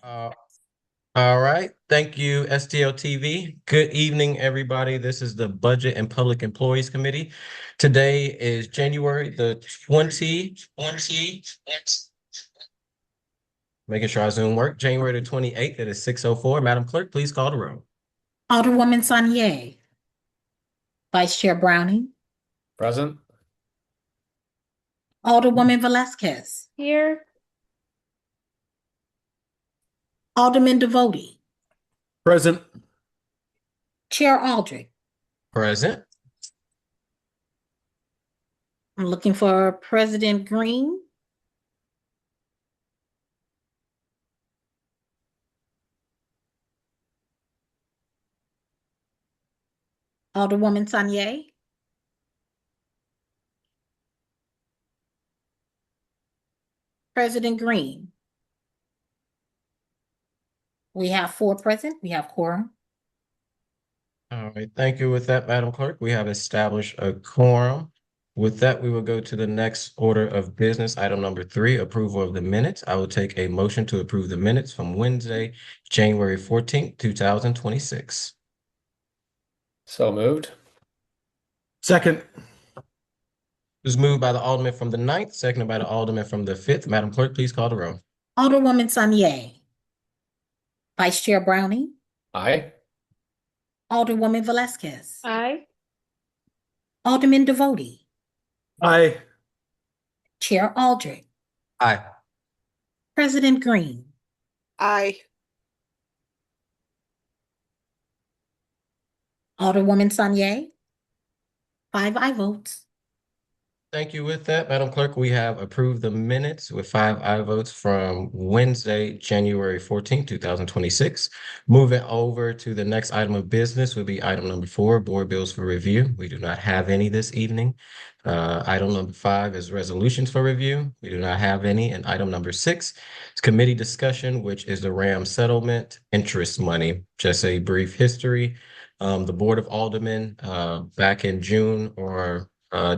Uh, all right. Thank you, STL TV. Good evening, everybody. This is the Budget and Public Employees Committee. Today is January the 20, making sure our Zoom work. January the 28th, it is 6:04. Madam Clerk, please call the roll. Alderwoman Sanier, Vice Chair Browning, Present. Alderwoman Velazquez, Here. Alderman Devotie, Present. Chair Aldrich. Present. I'm looking for President Green. Alderwoman Sanier. President Green. We have 4 present. We have quorum. All right. Thank you. With that, Madam Clerk, we have established a quorum. With that, we will go to the next order of business. Item number 3, approval of the minutes. I will take a motion to approve the minutes from Wednesday, January 14th, 2026. So moved. Second. It was moved by the Alderman from the 9th, seconded by the Alderman from the 5th. Madam Clerk, please call the roll. Alderwoman Sanier, Vice Chair Browning, Aye. Alderwoman Velazquez, Aye. Alderman Devotie, Aye. Chair Aldrich, Aye. President Green. Aye. Alderwoman Sanier, 5 aye votes. Thank you. With that, Madam Clerk, we have approved the minutes with 5 aye votes from Wednesday, January 14th, 2026. Moving over to the next item of business would be item number 4, board bills for review. We do not have any this evening. Item number 5 is resolutions for review. We do not have any. And item number 6 is committee discussion, which is the RAM settlement interest money. Just a brief history. The Board of Aldermen, back in June or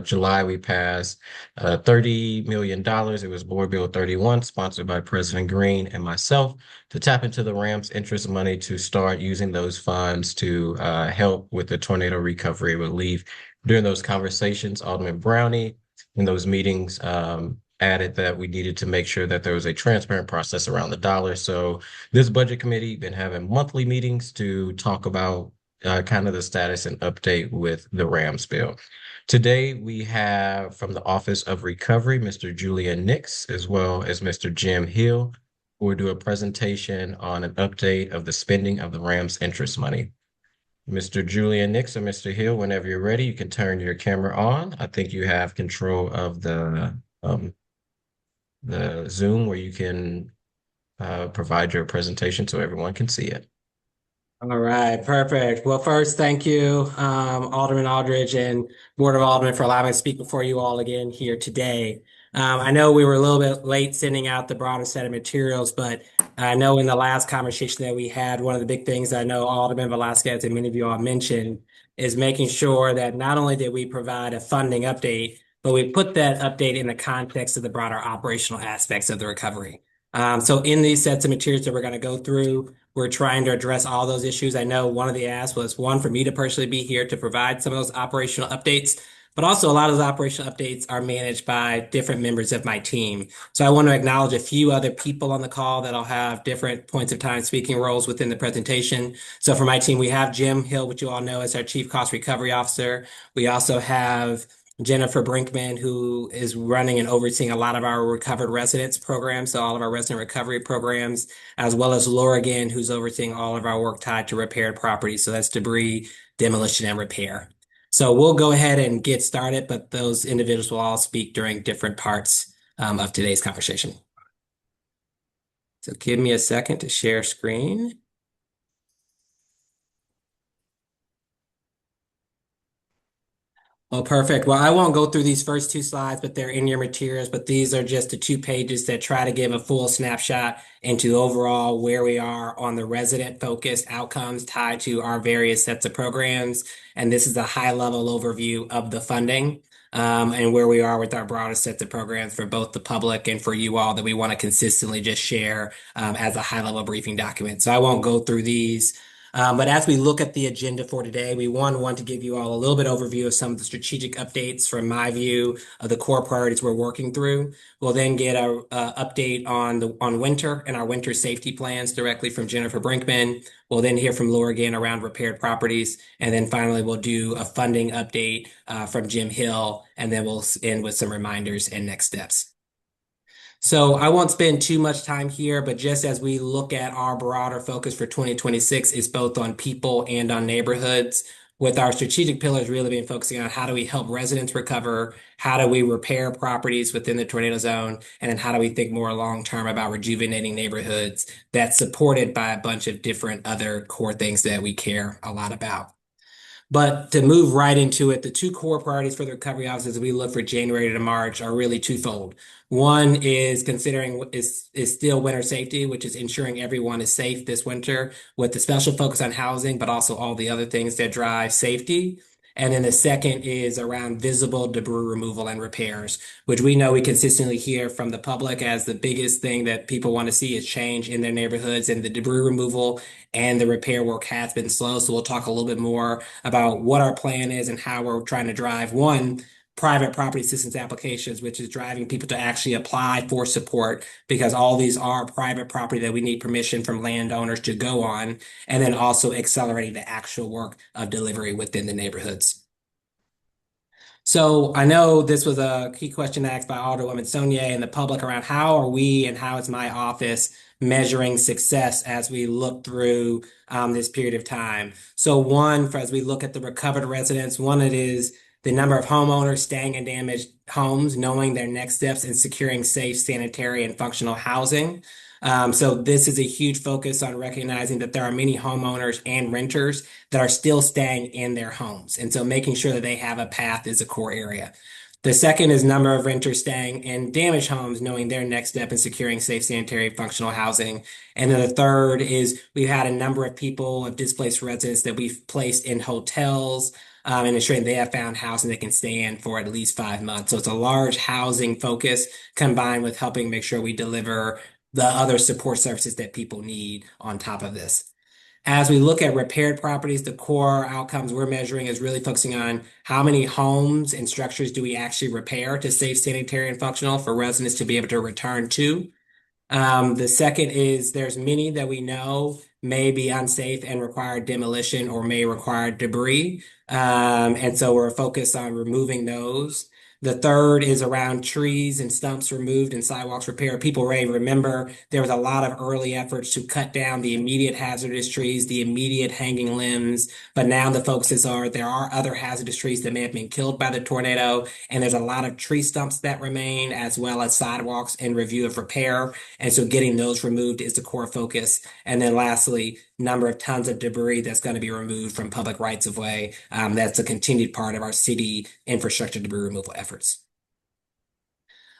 July, we passed $30 million. It was Board Bill 31, sponsored by President Green and myself, to tap into the RAMP's interest money to start using those funds to help with the tornado recovery relief. During those conversations, Alderman Brownie in those meetings added that we needed to make sure that there was a transparent process around the dollar. So this budget committee been having monthly meetings to talk about kind of the status and update with the RAMS bill. Today, we have from the Office of Recovery, Mr. Julian Nix, as well as Mr. Jim Hill, who will do a presentation on an update of the spending of the RAMS interest money. Mr. Julian Nix or Mr. Hill, whenever you're ready, you can turn your camera on. I think you have control of the Zoom where you can provide your presentation so everyone can see it. All right, perfect. Well, first, thank you, Alderman Aldridge and Board of Aldermen for allowing me to speak before you all again here today. I know we were a little bit late sending out the broader set of materials, but I know in the last conversation that we had, one of the big things I know Alderman Velazquez and many of you all mentioned is making sure that not only did we provide a funding update, but we put that update in the context of the broader operational aspects of the recovery. So in these sets of materials that we're going to go through, we're trying to address all those issues. I know one of the asks was one for me to personally be here to provide some of those operational updates, but also a lot of those operational updates are managed by different members of my team. So I want to acknowledge a few other people on the call that'll have different points of time speaking roles within the presentation. So for my team, we have Jim Hill, which you all know as our Chief Cost Recovery Officer. We also have Jennifer Brinkman, who is running and overseeing a lot of our recovered residents programs, so all of our resident recovery programs, as well as Laura Ginn, who's overseeing all of our work tied to repaired property. So that's debris, demolition, and repair. So we'll go ahead and get started, but those individuals will all speak during different parts of today's conversation. So give me a second to share screen. Oh, perfect. Well, I won't go through these first 2 slides, but they're in your materials. But these are just the 2 pages that try to give a full snapshot into overall where we are on the resident focused outcomes tied to our various sets of programs. And this is a high level overview of the funding. and where we are with our broader sets of programs for both the public and for you all that we want to consistently just share as a high-level briefing document. So I won't go through these. But as we look at the agenda for today, we want to give you all a little bit overview of some of the strategic updates from my view of the core priorities we're working through. We'll then get a update on winter and our winter safety plans directly from Jennifer Brinkman. We'll then hear from Laura again around repaired properties, and then finally we'll do a funding update from Jim Hill, and then we'll end with some reminders and next steps. So I won't spend too much time here, but just as we look at our broader focus for 2026 is both on people and on neighborhoods, with our strategic pillars really being focusing on how do we help residents recover, how do we repair properties within the tornado zone, and then how do we think more long-term about rejuvenating neighborhoods that's supported by a bunch of different other core things that we care a lot about. But to move right into it, the two core priorities for the recovery office as we look for January to March are really twofold. One is considering is still winter safety, which is ensuring everyone is safe this winter with the special focus on housing, but also all the other things that drive safety. And then the second is around visible debris removal and repairs, which we know we consistently hear from the public as the biggest thing that people want to see is change in their neighborhoods, and the debris removal and the repair work has been slow. So we'll talk a little bit more about what our plan is and how we're trying to drive one, private property assistance applications, which is driving people to actually apply for support because all these are private property that we need permission from landowners to go on, and then also accelerating the actual work of delivery within the neighborhoods. So I know this was a key question asked by Alderwoman Saulnier and the public around how are we and how is my office measuring success as we look through this period of time. So one, as we look at the recovered residents, one, it is the number of homeowners staying in damaged homes, knowing their next steps in securing safe, sanitary, and functional housing. So this is a huge focus on recognizing that there are many homeowners and renters that are still staying in their homes. And so making sure that they have a path is a core area. The second is number of renters staying in damaged homes, knowing their next step in securing safe, sanitary, functional housing. And then the third is we've had a number of people of displaced residents that we've placed in hotels, and ensuring they have found housing they can stay in for at least 5 months. So it's a large housing focus combined with helping make sure we deliver the other support services that people need on top of this. As we look at repaired properties, the core outcomes we're measuring is really focusing on how many homes and structures do we actually repair to safe, sanitary, and functional for residents to be able to return to. The second is there's many that we know may be unsafe and require demolition or may require debris. And so we're focused on removing those. The third is around trees and stumps removed and sidewalks repaired. People may remember there was a lot of early efforts to cut down the immediate hazardous trees, the immediate hanging limbs, but now the focuses are there are other hazardous trees that may have been killed by the tornado, and there's a lot of tree stumps that remain, as well as sidewalks in review of repair. And so getting those removed is the core focus. And then lastly, number of tons of debris that's going to be removed from public rights of way. That's a continued part of our city infrastructure debris removal efforts.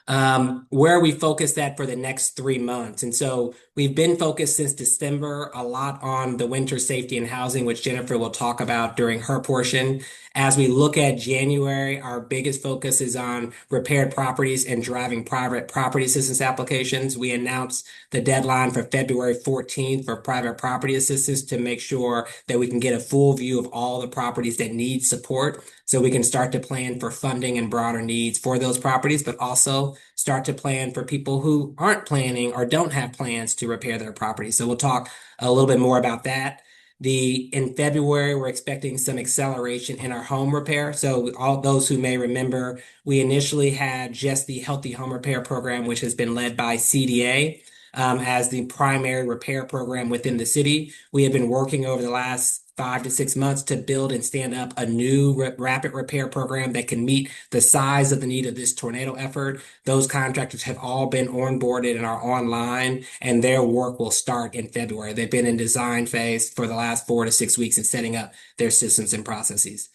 Where we focus that for the next 3 months. And so we've been focused since December a lot on the winter safety and housing, which Jennifer will talk about during her portion. As we look at January, our biggest focus is on repaired properties and driving private property assistance applications. We announced the deadline for February 14th for private property assistance to make sure that we can get a full view of all the properties that need support so we can start to plan for funding and broader needs for those properties, but also start to plan for people who aren't planning or don't have plans to repair their property. So we'll talk a little bit more about that. In February, we're expecting some acceleration in our home repair. So all those who may remember, we initially had just the Healthy Home Repair Program, which has been led by CDA as the primary repair program within the city. We have been working over the last 5 to 6 months to build and stand up a new rapid repair program that can meet the size of the need of this tornado effort. Those contractors have all been onboarded and are online, and their work will start in February. They've been in design phase for the last 4 to 6 weeks and setting up their systems and processes.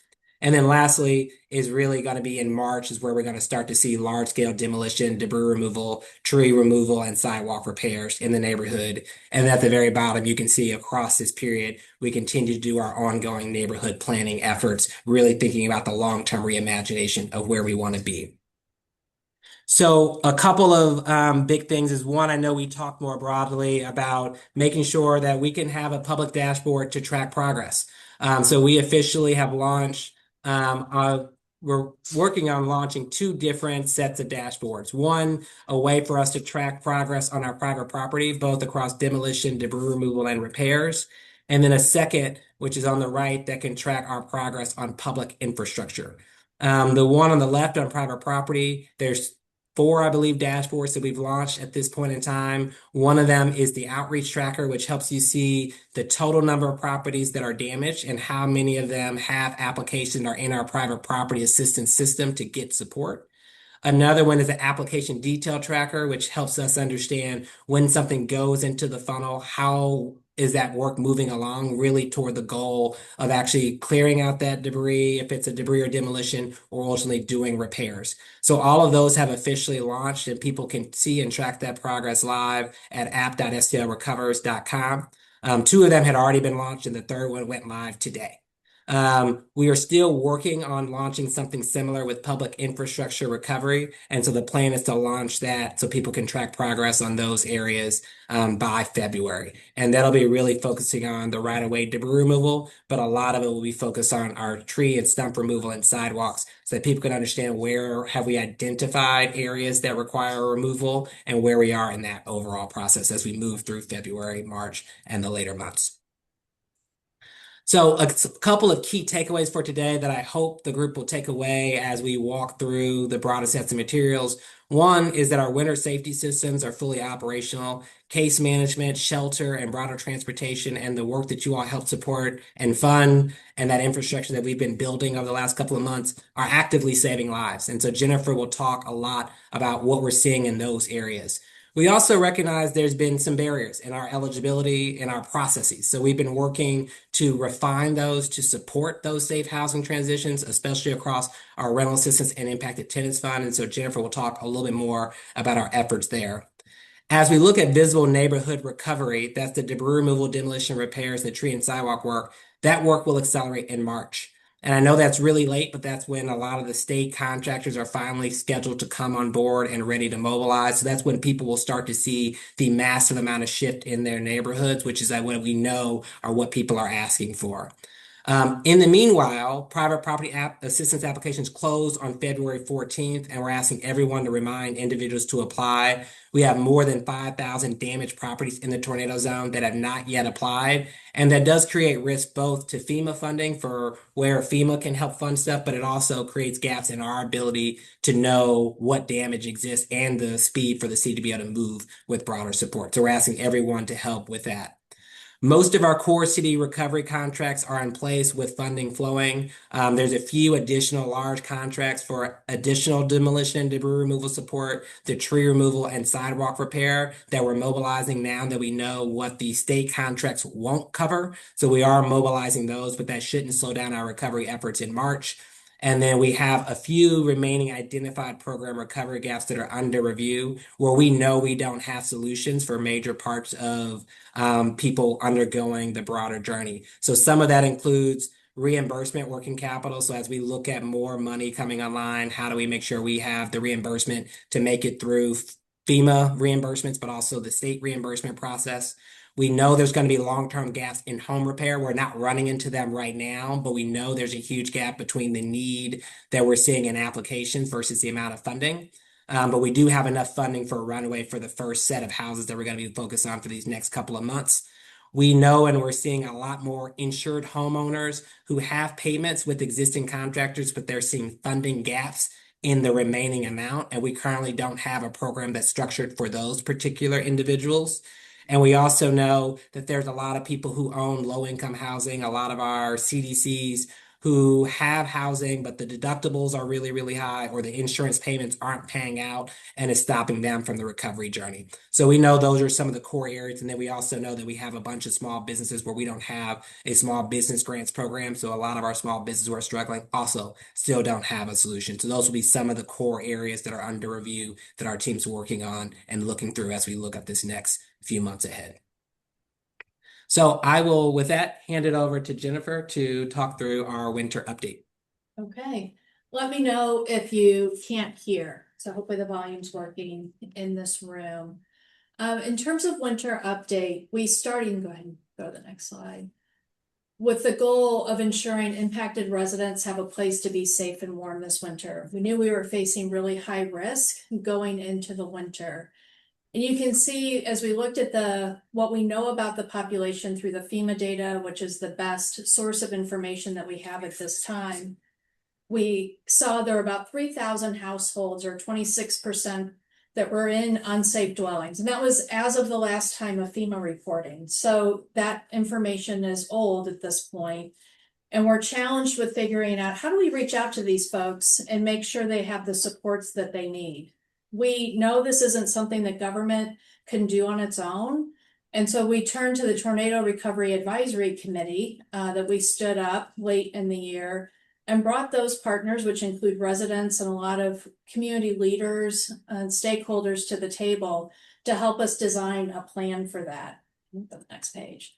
And then lastly is really going to be in March is where we're going to start to see large scale demolition, debris removal, tree removal, and sidewalk repairs in the neighborhood. And at the very bottom, you can see across this period, we continue to do our ongoing neighborhood planning efforts, really thinking about the long-term reimagination of where we want to be. So a couple of big things is one, I know we talked more broadly about making sure that we can have a public dashboard to track progress. So we officially have launched, we're working on launching 2 different sets of dashboards. One, a way for us to track progress on our private property, both across demolition, debris removal, and repairs. And then a second, which is on the right, that can track our progress on public infrastructure. The one on the left on private property, there's 4, I believe, dashboards that we've launched at this point in time. One of them is the outreach tracker, which helps you see the total number of properties that are damaged and how many of them have applications or in our private property assistance system to get support. Another one is the application detail tracker, which helps us understand when something goes into the funnel, how is that work moving along really toward the goal of actually clearing out that debris, if it's a debris or demolition, or ultimately doing repairs. So all of those have officially launched and people can see and track that progress live at app.stlrecovers.com. 2 of them had already been launched and the third one went live today. We are still working on launching something similar with public infrastructure recovery. And so the plan is to launch that so people can track progress on those areas by February. And that'll be really focusing on the right-of-way debris removal, but a lot of it will be focused on our tree and stump removal and sidewalks so that people can understand where have we identified areas that require removal and where we are in that overall process as we move through February, March, and the later months. So a couple of key takeaways for today that I hope the group will take away as we walk through the broader sets of materials. One is that our winter safety systems are fully operational. Case management, shelter, and broader transportation, and the work that you all help support and fund, and that infrastructure that we've been building over the last couple of months are actively saving lives. And so Jennifer will talk a lot about what we're seeing in those areas. We also recognize there's been some barriers in our eligibility and our processes. So we've been working to refine those to support those safe housing transitions, especially across our rental assistance and impacted tenants fund. And so Jennifer will talk a little bit more about our efforts there. As we look at visible neighborhood recovery, that's the debris removal, demolition, repairs, the tree and sidewalk work, that work will accelerate in March. And I know that's really late, but that's when a lot of the state contractors are finally scheduled to come on board and ready to mobilize. So that's when people will start to see the massive amount of shift in their neighborhoods, which is what we know are what people are asking for. In the meanwhile, private property assistance applications closed on February 14th, and we're asking everyone to remind individuals to apply. We have more than 5,000 damaged properties in the tornado zone that have not yet applied. And that does create risk both to FEMA funding for where FEMA can help fund stuff, but it also creates gaps in our ability to know what damage exists and the speed for the city to be able to move with broader support. So we're asking everyone to help with that. Most of our core city recovery contracts are in place with funding flowing. There's a few additional large contracts for additional demolition and debris removal support, the tree removal and sidewalk repair that we're mobilizing now that we know what the state contracts won't cover. So we are mobilizing those, but that shouldn't slow down our recovery efforts in March. And then we have a few remaining identified program recovery gaps that are under review where we know we don't have solutions for major parts of people undergoing the broader journey. So some of that includes reimbursement working capital. So as we look at more money coming online, how do we make sure we have the reimbursement to make it through FEMA reimbursements, but also the state reimbursement process? We know there's going to be long-term gaps in home repair. We're not running into them right now, but we know there's a huge gap between the need that we're seeing in applications versus the amount of funding. But we do have enough funding for a runway for the first set of houses that we're going to be focused on for these next couple of months. We know and we're seeing a lot more insured homeowners who have payments with existing contractors, but they're seeing funding gaps in the remaining amount. And we currently don't have a program that's structured for those particular individuals. And we also know that there's a lot of people who own low-income housing. A lot of our CDCs who have housing, but the deductibles are really, really high, or the insurance payments aren't paying out and it's stopping them from the recovery journey. So we know those are some of the core areas. And then we also know that we have a bunch of small businesses where we don't have a small business grants program. So a lot of our small businesses who are struggling also still don't have a solution. So those will be some of the core areas that are under review that our team's working on and looking through as we look at this next few months ahead. So I will, with that, hand it over to Jennifer to talk through our winter update. Okay, let me know if you can't hear. So hopefully the volume's working in this room. In terms of winter update, go ahead and go to the next slide. With the goal of ensuring impacted residents have a place to be safe and warm this winter. We knew we were facing really high risk going into the winter. And you can see as we looked at what we know about the population through the FEMA data, which is the best source of information that we have at this time, we saw there were about 3,000 households, or 26%, that were in unsafe dwellings. And that was as of the last time of FEMA reporting. So that information is old at this point. And we're challenged with figuring out, how do we reach out to these folks and make sure they have the supports that they need? We know this isn't something that government can do on its own. And so we turned to the Tornado Recovery Advisory Committee that we stood up late in the year and brought those partners, which include residents and a lot of community leaders and stakeholders, to the table to help us design a plan for that. The next page.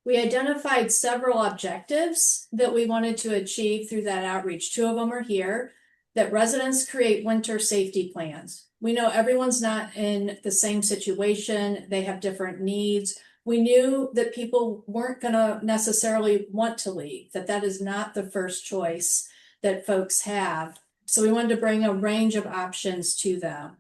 We identified several objectives that we wanted to achieve through that outreach. Two of them are here. That residents create winter safety plans. We know everyone's not in the same situation. They have different needs. We knew that people weren't going to necessarily want to leave, that is not the first choice that folks have. So we wanted to bring a range of options to them.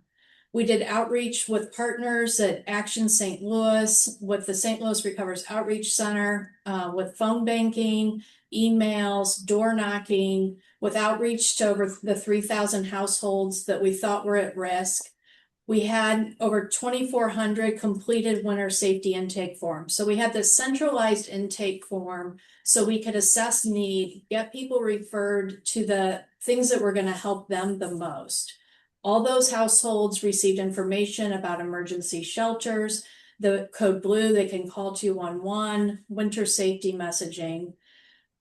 We did outreach with partners at Action St. Louis, with the St. Louis Recovers Outreach Center, with phone banking, emails, door knocking, with outreach to over the 3,000 households that we thought were at risk. We had over 2,400 completed winter safety intake forms. So we had this centralized intake form so we could assess need, get people referred to the things that were going to help them the most. All those households received information about emergency shelters, the code blue, they can call 211, winter safety messaging.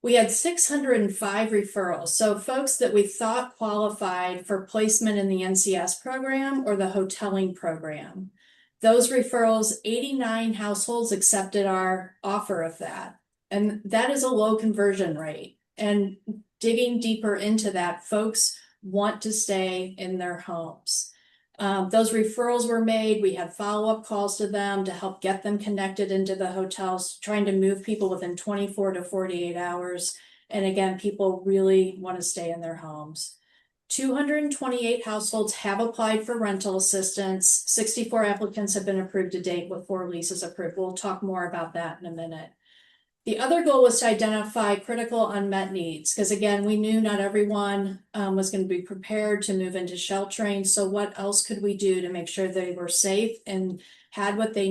We had 605 referrals. So folks that we thought qualified for placement in the NCS program or the hoteling program. Those referrals, 89 households accepted our offer of that. And that is a low conversion rate. And digging deeper into that, folks want to stay in their homes. Those referrals were made. We had follow-up calls to them to help get them connected into the hotels, trying to move people within 24 to 48 hours. And again, people really want to stay in their homes. 228 households have applied for rental assistance. 64 applicants have been approved to date with 4 leases approved. We'll talk more about that in a minute. The other goal was to identify critical unmet needs, because again, we knew not everyone was going to be prepared to move into sheltering. So what else could we do to make sure they were safe and had what they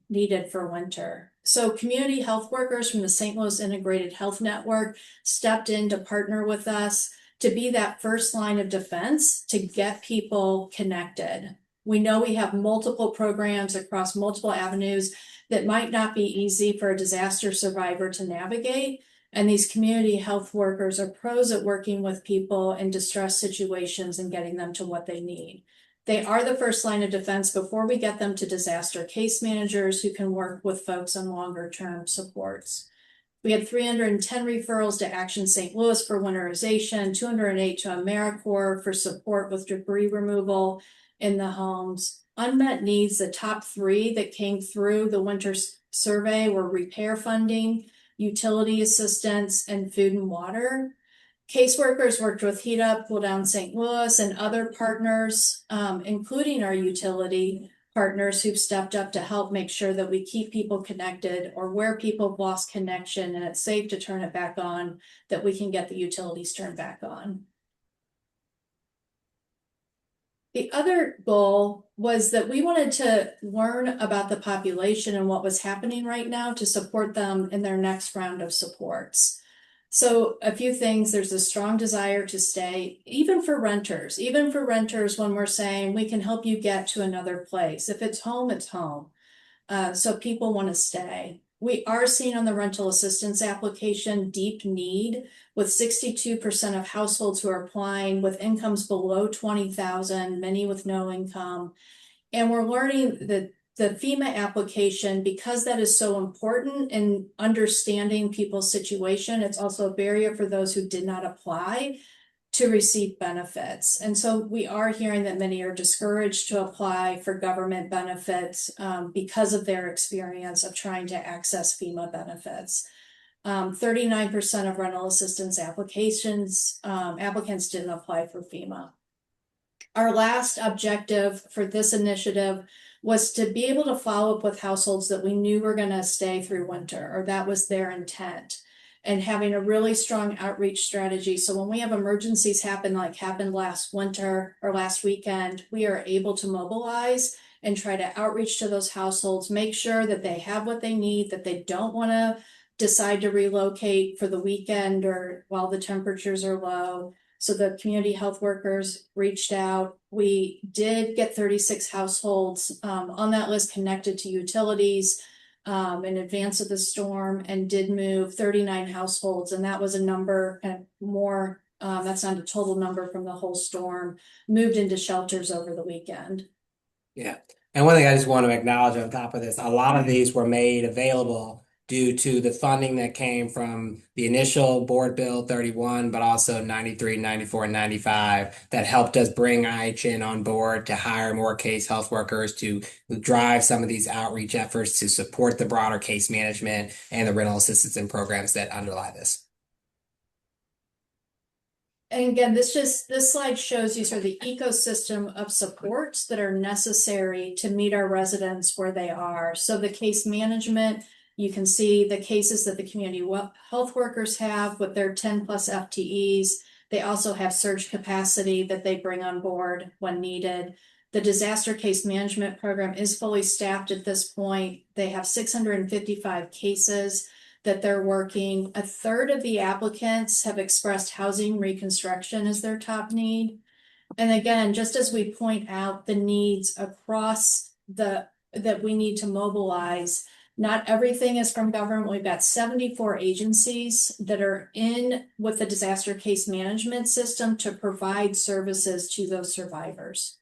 needed for winter? So community health workers from the St. Louis Integrated Health Network stepped in to partner with us to be that first line of defense to get people connected. We know we have multiple programs across multiple avenues that might not be easy for a disaster survivor to navigate. And these community health workers are pros at working with people in distress situations and getting them to what they need. They are the first line of defense before we get them to disaster case managers who can work with folks on longer term supports. We had 310 referrals to Action St. Louis for winterization, 208 to AmeriCorps for support with debris removal in the homes. Unmet needs, the top 3 that came through the winter survey were repair funding, utility assistance, and food and water. Caseworkers worked with Heat Up, Cool Down St. Louis, and other partners, including our utility partners who've stepped up to help make sure that we keep people connected, or where people have lost connection and it's safe to turn it back on, that we can get the utilities turned back on. The other goal was that we wanted to learn about the population and what was happening right now to support them in their next round of supports. So a few things, there's a strong desire to stay, even for renters when we're saying we can help you get to another place. If it's home, it's home. So people want to stay. We are seeing on the rental assistance application deep need, with 62% of households who are applying with incomes below 20,000, many with no income. And we're learning that the FEMA application, because that is so important in understanding people's situation, it's also a barrier for those who did not apply to receive benefits. And so we are hearing that many are discouraged to apply for government benefits because of their experience of trying to access FEMA benefits. 39% of rental assistance applications, applicants didn't apply for FEMA. Our last objective for this initiative was to be able to follow up with households that we knew were going to stay through winter, or that was their intent, and having a really strong outreach strategy. So when we have emergencies happen, like happened last winter or last weekend, we are able to mobilize and try to outreach to those households, make sure that they have what they need, that they don't want to decide to relocate for the weekend or while the temperatures are low. So the community health workers reached out. We did get 36 households on that list connected to utilities in advance of the storm, and did move 39 households. And that was a number kind of more, that's not a total number from the whole storm, moved into shelters over the weekend. Yeah. And one thing I just want to acknowledge on top of this, a lot of these were made available due to the funding that came from the initial Board Bill 31, but also 93, 94, and 95 that helped us bring IHN on board to hire more case health workers, to drive some of these outreach efforts, to support the broader case management and the rental assistance and programs that underlie this. And again, this slide shows you sort of the ecosystem of supports that are necessary to meet our residents where they are. So the case management, you can see the cases that the community health workers have with their 10 plus FTEs. They also have surge capacity that they bring on board when needed. The disaster case management program is fully staffed at this point. They have 655 cases that they're working. A third of the applicants have expressed housing reconstruction as their top need. And again, just as we point out the needs across that we need to mobilize, not everything is from government. We've got 74 agencies that are in with the disaster case management system to provide services to those survivors.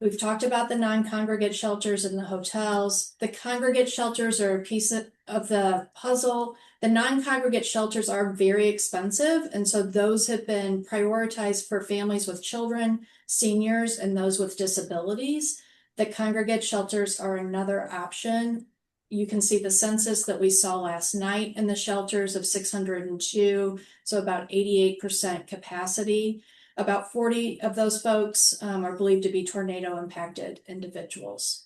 We've talked about the non-congregate shelters and the hotels. The congregate shelters are a piece of the puzzle. The non-congregate shelters are very expensive, and so those have been prioritized for families with children, seniors, and those with disabilities. The congregate shelters are another option. You can see the census that we saw last night in the shelters of 602, so about 88% capacity. About 40 of those folks are believed to be tornado impacted individuals.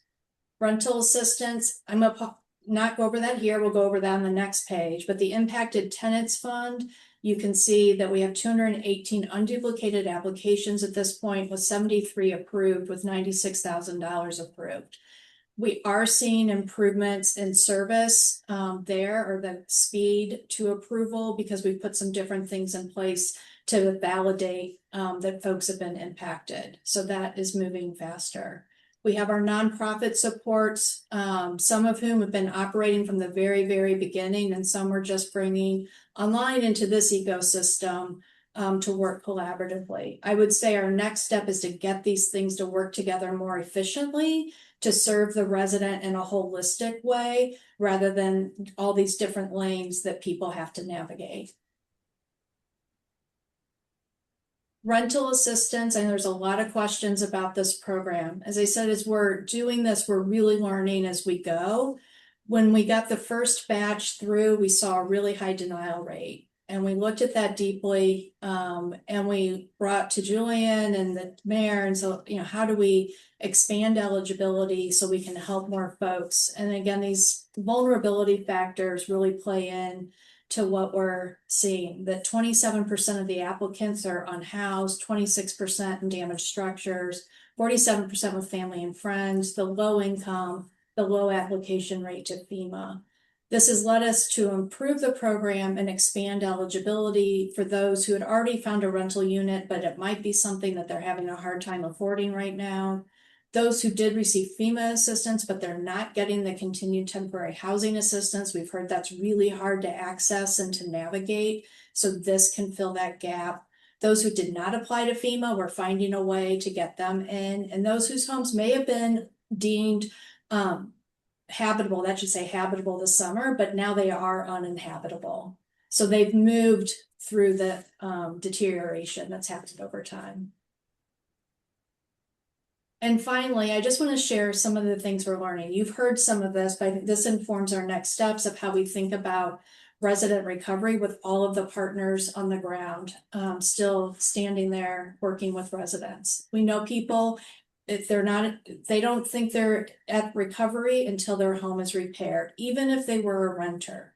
Rental assistance, I'm going to not go over that here, we'll go over that on the next page, but the Impacted Tenants Fund, you can see that we have 218 unduplicated applications at this point, with 73 approved, with $96,000 approved. We are seeing improvements in service there, or the speed to approval, because we've put some different things in place to validate that folks have been impacted. So that is moving faster. We have our nonprofit supports, some of whom have been operating from the very, very beginning, and some we're just bringing online into this ecosystem to work collaboratively. I would say our next step is to get these things to work together more efficiently, to serve the resident in a holistic way, rather than all these different lanes that people have to navigate. Rental assistance, and there's a lot of questions about this program. As I said, as we're doing this, we're really learning as we go. When we got the first batch through, we saw a really high denial rate. And we looked at that deeply, and we brought to Julian and the mayor, and so, how do we expand eligibility so we can help more folks? And again, these vulnerability factors really play in to what we're seeing, that 27% of the applicants are unhoused, 26% in damaged structures, 47% with family and friends, the low income, the low application rate to FEMA. This has led us to improve the program and expand eligibility for those who had already found a rental unit, but it might be something that they're having a hard time affording right now. Those who did receive FEMA assistance, but they're not getting the continued temporary housing assistance. We've heard that's really hard to access and to navigate. So this can fill that gap. Those who did not apply to FEMA, we're finding a way to get them in. And those whose homes may have been deemed habitable, that should say habitable this summer, but now they are uninhabitable. So they've moved through the deterioration that's happened over time. And finally, I just want to share some of the things we're learning. You've heard some of this, but this informs our next steps of how we think about resident recovery with all of the partners on the ground, still standing there working with residents. We know people, if they're not, they don't think they're at recovery until their home is repaired, even if they were a renter.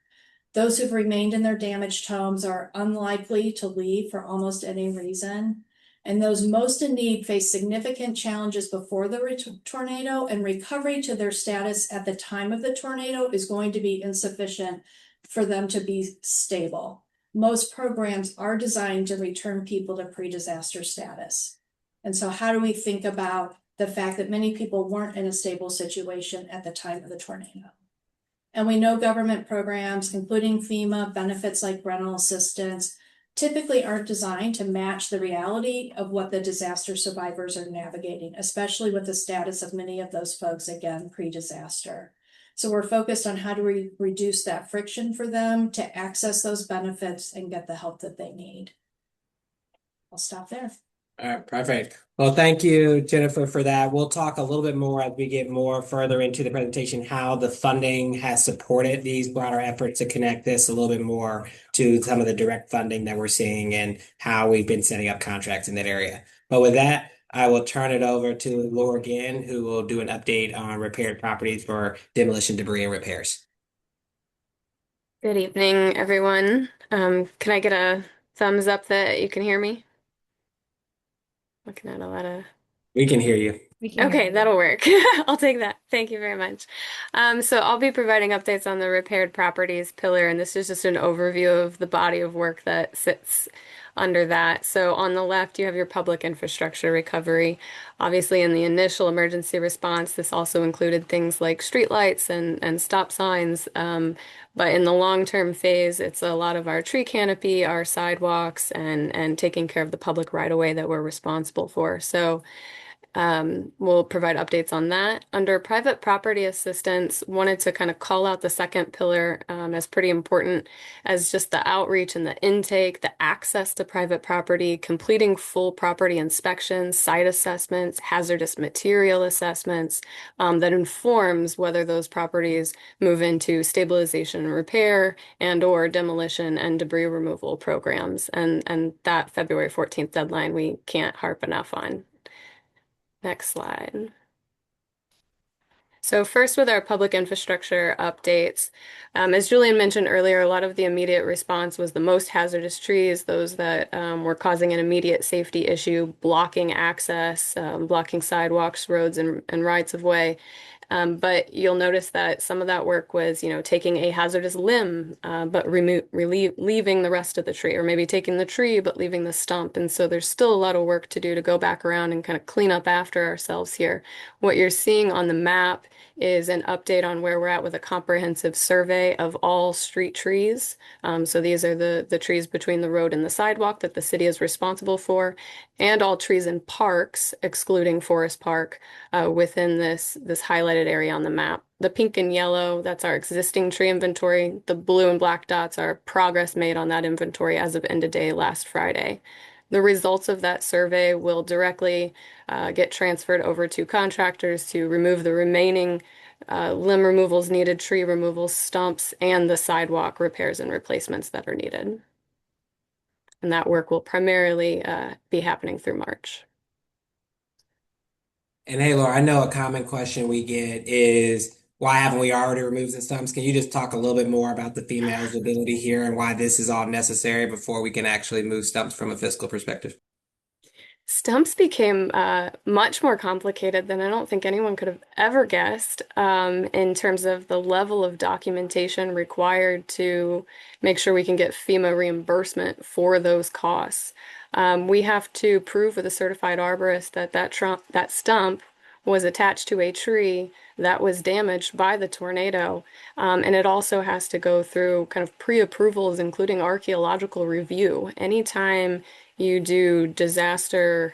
Those who've remained in their damaged homes are unlikely to leave for almost any reason. And those most in need face significant challenges before the tornado, and recovery to their status at the time of the tornado is going to be insufficient for them to be stable. Most programs are designed to return people to pre-disaster status. And so how do we think about the fact that many people weren't in a stable situation at the time of the tornado? And we know government programs, including FEMA, benefits like rental assistance, typically aren't designed to match the reality of what the disaster survivors are navigating, especially with the status of many of those folks, again, pre-disaster. So we're focused on how do we reduce that friction for them to access those benefits and get the help that they need. I'll stop there. All right, perfect. Well, thank you, Jennifer, for that. We'll talk a little bit more as we get more further into the presentation, how the funding has supported these broader efforts to connect this a little bit more to some of the direct funding that we're seeing and how we've been setting up contracts in that area. But with that, I will turn it over to Laura Gann, who will do an update on repaired properties for demolition, debris, and repairs. Good evening, everyone. Can I get a thumbs up that you can hear me? Looking at a lot of. We can hear you. Okay, that'll work. I'll take that. Thank you very much. So I'll be providing updates on the repaired properties pillar, and this is just an overview of the body of work that sits under that. So on the left, you have your public infrastructure recovery. Obviously, in the initial emergency response, this also included things like streetlights and stop signs. But in the long-term phase, it's a lot of our tree canopy, our sidewalks, and taking care of the public right-of-way that we're responsible for. So we'll provide updates on that. Under private property assistance, wanted to kind of call out the second pillar as pretty important, as just the outreach and the intake, the access to private property, completing full property inspections, site assessments, hazardous material assessments that informs whether those properties move into stabilization and repair and or demolition and debris removal programs. And that February 14th deadline, we can't harp enough on. Next slide. So first with our public infrastructure updates, as Julian mentioned earlier, a lot of the immediate response was the most hazardous trees, those that were causing an immediate safety issue, blocking access, blocking sidewalks, roads, and rights of way. But you'll notice that some of that work was, taking a hazardous limb, but leaving the rest of the tree, or maybe taking the tree, but leaving the stump. And so there's still a lot of work to do to go back around and kind of clean up after ourselves here. What you're seeing on the map is an update on where we're at with a comprehensive survey of all street trees. So these are the trees between the road and the sidewalk that the city is responsible for, and all trees in parks, excluding Forest Park, within this highlighted area on the map. The pink and yellow, that's our existing tree inventory. The blue and black dots are progress made on that inventory as of end of day last Friday. The results of that survey will directly get transferred over to contractors to remove the remaining limb removals needed, tree removals, stumps, and the sidewalk repairs and replacements that are needed. And that work will primarily be happening through March. And hey, Laura, I know a common question we get is, why haven't we already removed the stumps? Can you just talk a little bit more about the FEMA eligibility here and why this is all necessary before we can actually move stumps from a fiscal perspective? Stumps became much more complicated than I don't think anyone could have ever guessed, in terms of the level of documentation required to make sure we can get FEMA reimbursement for those costs. We have to prove with a certified arborist that that stump was attached to a tree that was damaged by the tornado. And it also has to go through kind of pre-approvals, including archaeological review. Anytime you do disaster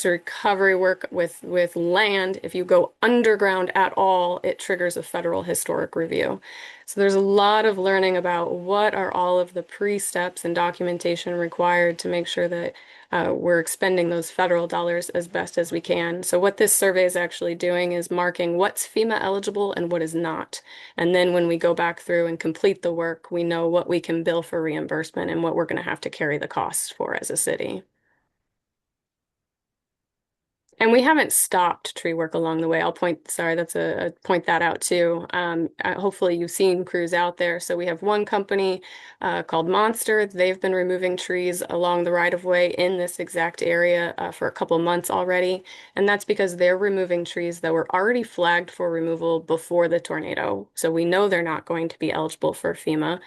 recovery work with land, if you go underground at all, it triggers a federal historic review. So there's a lot of learning about what are all of the pre-steps and documentation required to make sure that we're expending those federal dollars as best as we can. So what this survey is actually doing is marking what's FEMA eligible and what is not. And then when we go back through and complete the work, we know what we can bill for reimbursement and what we're going to have to carry the costs for as a city. And we haven't stopped tree work along the way. Point that out too. Hopefully you've seen crews out there. So we have one company called Monster. They've been removing trees along the right of way in this exact area for a couple months already. And that's because they're removing trees that were already flagged for removal before the tornado. So we know they're not going to be eligible for FEMA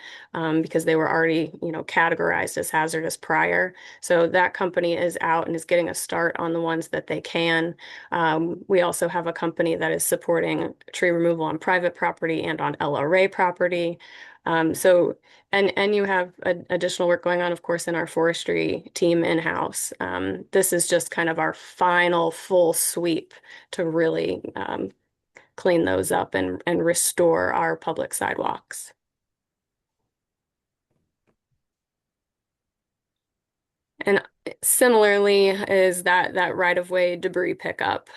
because they were already, categorized as hazardous prior. So that company is out and is getting a start on the ones that they can. We also have a company that is supporting tree removal on private property and on LRA property. And you have additional work going on, of course, in our forestry team in-house. This is just kind of our final full sweep to really clean those up and restore our public sidewalks. And similarly is that right-of-way debris pickup.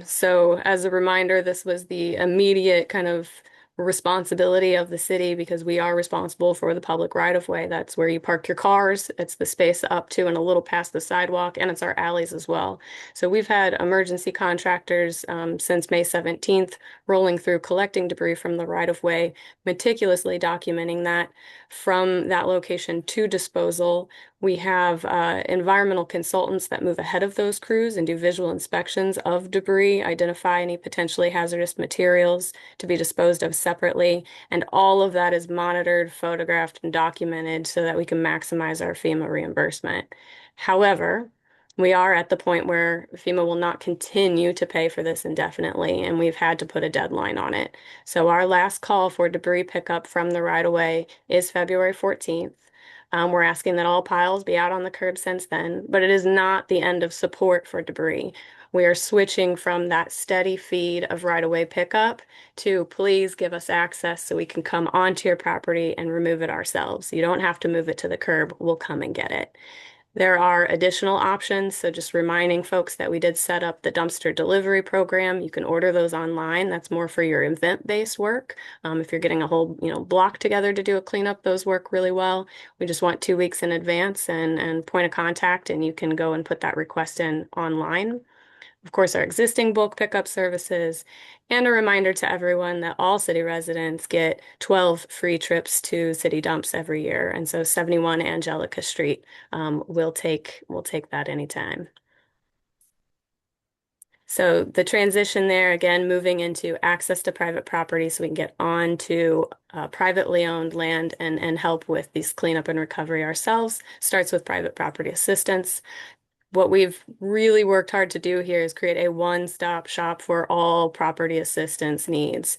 So as a reminder, this was the immediate kind of responsibility of the city because we are responsible for the public right-of-way. That's where you park your cars. It's the space up to and a little past the sidewalk, and it's our alleys as well. So we've had emergency contractors since May 17th rolling through collecting debris from the right-of-way, meticulously documenting that from that location to disposal. We have environmental consultants that move ahead of those crews and do visual inspections of debris, identify any potentially hazardous materials to be disposed of separately. And all of that is monitored, photographed, and documented so that we can maximize our FEMA reimbursement. However, we are at the point where FEMA will not continue to pay for this indefinitely, and we've had to put a deadline on it. So our last call for debris pickup from the right-of-way is February 14th. We're asking that all piles be out on the curb since then, but it is not the end of support for debris. We are switching from that steady feed of right-of-way pickup to please give us access so we can come onto your property and remove it ourselves. You don't have to move it to the curb. We'll come and get it. There are additional options, so just reminding folks that we did set up the dumpster delivery program. You can order those online. That's more for your event-based work. If you're getting a whole, block together to do a cleanup, those work really well. We just want 2 weeks in advance and point of contact, and you can go and put that request in online. Of course, our existing bulk pickup services, and a reminder to everyone that all city residents get 12 free trips to city dumps every year. And so 71 Angelica Street, we'll take that anytime. So the transition there, again, moving into access to private property so we can get on to privately owned land and help with these cleanup and recovery ourselves, starts with private property assistance. What we've really worked hard to do here is create a one-stop shop for all property assistance needs.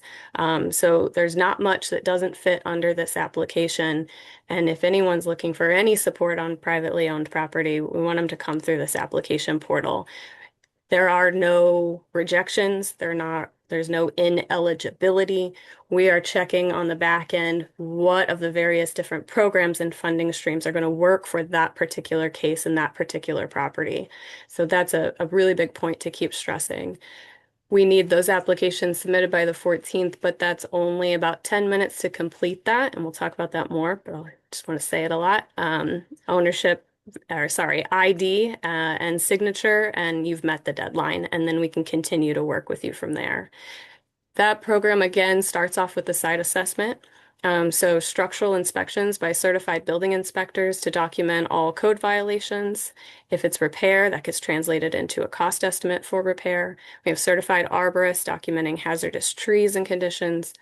So there's not much that doesn't fit under this application. And if anyone's looking for any support on privately owned property, we want them to come through this application portal. There are no rejections. There's no ineligibility. We are checking on the back end what of the various different programs and funding streams are going to work for that particular case and that particular property. So that's a really big point to keep stressing. We need those applications submitted by the 14th, but that's only about 10 minutes to complete that. And we'll talk about that more, but I just want to say it a lot. ID and signature, and you've met the deadline, and then we can continue to work with you from there. That program, again, starts off with the site assessment. So structural inspections by certified building inspectors to document all code violations. If it's repair, that gets translated into a cost estimate for repair. We have certified arborists documenting hazardous trees and conditions.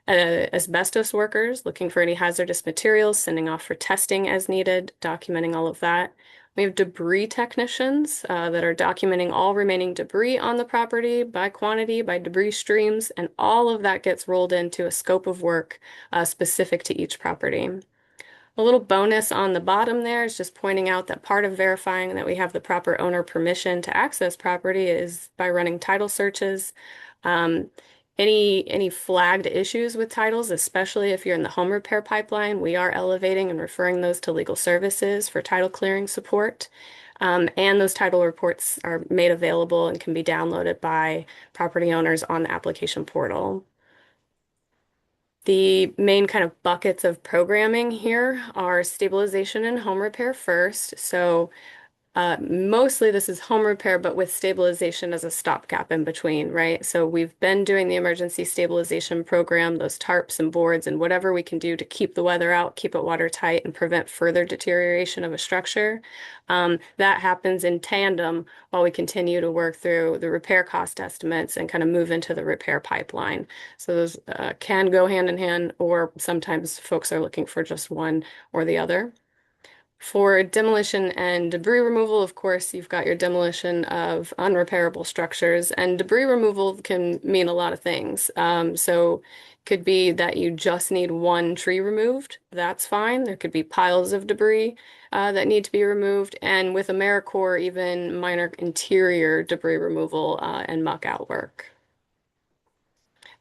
Asbestos workers looking for any hazardous materials, sending off for testing as needed, documenting all of that. We have debris technicians that are documenting all remaining debris on the property by quantity, by debris streams, and all of that gets rolled into a scope of work specific to each property. A little bonus on the bottom there is just pointing out that part of verifying that we have the proper owner permission to access property is by running title searches. Any flagged issues with titles, especially if you're in the home repair pipeline, we are elevating and referring those to legal services for title clearing support. And those title reports are made available and can be downloaded by property owners on the application portal. The main kind of buckets of programming here are stabilization and home repair first. So mostly this is home repair, but with stabilization as a stopgap in between, right? So we've been doing the emergency stabilization program, those tarps and boards and whatever we can do to keep the weather out, keep it watertight, and prevent further deterioration of a structure. That happens in tandem while we continue to work through the repair cost estimates and kind of move into the repair pipeline. So those can go hand in hand, or sometimes folks are looking for just one or the other. For demolition and debris removal, of course, you've got your demolition of unrepairable structures, and debris removal can mean a lot of things. So could be that you just need one tree removed. That's fine. There could be piles of debris that need to be removed, and with AmeriCorps, even minor interior debris removal and muck out work.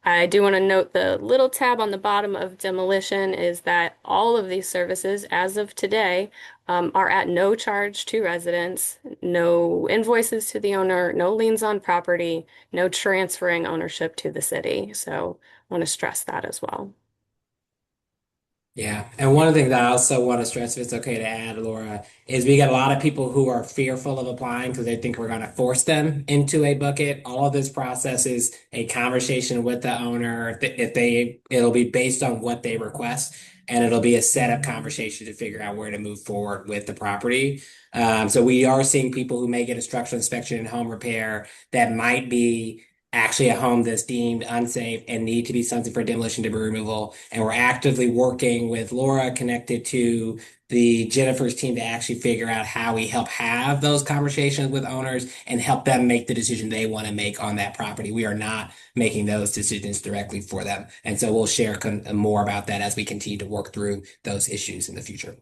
I do want to note the little tab on the bottom of demolition is that all of these services, as of today, are at no charge to residents, no invoices to the owner, no liens on property, no transferring ownership to the city. So I want to stress that as well. Yeah, and one of the things I also want to stress, if it's okay to add, Laura, is we get a lot of people who are fearful of applying because they think we're going to force them into a bucket. All of this process is a conversation with the owner. It'll be based on what they request, and it'll be a setup conversation to figure out where to move forward with the property. So we are seeing people who may get a structural inspection and home repair that might be actually a home that's deemed unsafe and need to be something for demolition debris removal. And we're actively working with Laura connected to the Jennifer's team to actually figure out how we help have those conversations with owners and help them make the decision they want to make on that property. We are not making those decisions directly for them. And so we'll share more about that as we continue to work through those issues in the future.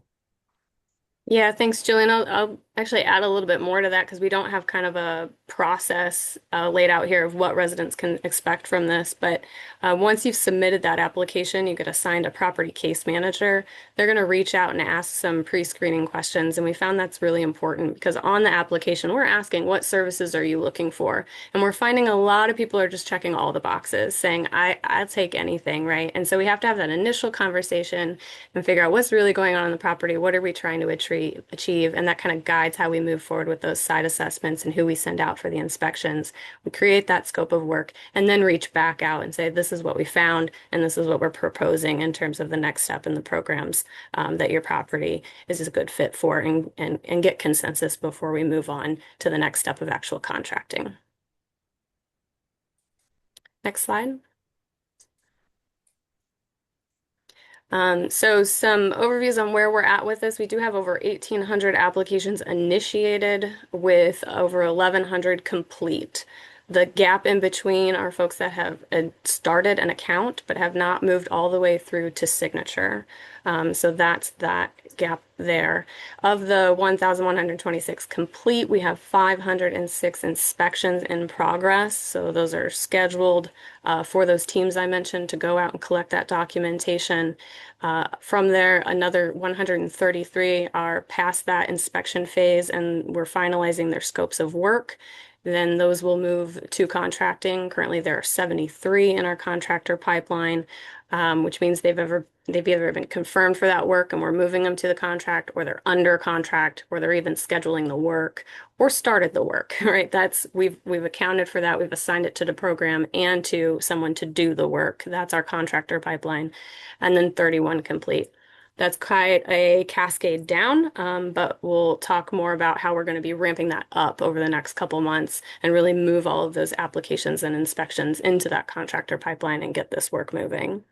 Yeah, thanks, Jillian. I'll actually add a little bit more to that because we don't have kind of a process laid out here of what residents can expect from this. But once you've submitted that application, you get assigned a property case manager. They're going to reach out and ask some pre-screening questions. And we found that's really important because on the application, we're asking, what services are you looking for? And we're finding a lot of people are just checking all the boxes, saying, I'll take anything, right? And so we have to have that initial conversation and figure out what's really going on the property. What are we trying to achieve? And that kind of guides how we move forward with those site assessments and who we send out for the inspections. We create that scope of work and then reach back out and say, this is what we found and this is what we're proposing in terms of the next step in the programs that your property is a good fit for, and get consensus before we move on to the next step of actual contracting. Next slide. So some overviews on where we're at with this. We do have over 1,800 applications initiated with over 1,100 complete. The gap in between are folks that have started an account but have not moved all the way through to signature. So that's that gap there. Of the 1,126 complete, we have 506 inspections in progress. So those are scheduled for those teams I mentioned to go out and collect that documentation. From there, another 133 are past that inspection phase and we're finalizing their scopes of work. then those will move to contracting. Currently, there are 73 in our contractor pipeline, which means they've either been confirmed for that work and we're moving them to the contract, or they're under contract, or they're even scheduling the work or started the work, right? We've accounted for that. We've assigned it to the program and to someone to do the work. That's our contractor pipeline. And then 31 complete. That's quite a cascade down, but we'll talk more about how we're going to be ramping that up over the next couple months and really move all of those applications and inspections into that contractor pipeline and get this work moving.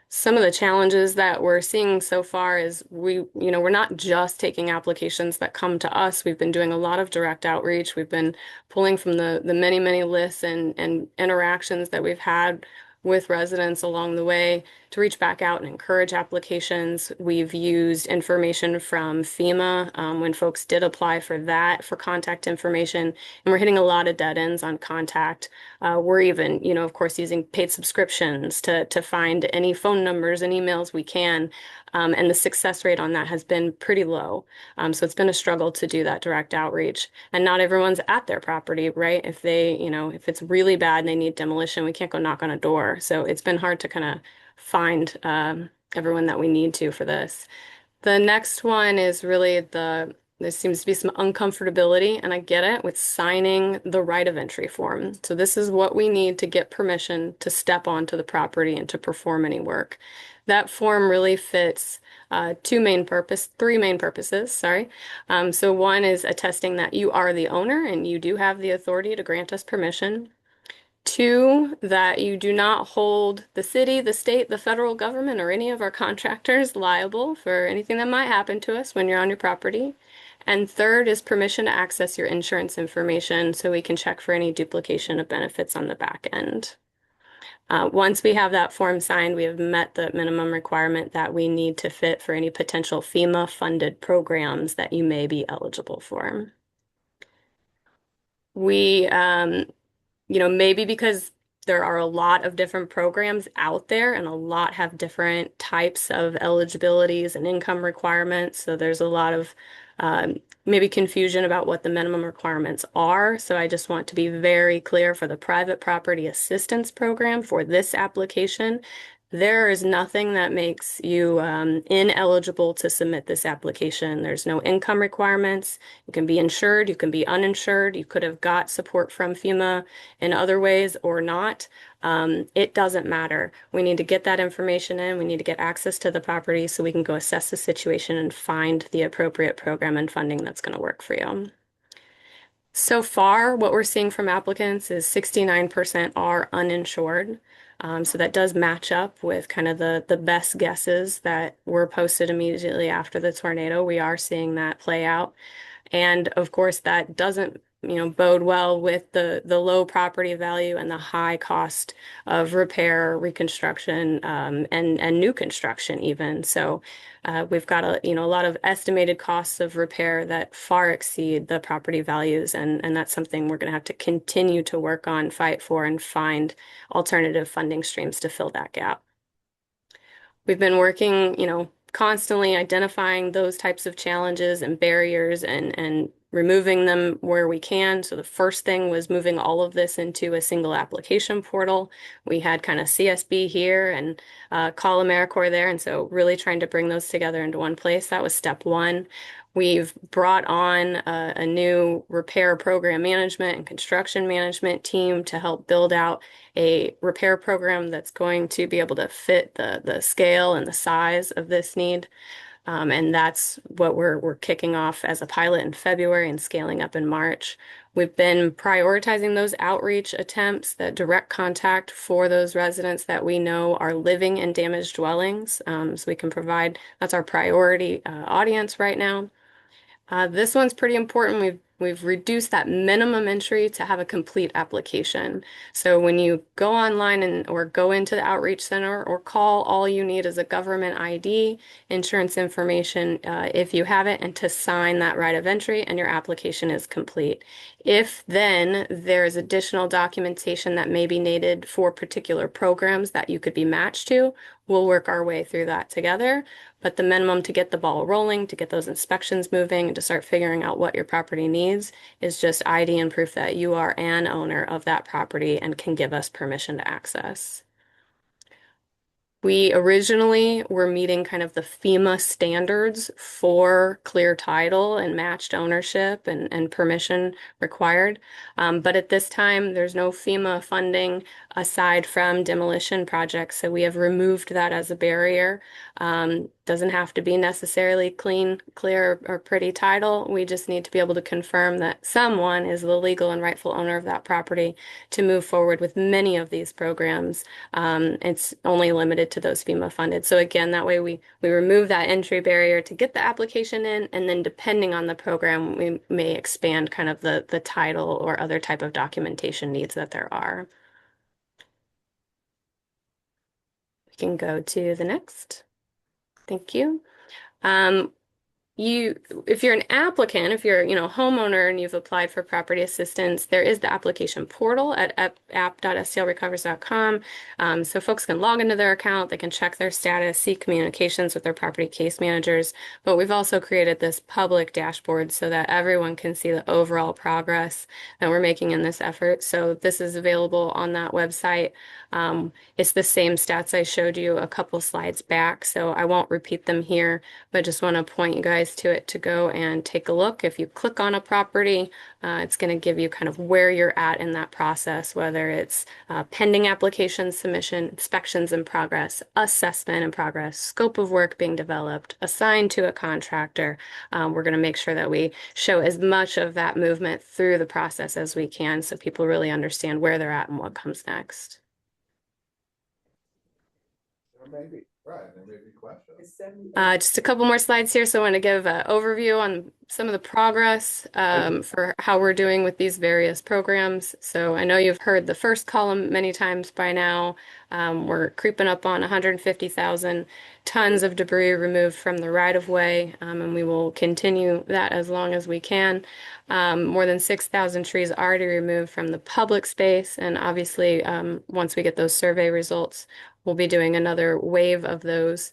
Some of the challenges that we're seeing so far is we're not just taking applications that come to us. We've been doing a lot of direct outreach. We've been pulling from the many, many lists and interactions that we've had with residents along the way to reach back out and encourage applications. We've used information from FEMA when folks did apply for that for contact information, and we're hitting a lot of dead ends on contact. We're even, of course, using paid subscriptions to find any phone numbers and emails we can. And the success rate on that has been pretty low. So it's been a struggle to do that direct outreach. And not everyone's at their property, right? If if it's really bad and they need demolition, we can't go knock on a door. So it's been hard to kind of find everyone that we need to for this. The next one is really there seems to be some uncomfortability, and I get it, with signing the right of entry form. So this is what we need to get permission to step onto the property and to perform any work. That form really fits three main purposes, sorry. So one is attesting that you are the owner and you do have the authority to grant us permission. Two, that you do not hold the city, the state, the federal government, or any of our contractors liable for anything that might happen to us when you're on your property. And third is permission to access your insurance information so we can check for any duplication of benefits on the back end. Once we have that form signed, we have met the minimum requirement that we need to fit for any potential FEMA-funded programs that you may be eligible for. We maybe because there are a lot of different programs out there and a lot have different types of eligibilities and income requirements. So there's a lot of maybe confusion about what the minimum requirements are. So I just want to be very clear for the Private Property Assistance Program for this application. There is nothing that makes you ineligible to submit this application. There's no income requirements. You can be insured, you can be uninsured, you could have got support from FEMA in other ways or not. It doesn't matter. We need to get that information in. We need to get access to the property so we can go assess the situation and find the appropriate program and funding that's going to work for you. So far, what we're seeing from applicants is 69% are uninsured. So that does match up with kind of the best guesses that were posted immediately after the tornado. We are seeing that play out. And of course, that doesn't bode well with the low property value and the high cost of repair, reconstruction, and new construction even. So we've got a lot of estimated costs of repair that far exceed the property values, and that's something we're going to have to continue to work on, fight for, and find alternative funding streams to fill that gap. We've been working, constantly identifying those types of challenges and barriers and removing them where we can. So the first thing was moving all of this into a single application portal. We had kind of CSB here and Call AmeriCorps there. And so really trying to bring those together into one place. That was step one. We've brought on a new repair program management and construction management team to help build out a repair program that's going to be able to fit the scale and the size of this need. And that's what we're kicking off as a pilot in February and scaling up in March. We've been prioritizing those outreach attempts, that direct contact for those residents that we know are living in damaged dwellings. So we can provide, that's our priority audience right now. This one's pretty important. We've reduced that minimum entry to have a complete application. So when you go online or go into the outreach center or call, all you need is a government ID, insurance information if you have it, and to sign that right of entry, and your application is complete. If then there's additional documentation that may be needed for particular programs that you could be matched to, we'll work our way through that together. But the minimum to get the ball rolling, to get those inspections moving, and to start figuring out what your property needs is just ID and proof that you are an owner of that property and can give us permission to access. We originally were meeting kind of the FEMA standards for clear title and matched ownership and permission required. But at this time, there's no FEMA funding aside from demolition projects. So we have removed that as a barrier. Doesn't have to be necessarily clean, clear, or pretty title. We just need to be able to confirm that someone is the legal and rightful owner of that property to move forward with many of these programs. It's only limited to those FEMA funded. So again, that way we remove that entry barrier to get the application in, and then depending on the program, we may expand kind of the title or other type of documentation needs that there are. We can go to the next. Thank you. If you're an applicant, if you're, homeowner and you've applied for property assistance, there is the application portal at app.stlrecovers.com. So folks can log into their account, they can check their status, see communications with their property case managers. But we've also created this public dashboard so that everyone can see the overall progress that we're making in this effort. So this is available on that website. It's the same stats I showed you a couple slides back, so I won't repeat them here, but just want to point you guys to it to go and take a look. If you click on a property, it's going to give you kind of where you're at in that process, whether it's pending application submission, inspections in progress, assessment in progress, scope of work being developed, assigned to a contractor. We're going to make sure that we show as much of that movement through the process as we can so people really understand where they're at and what comes next. Maybe, right, there may be questions. Just a couple more slides here. So I want to give an overview on some of the progress for how we're doing with these various programs. So I know you've heard the first column many times by now. We're creeping up on 150,000 tons of debris removed from the right-of-way, and we will continue that as long as we can. More than 6,000 trees already removed from the public space, and obviously once we get those survey results, we'll be doing another wave of those.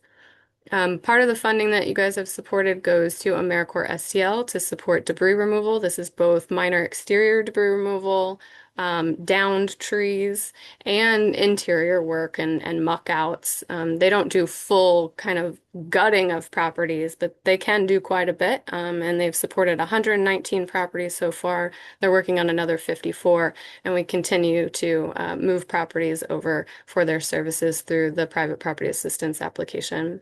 Part of the funding that you guys have supported goes to AmeriCorps STL to support debris removal. This is both minor exterior debris removal, downed trees, and interior work and muck outs. They don't do full kind of gutting of properties, but they can do quite a bit. And they've supported 119 properties so far. They're working on another 54, and we continue to move properties over for their services through the private property assistance application.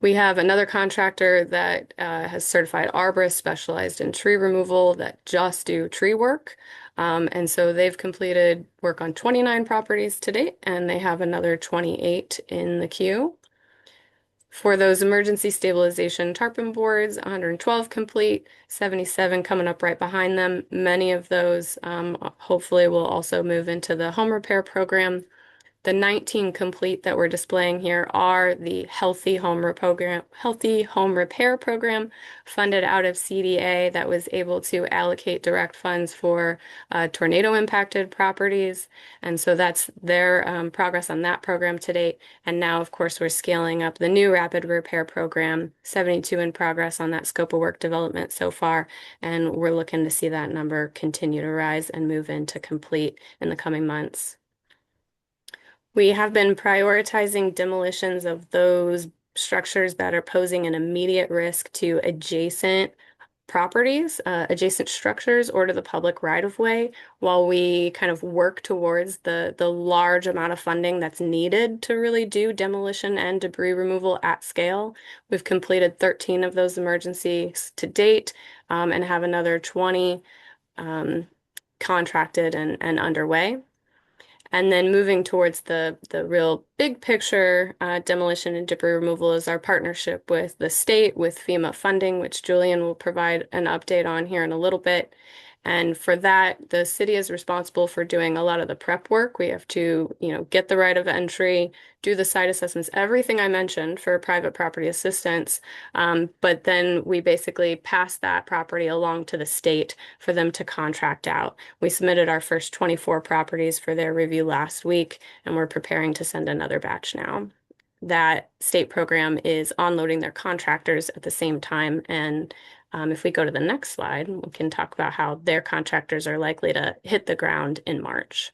We have another contractor that has certified arborists specialized in tree removal that just do tree work. And so they've completed work on 29 properties to date, and they have another 28 in the queue. For those emergency stabilization tarpon boards, 112 complete, 77 coming up right behind them. Many of those hopefully will also move into the home repair program. The 19 complete that we're displaying here are the Healthy Home Repair Program funded out of CDA that was able to allocate direct funds for tornado impacted properties. And so that's their progress on that program to date. And now, of course, we're scaling up the new Rapid Repair Program, 72 in progress on that scope of work development so far. And we're looking to see that number continue to rise and move into complete in the coming months. We have been prioritizing demolitions of those structures that are posing an immediate risk to adjacent properties, adjacent structures, or to the public right-of-way, while we kind of work towards the large amount of funding that's needed to really do demolition and debris removal at scale. We've completed 13 of those emergencies to date, and have another 20 contracted and underway. And then moving towards the real big picture, demolition and debris removal is our partnership with the state, with FEMA funding, which Julian will provide an update on here in a little bit. And for that, the city is responsible for doing a lot of the prep work. We have to, get the right of entry, do the site assessments, everything I mentioned for private property assistance. But then we basically pass that property along to the state for them to contract out. We submitted our first 24 properties for their review last week, and we're preparing to send another batch now. That state program is onloading their contractors at the same time. And if we go to the next slide, we can talk about how their contractors are likely to hit the ground in March.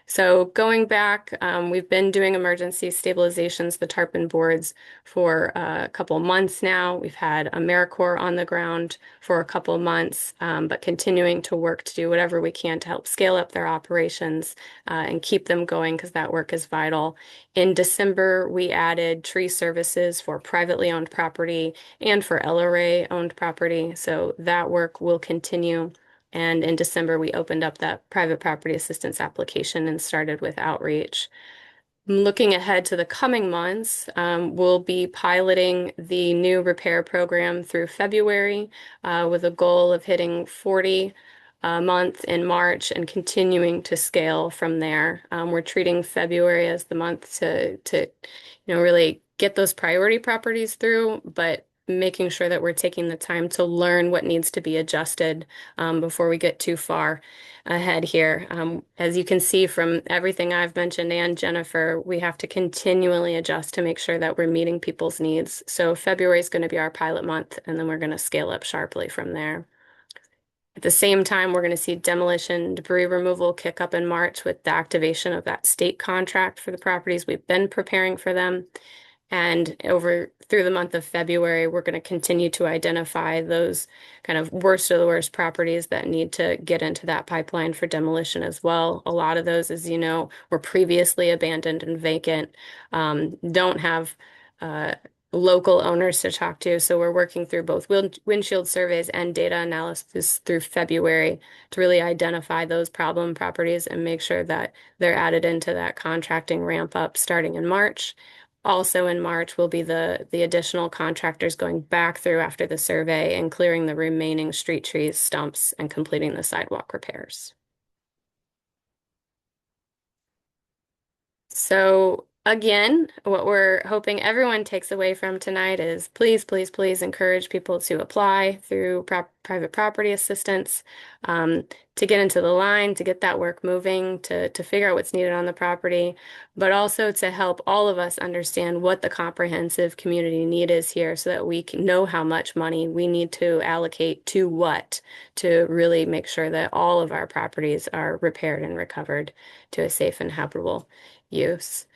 So going back, we've been doing emergency stabilizations, the tarpon boards, for a couple months now. We've had AmeriCorps on the ground for a couple months, but continuing to work to do whatever we can to help scale up their operations and keep them going because that work is vital. In December, we added tree services for privately owned property and for LRA owned property. So that work will continue. And in December, we opened up that private property assistance application and started with outreach. Looking ahead to the coming months, we'll be piloting the new repair program through February with a goal of hitting 40 a month in March and continuing to scale from there. We're treating February as the month to really get those priority properties through, but making sure that we're taking the time to learn what needs to be adjusted before we get too far ahead here. As you can see from everything I've mentioned and Jennifer, we have to continually adjust to make sure that we're meeting people's needs. So February is going to be our pilot month, and then we're going to scale up sharply from there. At the same time, we're going to see demolition, debris removal kick up in March with the activation of that state contract for the properties. We've been preparing for them. And through the month of February, we're going to continue to identify those kind of worst of the worst properties that need to get into that pipeline for demolition as well. A lot of those, as you know, were previously abandoned and vacant, don't have local owners to talk to. So we're working through both windshield surveys and data analysis through February to really identify those problem properties and make sure that they're added into that contracting ramp up starting in March. Also in March will be the additional contractors going back through after the survey and clearing the remaining street trees, stumps, and completing the sidewalk repairs. So again, what we're hoping everyone takes away from tonight is please, please, please encourage people to apply through private property assistance, to get into the line, to get that work moving, to figure out what's needed on the property, but also to help all of us understand what the comprehensive community need is here so that we can know how much money we need to allocate to what to really make sure that all of our properties are repaired and recovered to a safe and habitable use.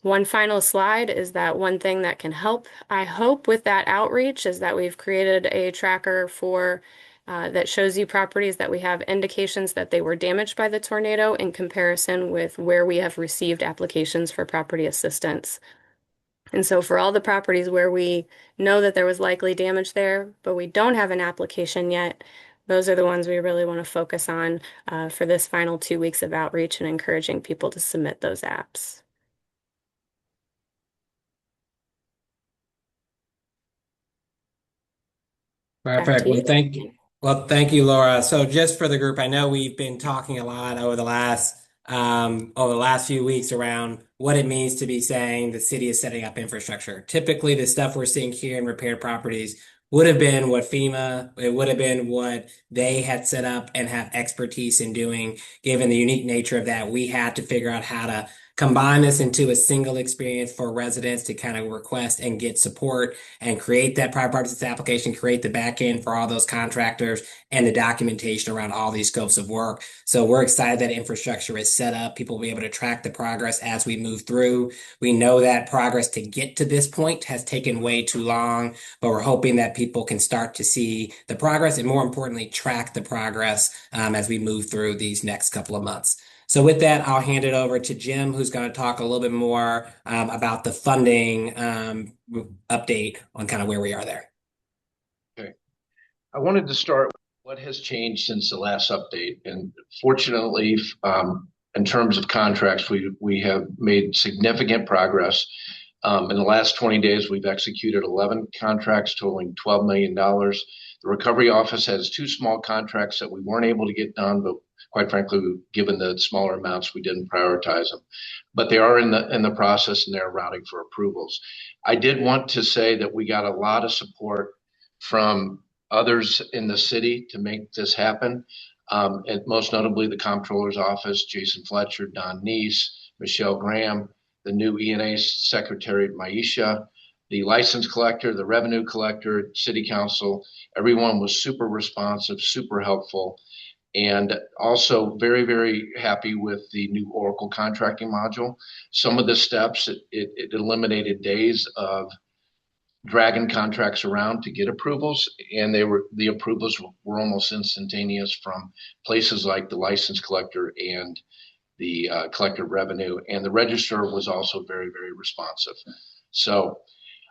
One final slide is that one thing that can help, I hope, with that outreach is that we've created a tracker for that shows you properties that we have indications that they were damaged by the tornado in comparison with where we have received applications for property assistance. And so for all the properties where we know that there was likely damage there, but we don't have an application yet, those are the ones we really want to focus on for this final 2 weeks of outreach and encouraging people to submit those apps. Perfect. Well, thank you, Laura. So just for the group, I know we've been talking a lot over the last few weeks around what it means to be saying the city is setting up infrastructure. Typically, the stuff we're seeing here in repaired properties would have been what it would have been what they had set up and have expertise in doing. Given the unique nature of that, we had to figure out how to combine this into a single experience for residents to kind of request and get support and create that private property assistance application, create the back end for all those contractors and the documentation around all these scopes of work. So we're excited that infrastructure is set up. People will be able to track the progress as we move through. We know that progress to get to this point has taken way too long, but we're hoping that people can start to see the progress and, more importantly, track the progress as we move through these next couple of months. So with that, I'll hand it over to Jim, who's going to talk a little bit more about the funding update on kind of where we are there. Okay. I wanted to start with what has changed since the last update. And fortunately, in terms of contracts, we have made significant progress. In the last 20 days, we've executed 11 contracts totaling $12 million. The The recovery office has 2 small contracts that we weren't able to get done, but quite frankly, given the smaller amounts, we didn't prioritize them. But they are in the process, and they're routing for approvals. I did want to say that we got a lot of support from others in the city to make this happen. And most notably the comptroller's office, Jason Fletcher, Don Neese, Michelle Graham, the new E&A secretary, Maisha, the license collector, the revenue collector, city council. Everyone was super responsive, super helpful, and also very, very happy with the new Oracle contracting module. Some of the steps, it eliminated days of dragging contracts around to get approvals, and the approvals were almost instantaneous from places like the license collector and the collector of revenue, and the register was also very, very responsive. So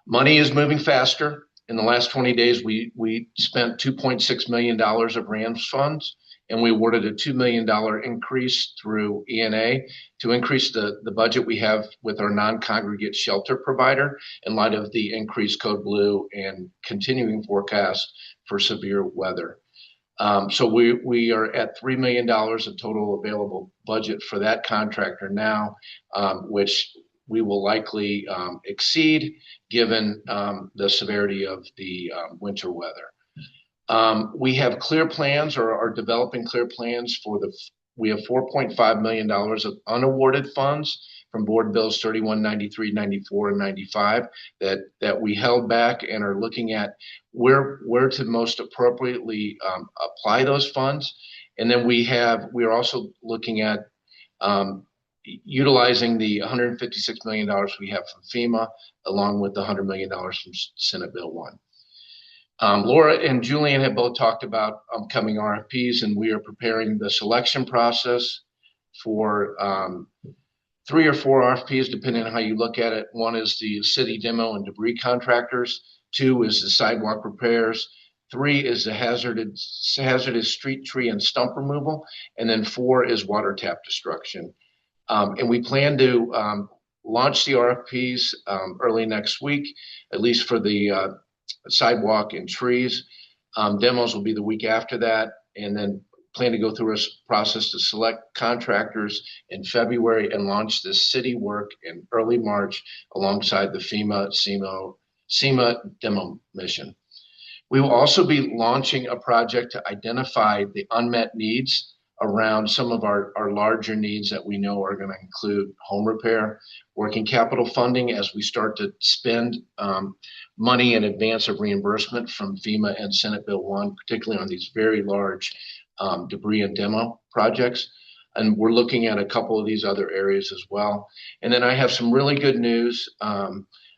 money is moving faster. In the last 20 days, we spent $2.6 million of RAMS funds, and we awarded a $2 million increase through E&A to increase the budget we have with our non-congregate shelter provider in light of the increased code blue and continuing forecast for severe weather. So we are at $3 million of total available budget for that contractor now, which we will likely exceed given the severity of the winter weather. We have clear plans, or are developing clear plans we have $4.5 million of unawarded funds from board bills 31, 93, 94, and 95 that we held back and are looking at where to most appropriately apply those funds. And then we are also looking at utilizing the $156 million we have from FEMA, along with the $100 million from Senate Bill 1. Laura and Julian have both talked about upcoming RFPs, and we are preparing the selection process for 3 or 4 RFPs, depending on how you look at it. 1 is the city demo and debris contractors. 2 is the sidewalk repairs. 3 is the hazardous street tree and stump removal. And then 4 is water tap destruction. And we plan to launch the RFPs early next week, at least for the sidewalk and trees. Demos will be the week after that, and then plan to go through a process to select contractors in February and launch the city work in early March alongside the SEMA demo mission. We will also be launching a project to identify the unmet needs around some of our larger needs that we know are going to include home repair, working capital funding as we start to spend money in advance of reimbursement from FEMA and Senate Bill 1, particularly on these very large debris and demo projects. And we're looking at a couple of these other areas as well. And then I have some really good news.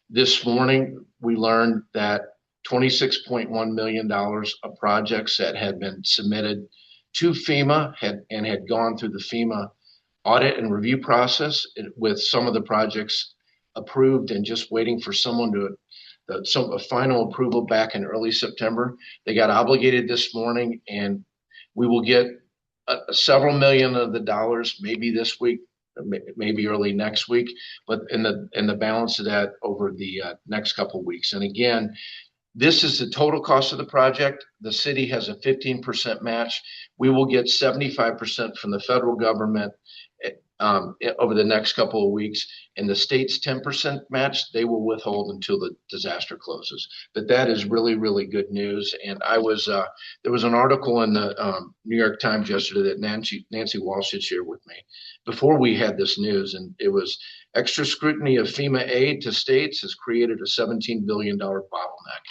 This morning, we learned that $26.1 million of projects that had been submitted to FEMA had gone through the FEMA audit and review process, with some of the projects approved and just waiting for someone a final approval back in early September. They got obligated this morning, and we will get several million of the dollars, maybe this week, maybe early next week, but in the balance of that over the next couple of weeks. And again, this is the total cost of the project. The city has a 15% match. We will get 75% from the federal government over the next couple of weeks, and the state's 10% match they will withhold until the disaster closes. But that is really, really good news. And there was an article in the New York Times yesterday that Nancy Walsh had shared with me before we had this news, and it was extra scrutiny of FEMA aid to states has created a $17 billion bottleneck.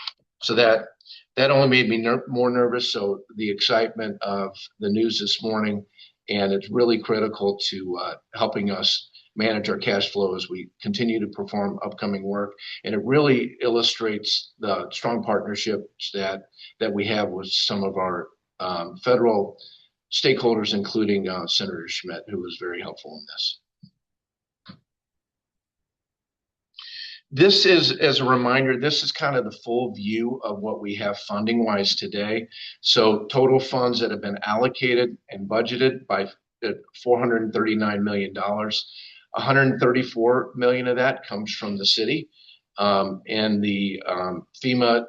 So that only made me more nervous. So the excitement of the news this morning, and it's really critical to helping us manage our cash flow as we continue to perform upcoming work. And it really illustrates the strong partnerships that we have with some of our federal stakeholders, including Senator Schmidt, who was very helpful in this. This is, as a reminder, this is kind of the full view of what we have funding wise today. So total funds that have been allocated and budgeted by $439 million. $134 million of that comes from the city. And the FEMA,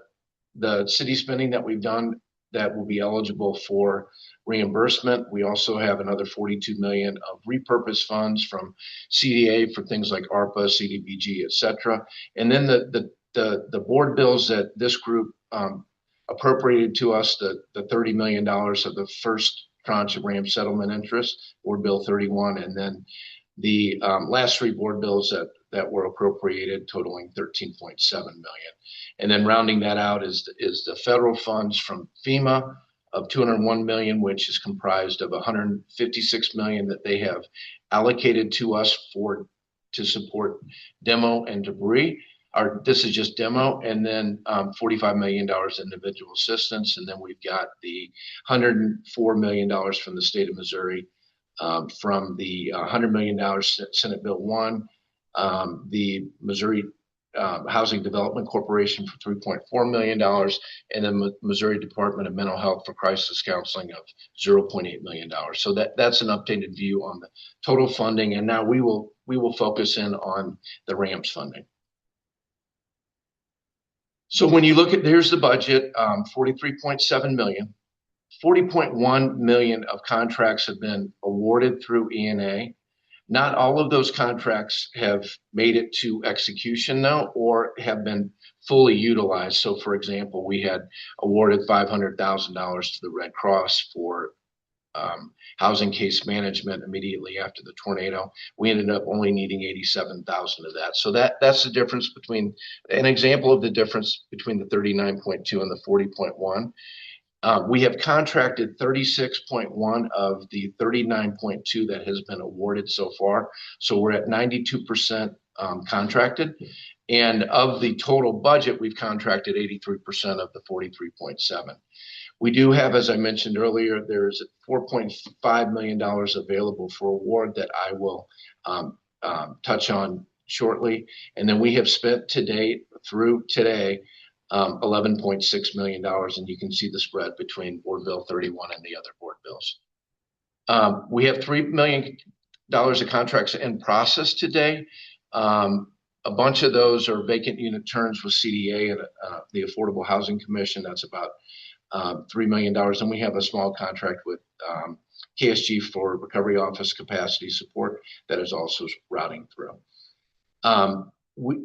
the city spending that we've done that will be eligible for reimbursement. We also have another 42 million of repurposed funds from CDA for things like ARPA, CDBG, et cetera. And then the board bills that this group appropriated to us, the $30 million of the first tranche of RAM settlement interest, Board Bill 31, and then the last three board bills that were appropriated totaling 13.7 million. And then rounding that out is the federal funds from FEMA of 201 million, which is comprised of 156 million that they have allocated to us to support demo and debris. This is just demo, and then $45 million individual assistance. And then we've got the $104 million from the state of Missouri, from the $100 million Senate Bill 1, the Missouri Housing Development Corporation for $3.4 million, and then Missouri Department of Mental Health for Crisis Counseling of $0.8 million. So that's an updated view on the total funding. And now we will focus in on the RAMS funding. So when you look at, here's the budget, 43.7 million, 40.1 million of contracts have been awarded through ENA. Not all of those contracts have made it to execution though, or have been fully utilized. So for example, we had awarded $500,000 to the Red Cross for housing case management immediately after the tornado. We ended up only needing 87,000 of that. So that's the difference between, an example of the difference between the 39.2 and the 40.1. We have contracted 36.1 of the 39.2 that has been awarded so far. So we're at 92% contracted. And of the total budget, we've contracted 83% of the 43.7. We do have, as I mentioned earlier, there's $4.5 million available for award that I will touch on shortly. And then we have spent to date through today $11.6 million, and you can see the spread between Board Bill 31 and the other board bills. We have $3 million of contracts in process today. A bunch of those are vacant unit turns with CDA and the Affordable Housing Commission. That's about $3 million. And we have a small contract with KSG for Recovery Office capacity support that is also routing through.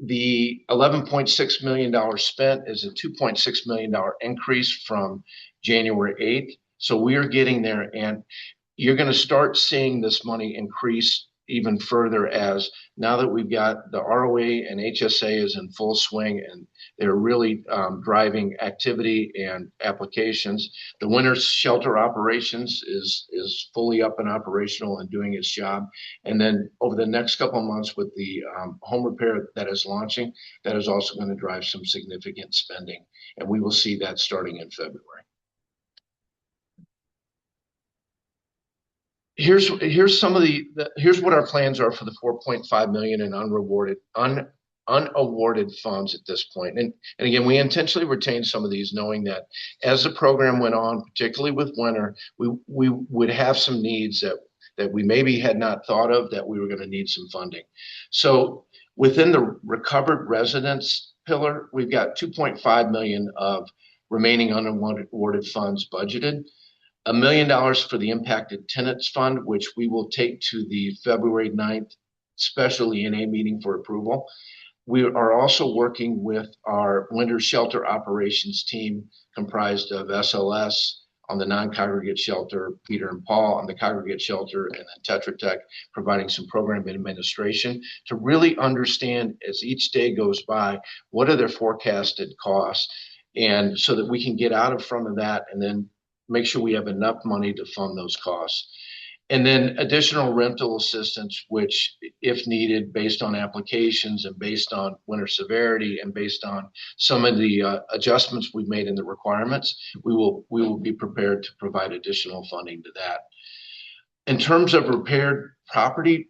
The $11.6 million spent is a $2.6 million increase from January 8th. So we are getting there, and you're going to start seeing this money increase even further as now that we've got the ROA and HSA is in full swing and they're really driving activity and applications. The winter shelter operations is fully up and operational and doing its job. And then over the next couple of months with the home repair that is launching, that is also going to drive some significant spending. And we will see that starting in February. Here's some of here's what our plans are for the 4.5 million in unawarded funds at this point. And again, we intentionally retained some of these, knowing that as the program went on, particularly with winter, we would have some needs that we maybe had not thought of, that we were going to need some funding. So within the recovered residents pillar, we've got 2.5 million of remaining unawarded funds budgeted. $1 million for the Impacted Tenants Fund, which we will take to the February 9th special ENA meeting for approval. We are also working with our winter shelter operations team comprised of SLS on the non-congregate shelter, Peter and Paul on the congregate shelter, and then Tetra Tech providing some program administration to really understand as each day goes by, what are their forecasted costs, and so that we can get out in front of that and then make sure we have enough money to fund those costs. And then additional rental assistance, which if needed, based on applications and based on winter severity and based on some of the adjustments we've made in the requirements, we will be prepared to provide additional funding to that. In terms of repaired property,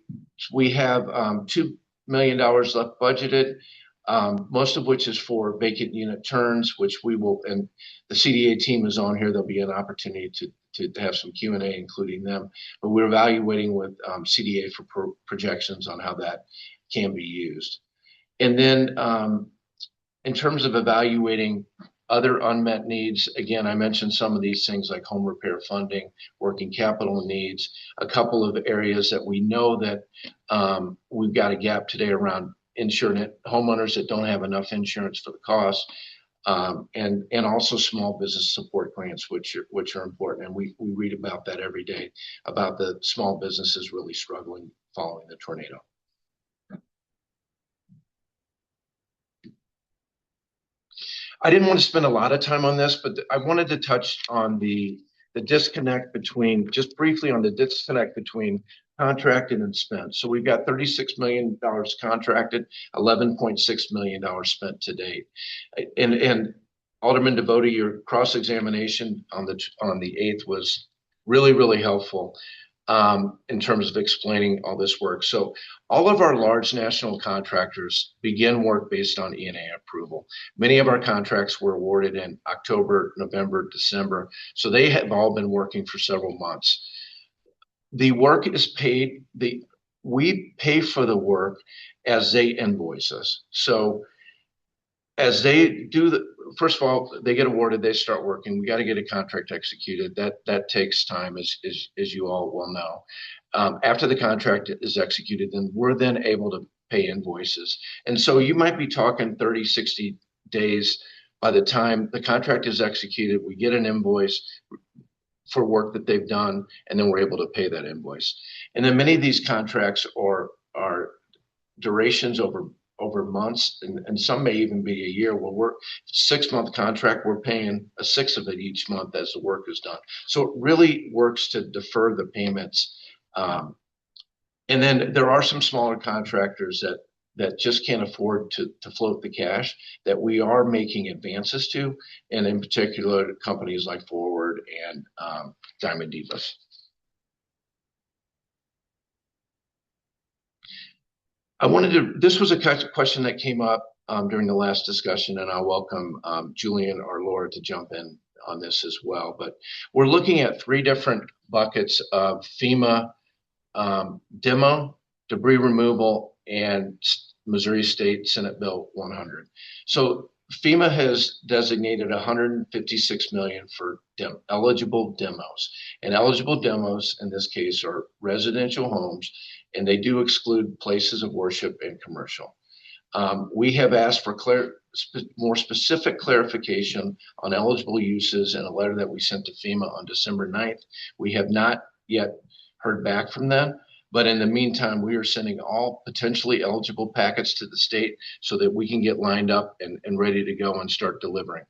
we have $2 million left budgeted. Most of which is for vacant unit turns, which we will, and the CDA team is on here. There'll be an opportunity to have some Q&A, including them. But we're evaluating with CDA for projections on how that can be used. And then in terms of evaluating other unmet needs. Again, I mentioned some of these things like home repair funding, working capital needs, a couple of areas that we know that we've got a gap today around insurance, homeowners that don't have enough insurance for the cost, and also small business support grants, which are important. And we read about that every day, about the small businesses really struggling following the tornado. I didn't want to spend a lot of time on this, but I wanted to touch on the disconnect between, just briefly on the disconnect between contracted and spent. So we've got $36 million contracted, $11.6 million spent to date. And Alderman Devotie, your cross-examination on the 8th was really, really helpful in terms of explaining all this work. So all of our large national contractors begin work based on E&A approval. Many of our contracts were awarded in October, November, December. So they have all been working for several months. The work is paid, we pay for the work as they invoice us. So as they do first of all, they get awarded, they start working. We got to get a contract executed. That takes time, as you all well know. After the contract is executed, then we're then able to pay invoices. And so you might be talking 30, 60 days by the time the contract is executed. We get an invoice for work that they've done, and then we're able to pay that invoice. And then many of these contracts are durations over months, and some may even be a year. Well, we're 6-month contract, we're paying a sixth of it each month as the work is done. So it really works to defer the payments. And then there are some smaller contractors that just can't afford to float the cash that we are making advances to, and in particular companies like Forward and Diamond Divas. This was a question that came up during the last discussion, and I welcome Julian or Laura to jump in on this as well. But we're looking at 3 different buckets of FEMA demo, debris removal, and Missouri State Senate Bill 100. So FEMA has designated $156 million for eligible demos, and eligible demos in this case are residential homes, and they do exclude places of worship and commercial. We have asked for more specific clarification on eligible uses in a letter that we sent to FEMA on December 9th. We have not yet heard back from them, but in the meantime, we are sending all potentially eligible packets to the state so that we can get lined up and ready to go and start delivering.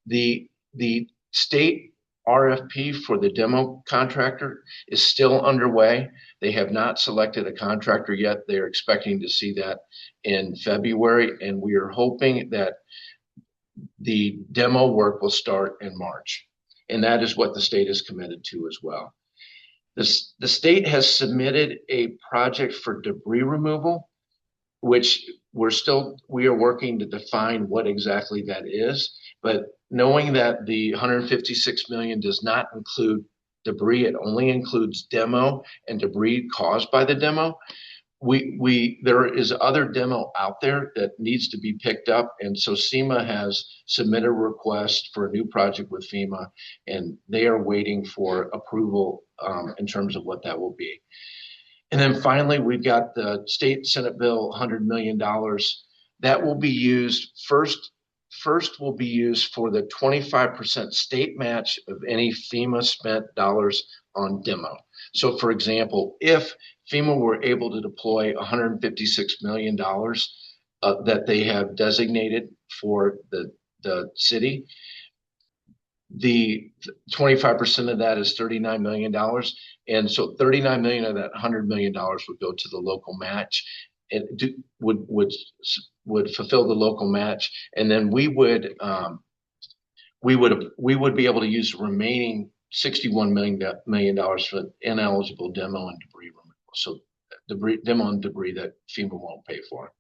The state RFP for the demo contractor is still underway. They have not selected a contractor yet. They're expecting to see that in February, and we are hoping that the demo work will start in March. And that is what the state is committed to as well. The state has submitted a project for debris removal, which we are working to define what exactly that is. But knowing that the $156 million does not include debris, it only includes demo and debris caused by the demo. There is other demo out there that needs to be picked up, and so SEMA has submitted a request for a new project with FEMA, and they are waiting for approval in terms of what that will be. And then finally, we've got the State Senate Bill $100 million that will be used first will be used for the 25% state match of any FEMA spent dollars on demo. So for example, if FEMA were able to deploy $156 million that they have designated for the city, the 25% of that is $39 million. And so $39 million of that $100 million would go to the local match. It would fulfill the local match, and then we would be able to use the remaining $61 million for ineligible demo and debris removal. So demo and debris that FEMA won't pay for.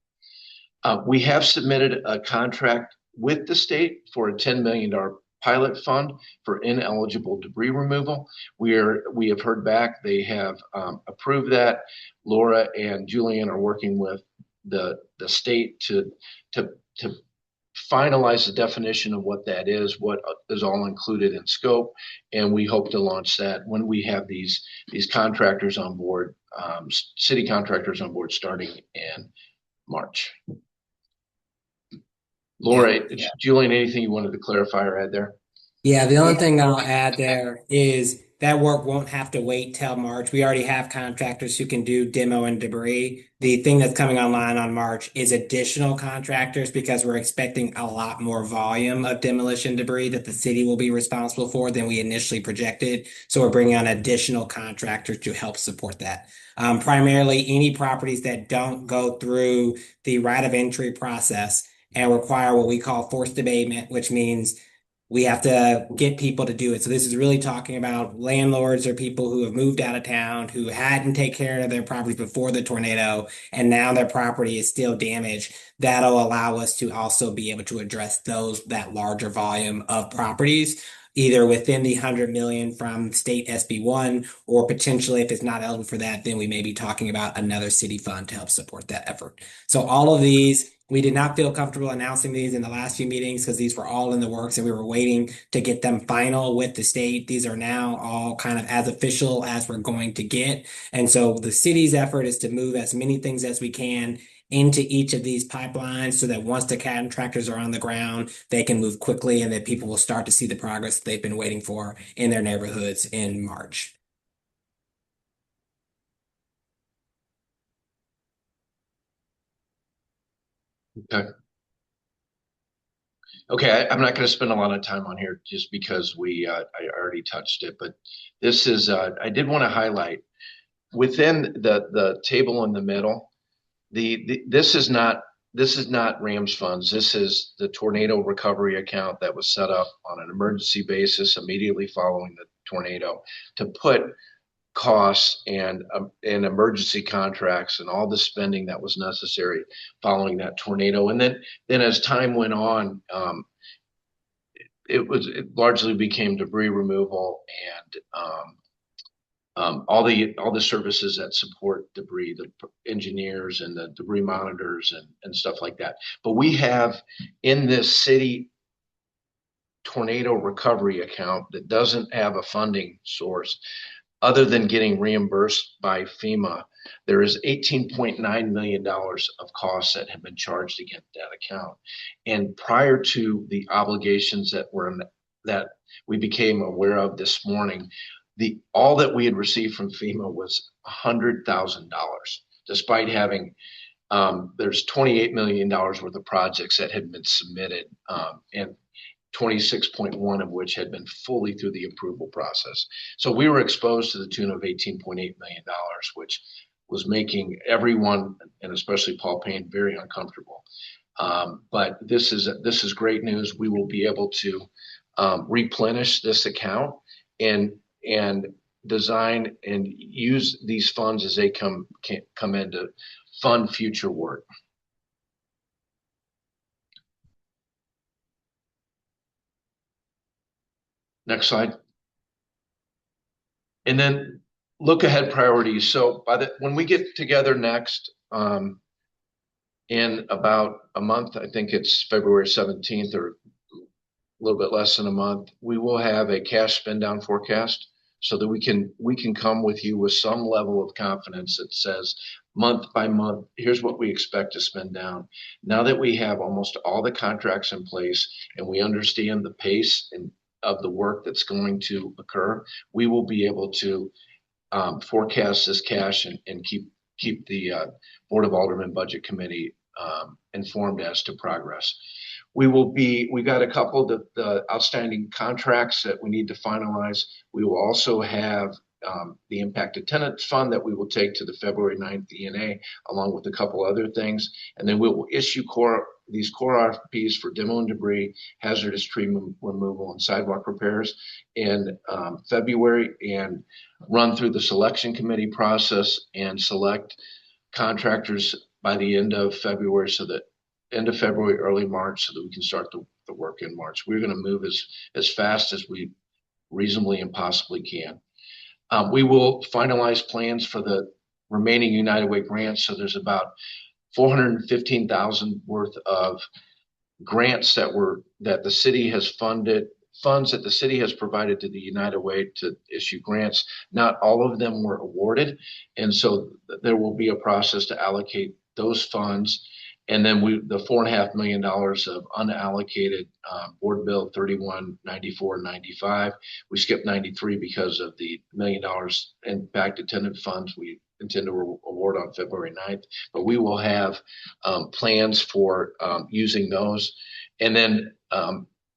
We have submitted a contract with the state for a $10 million pilot fund for ineligible debris removal. We have heard back. They have approved that. Laura and Julian are working with the state to finalize the definition of what that is, what is all included in scope, and we hope to launch that when we have these contractors on board, city contractors on board starting in March. Laura, Julian, anything you wanted to clarify or add there? Yeah, the only thing I'll add there is that work won't have to wait till March. We already have contractors who can do demo and debris. The thing that's coming online on March is additional contractors because we're expecting a lot more volume of demolition debris that the city will be responsible for than we initially projected. So we're bringing on additional contractors to help support that. Primarily, any properties that don't go through the right of entry process and require what we call forced abatement, which means we have to get people to do it. So this is really talking about landlords or people who have moved out of town, who hadn't taken care of their properties before the tornado, and now their property is still damaged. That'll allow us to also be able to address that larger volume of properties, either within the 100 million from state SB1, or potentially if it's not eligible for that, then we may be talking about another city fund to help support that effort. So all of these, we did not feel comfortable announcing these in the last few meetings because these were all in the works and we were waiting to get them final with the state. These are now all kind of as official as we're going to get. And so the city's effort is to move as many things as we can into each of these pipelines so that once the contractors are on the ground, they can move quickly and that people will start to see the progress they've been waiting for in their neighborhoods in March. Okay, I'm not going to spend a lot of time on here just because I already touched it, but this is I did want to highlight within the table in the middle. This is not Rams funds. This is the tornado recovery account that was set up on an emergency basis immediately following the tornado to put costs and emergency contracts and all the spending that was necessary following that tornado. And then as time went on, it largely became debris removal and all the services that support debris, the engineers and the debris monitors and stuff like that. But we have in this city tornado recovery account that doesn't have a funding source other than getting reimbursed by FEMA. There is $18.9 million of costs that have been charged against that account. And prior to the obligations that we became aware of this morning, all that we had received from FEMA was $100,000, despite having there's $28 million worth of projects that had been submitted, and 26.1 of which had been fully through the approval process. So we were exposed to the tune of $18.8 million, which was making everyone, and especially Paul Payne, very uncomfortable. But this is great news. We will be able to replenish this account and design and use these funds as they come in to fund future work. Next slide. And then look ahead priorities. So when we get together next, in about a month, I think it's February 17th or a little bit less than a month, we will have a cash spend down forecast so that we can come with you with some level of confidence that says month by month, here's what we expect to spend down. Now that we have almost all the contracts in place and we understand the pace of the work that's going to occur, we will be able to forecast this cash and keep the Board of Aldermen Budget Committee informed as to progress. We got a couple of the outstanding contracts that we need to finalize. We will also have the impacted tenants fund that we will take to the February 9th ENA, along with a couple other things. And then we will issue these core RFPs for demo and debris, hazardous tree removal, and sidewalk repairs in February, and run through the selection committee process and select contractors by the end of February, early March, so that we can start the work in March. We're going to move as fast as we reasonably and possibly can. We will finalize plans for the remaining United Way grants. So there's about $415,000 worth of grants that the city has funded, funds that the city has provided to the United Way to issue grants. Not all of them were awarded. And so there will be a process to allocate those funds. And then the $4.5 million of unallocated Board Bill 3194-95. We skipped 93 because of the $1 million impact attendant funds we intend to award on February 9th. But we will have plans for using those. And then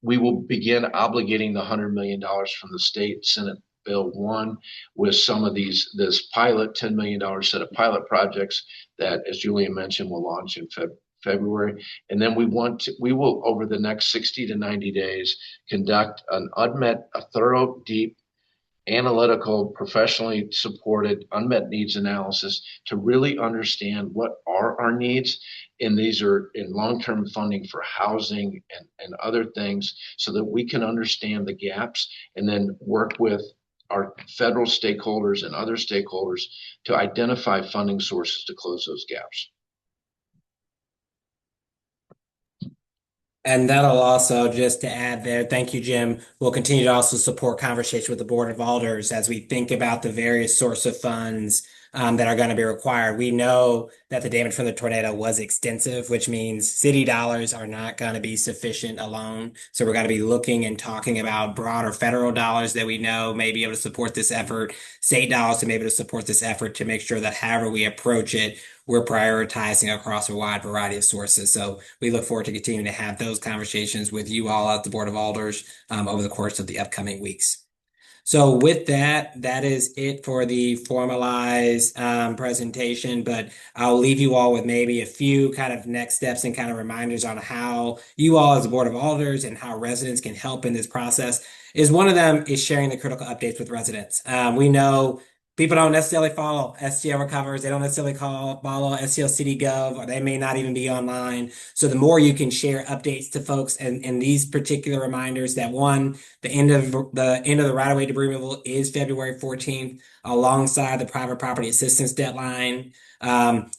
we will begin obligating the $100 million from the state Senate Bill 1 with some of this pilot $10 million set of pilot projects that, as Julian mentioned, will launch in February. And then we will, over the next 60 to 90 days, conduct a thorough, deep, analytical, professionally supported unmet needs analysis to really understand what are our needs. And these are in long-term funding for housing and other things, so that we can understand the gaps and then work with our federal stakeholders and other stakeholders to identify funding sources to close those gaps. And that'll also, just to add there, thank you, Jim. We'll continue to also support conversation with the Board of Alders as we think about the various source of funds that are going to be required. We know that the damage from the tornado was extensive, which means city dollars are not going to be sufficient alone. So we're going to be looking and talking about broader federal dollars that we know may be able to support this effort, state dollars to be able to support this effort, to make sure that however we approach it, we're prioritizing across a wide variety of sources. So we look forward to continuing to have those conversations with you all at the Board of Alders over the course of the upcoming weeks. So with that, that is it for the formalized presentation, but I'll leave you all with maybe a few kind of next steps and kind of reminders on how you all as the Board of Alders and how residents can help in this process. Is one of them is sharing the critical updates with residents. We know people don't necessarily follow STL Recovers. They don't necessarily follow STL City Gov, or they may not even be online. So the more you can share updates to folks and these particular reminders that one, the end of the right-of-way debris removal is February 14th, alongside the private property assistance deadline.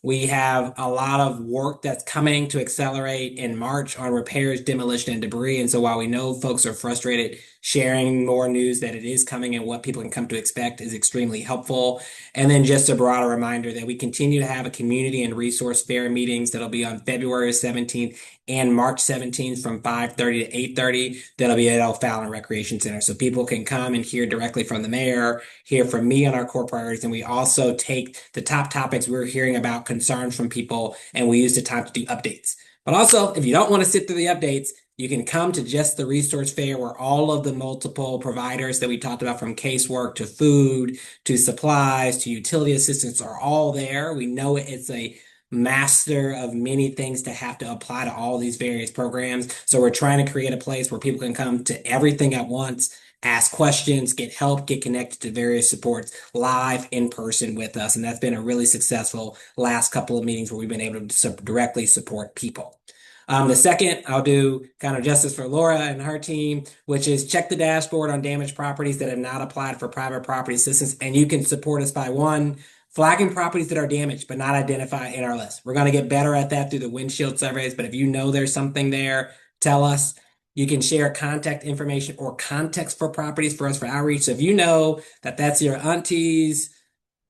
We have a lot of work that's coming to accelerate in March on repairs, demolition, and debris. And so while we know folks are frustrated, sharing more news that it is coming and what people can come to expect is extremely helpful. And then just a broader reminder that we continue to have a community and resource fair meetings that'll be on February 17th and March 17th from 5:30 to 8:30. That'll be at O'Fallon Recreation Center. So people can come and hear directly from the mayor, hear from me on our core priorities. And we also take the top topics we're hearing about, concerns from people, and we use the time to do updates. But also, if you don't want to sit through the updates, you can come to just the resource fair, where all of the multiple providers that we talked about, from casework to food to supplies to utility assistance, are all there. We know it's a master of many things to have to apply to all these various programs. So we're trying to create a place where people can come to everything at once, ask questions, get help, get connected to various supports live in person with us. And that's been a really successful last couple of meetings where we've been able to directly support people. The second, I'll do kind of justice for Laura and her team, which is check the dashboard on damaged properties that have not applied for private property assistance. And you can support us by one, flagging properties that are damaged but not identified in our list. We're going to get better at that through the windshield surveys, but if you know there's something there, tell us. You can share contact information or context for properties for us for outreach. So if you know that that's your auntie's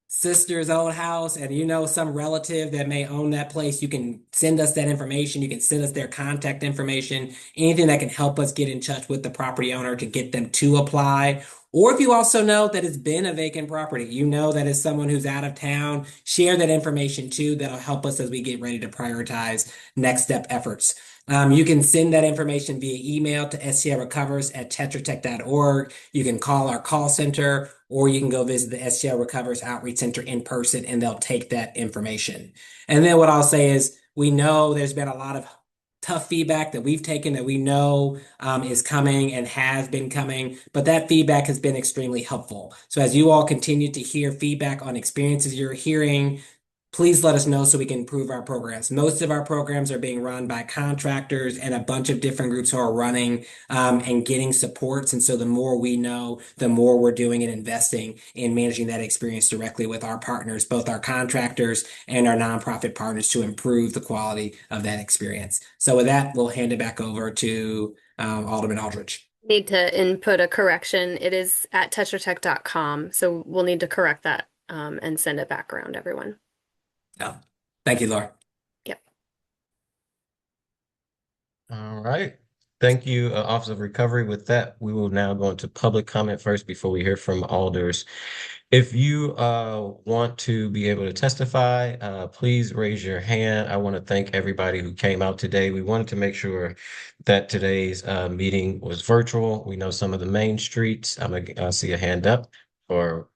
sister's old house and you know some relative that may own that place, you can send us that information. You can send us their contact information, anything that can help us get in touch with the property owner to get them to apply. Or if you also know that it's been a vacant property, you know that it's someone who's out of town, share that information too. That'll help us as we get ready to prioritize next step efforts. You can send that information via email to stlrecovers@tetratech.org. You can call our call center, or you can go visit the STL Recovers Outreach Center in person, and they'll take that information. And then what I'll say is, we know there's been a lot of tough feedback that we've taken that we know is coming and has been coming, but that feedback has been extremely helpful. So as you all continue to hear feedback on experiences you're hearing, please let us know so we can improve our programs. Most of our programs are being run by contractors and a bunch of different groups who are running and getting supports. And so the more we know, the more we're doing and investing in managing that experience directly with our partners, both our contractors and our nonprofit partners, to improve the quality of that experience. So with that, we'll hand it back over to Alderman Aldridge. Need to input a correction. It is at tetratech.com. So we'll need to correct that and send it back around everyone. Oh, thank you, Laura. Yep. All right. Thank you, Office of Recovery. With that, we will now go into public comment first before we hear from alders. If you want to be able to testify, please raise your hand. I want to thank everybody who came out today. We wanted to make sure that today's meeting was virtual. We know some of the main streets. I see a hand up. Or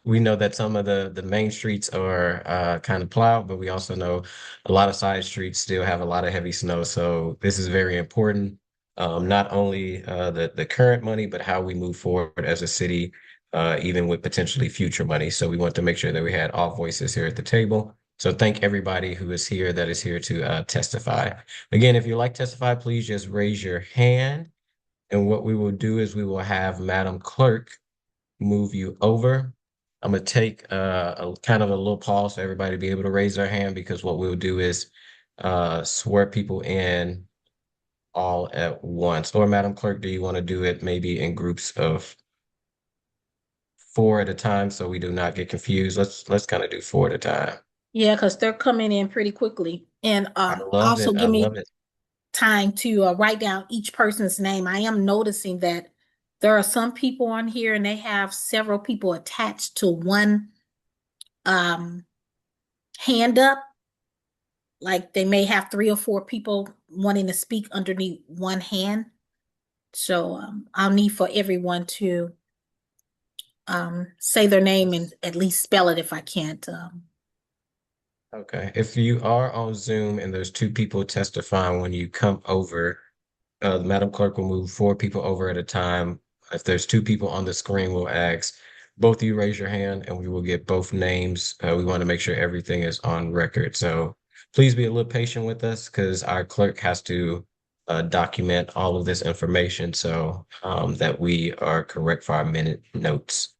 we know that some of the main streets are kind of plowed, but we also know a lot of side streets still have a lot of heavy snow. So this is very important. Not only the current money, but how we move forward as a city, even with potentially future money. So we want to make sure that we had all voices here at the table. So thank everybody who is here that is here to testify. Again, if you'd like to testify, please just raise your hand. And what we will do is we will have Madam Clerk move you over. I'm going to take a kind of a little pause for everybody to be able to raise their hand, because what we'll do is swear people in all at once. Or Madam Clerk, do you want to do it maybe in groups of 4 at a time so we do not get confused? Let's kind of do 4 at a time. Yeah, because they're coming in pretty quickly. And I love also it. I give me love it. time to write down each person's name. I am noticing that there are some people on here and they have several people attached to one hand up. Like they may have 3 or 4 people wanting to speak underneath one hand. So I'll need for everyone to say their name and at least spell it if I can't. Okay. If you are on Zoom and there's 2 people testifying, when you come over, the Madam Clerk will move 4 people over at a time. If there's 2 people on the screen, we'll ask both of you raise your hand and we will get both names. We want to make sure everything is on record. So please be a little patient with us, because our clerk has to document all of this information so that we are correct for our minute notes.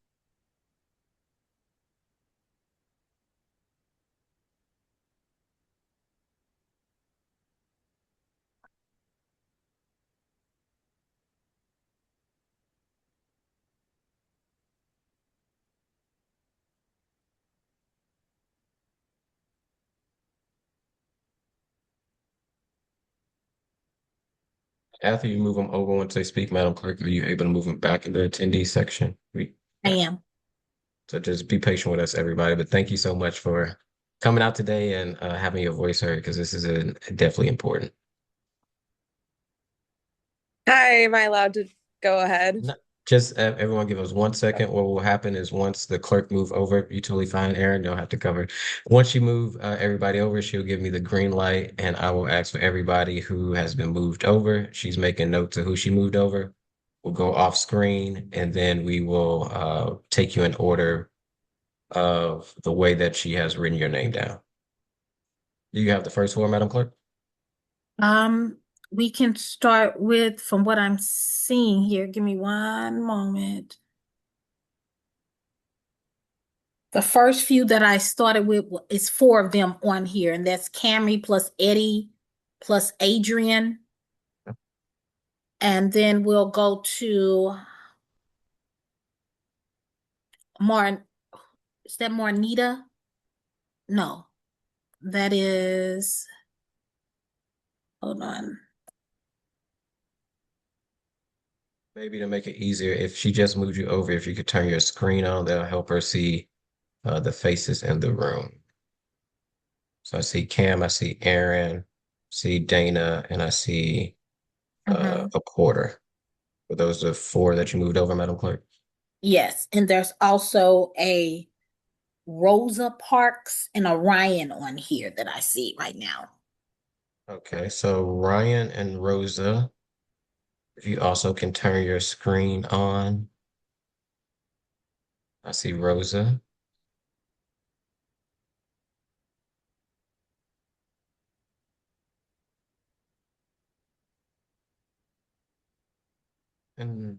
After you move them over once they speak, Madam Clerk, are you able to move them back in the attendee section? I am. So just be patient with us, everybody. But thank you so much for coming out today and having your voice heard, because this is definitely important. Hi, am I allowed to go ahead? No, just everyone give us 1 second. What will happen is once the clerk move over, you totally fine, Aaron, don't have to cover. Once you move everybody over, she'll give me the green light and I will ask for everybody who has been moved over. She's making notes of who she moved over. We'll go off screen and then we will take you in order of the way that she has written your name down. Do you have the first 4, Madam Clerk? We can start with, from what I'm seeing here, give me one moment. The first few that I started with is 4 of them on here, and that's Camry plus Eddie plus Adrian. And then we'll go to is that Marnita? No, that is, hold on. Maybe to make it easier, if she just moved you over, if you could turn your screen on, that'll help her see the faces in the room. So I see Cam, I see Aaron, see Dana, and I see a Porter. Were those the 4 that you moved over, Madam Clerk? Yes, and there's also a Rosa Parks and a Ryan on here that I see right now. Okay, so Ryan and Rosa, if you also can turn your screen on. I see Rosa. And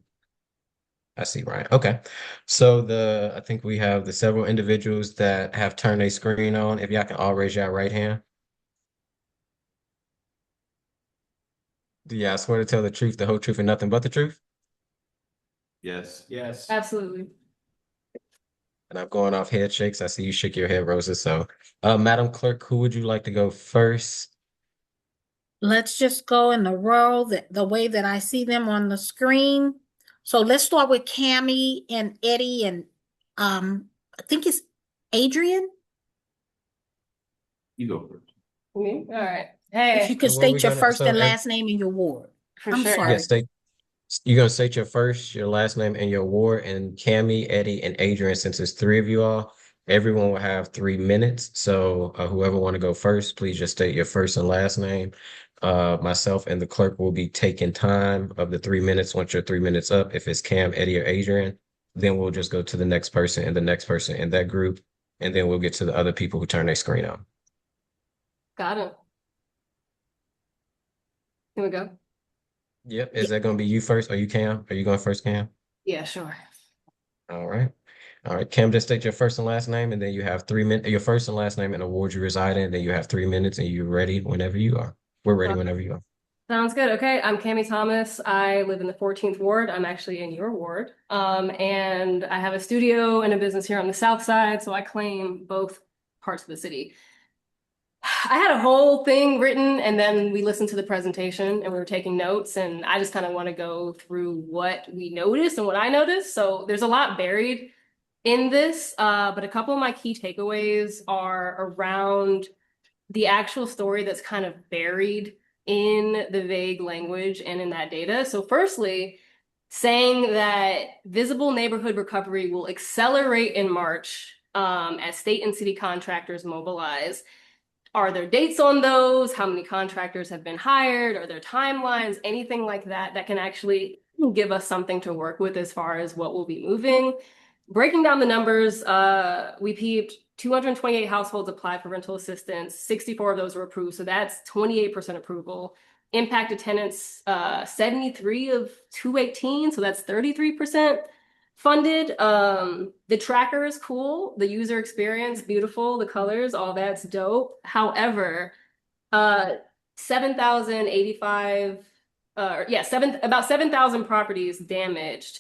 I see Ryan. Okay. So I think we have the several individuals that have turned their screen on. If y'all can all raise your right hand. Yeah, I swear to tell the truth, the whole truth, and nothing but the truth. Yes. Yes. Absolutely. And I'm going off head shakes. I see you shake your head, Rosa. So, Madam Clerk, who would you like to go first? Let's just go in the row the way that I see them on the screen. So let's start with Cammy and Eddie and I think it's Adrian. You go first. Me? All right. If Hey, you could So what we state your gonna- first so and ev- last name and your ward. for I'm sure. sorry. Yeah, you're gonna state your first, your last name, and your ward. And Cammy, Eddie, and Adrian, since it's three of you all, everyone will have 3 minutes. So whoever want to go first, please just state your first and last name. Myself and the clerk will be taking time of the 3 minutes. Once your 3 minutes up, if it's Cam, Eddie, or Adrian, then we'll just go to the next person and the next person in that group, and then we'll get to the other people who turn their screen on. Got him. Here we go. Yep. Is that gonna be you first, or you Cam? Are you going first, Cam? Yeah, sure. All right. All right, Cam, just state your first and last name, and then you have 3 minutes, your first and last name and the ward you reside in, then you have 3 minutes, and you're ready whenever you are. We're ready whenever you are. Sounds good. Okay, I'm Cami Thomas. I live in the 14th ward. I'm actually in your ward. And I have a studio and a business here on the south side, so I claim both parts of the city. I had a whole thing written, and then we listened to the presentation and we were taking notes, and I just kind of want to go through what we noticed and what I noticed. So there's a lot buried in this, but a couple of my key takeaways are around the actual story that's kind of buried in the vague language and in that data. So firstly, saying that visible neighborhood recovery will accelerate in March as state and city contractors mobilize. Are there dates on those? How many contractors have been hired? Are there timelines? Anything like that that can actually give us something to work with as far as what will be moving. Breaking down the numbers, we peeped 228 households applied for rental assistance. 64 of those were approved, so that's 28% approval. Impacted tenants, 73 of 218, so that's 33% funded. The tracker is cool. The user experience, beautiful. The colors, all that's dope. However, 7,085, about 7,000 properties damaged,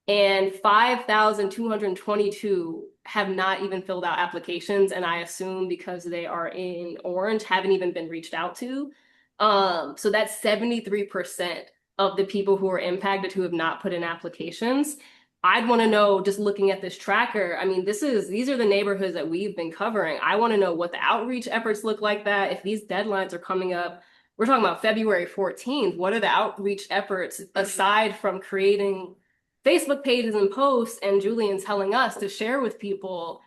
and 5,222 have not even filled out applications, and I assume because they are in orange, haven't even been reached out to. So that's 73% of the people who are impacted who have not put in applications. I'd want to know, just looking at this tracker, I mean, these are the neighborhoods that we've been covering. I want to know what the outreach efforts look like that. If these deadlines are coming up, we're talking about February 14th. What are the outreach efforts aside from creating Facebook pages and posts and Julian telling us to share with people?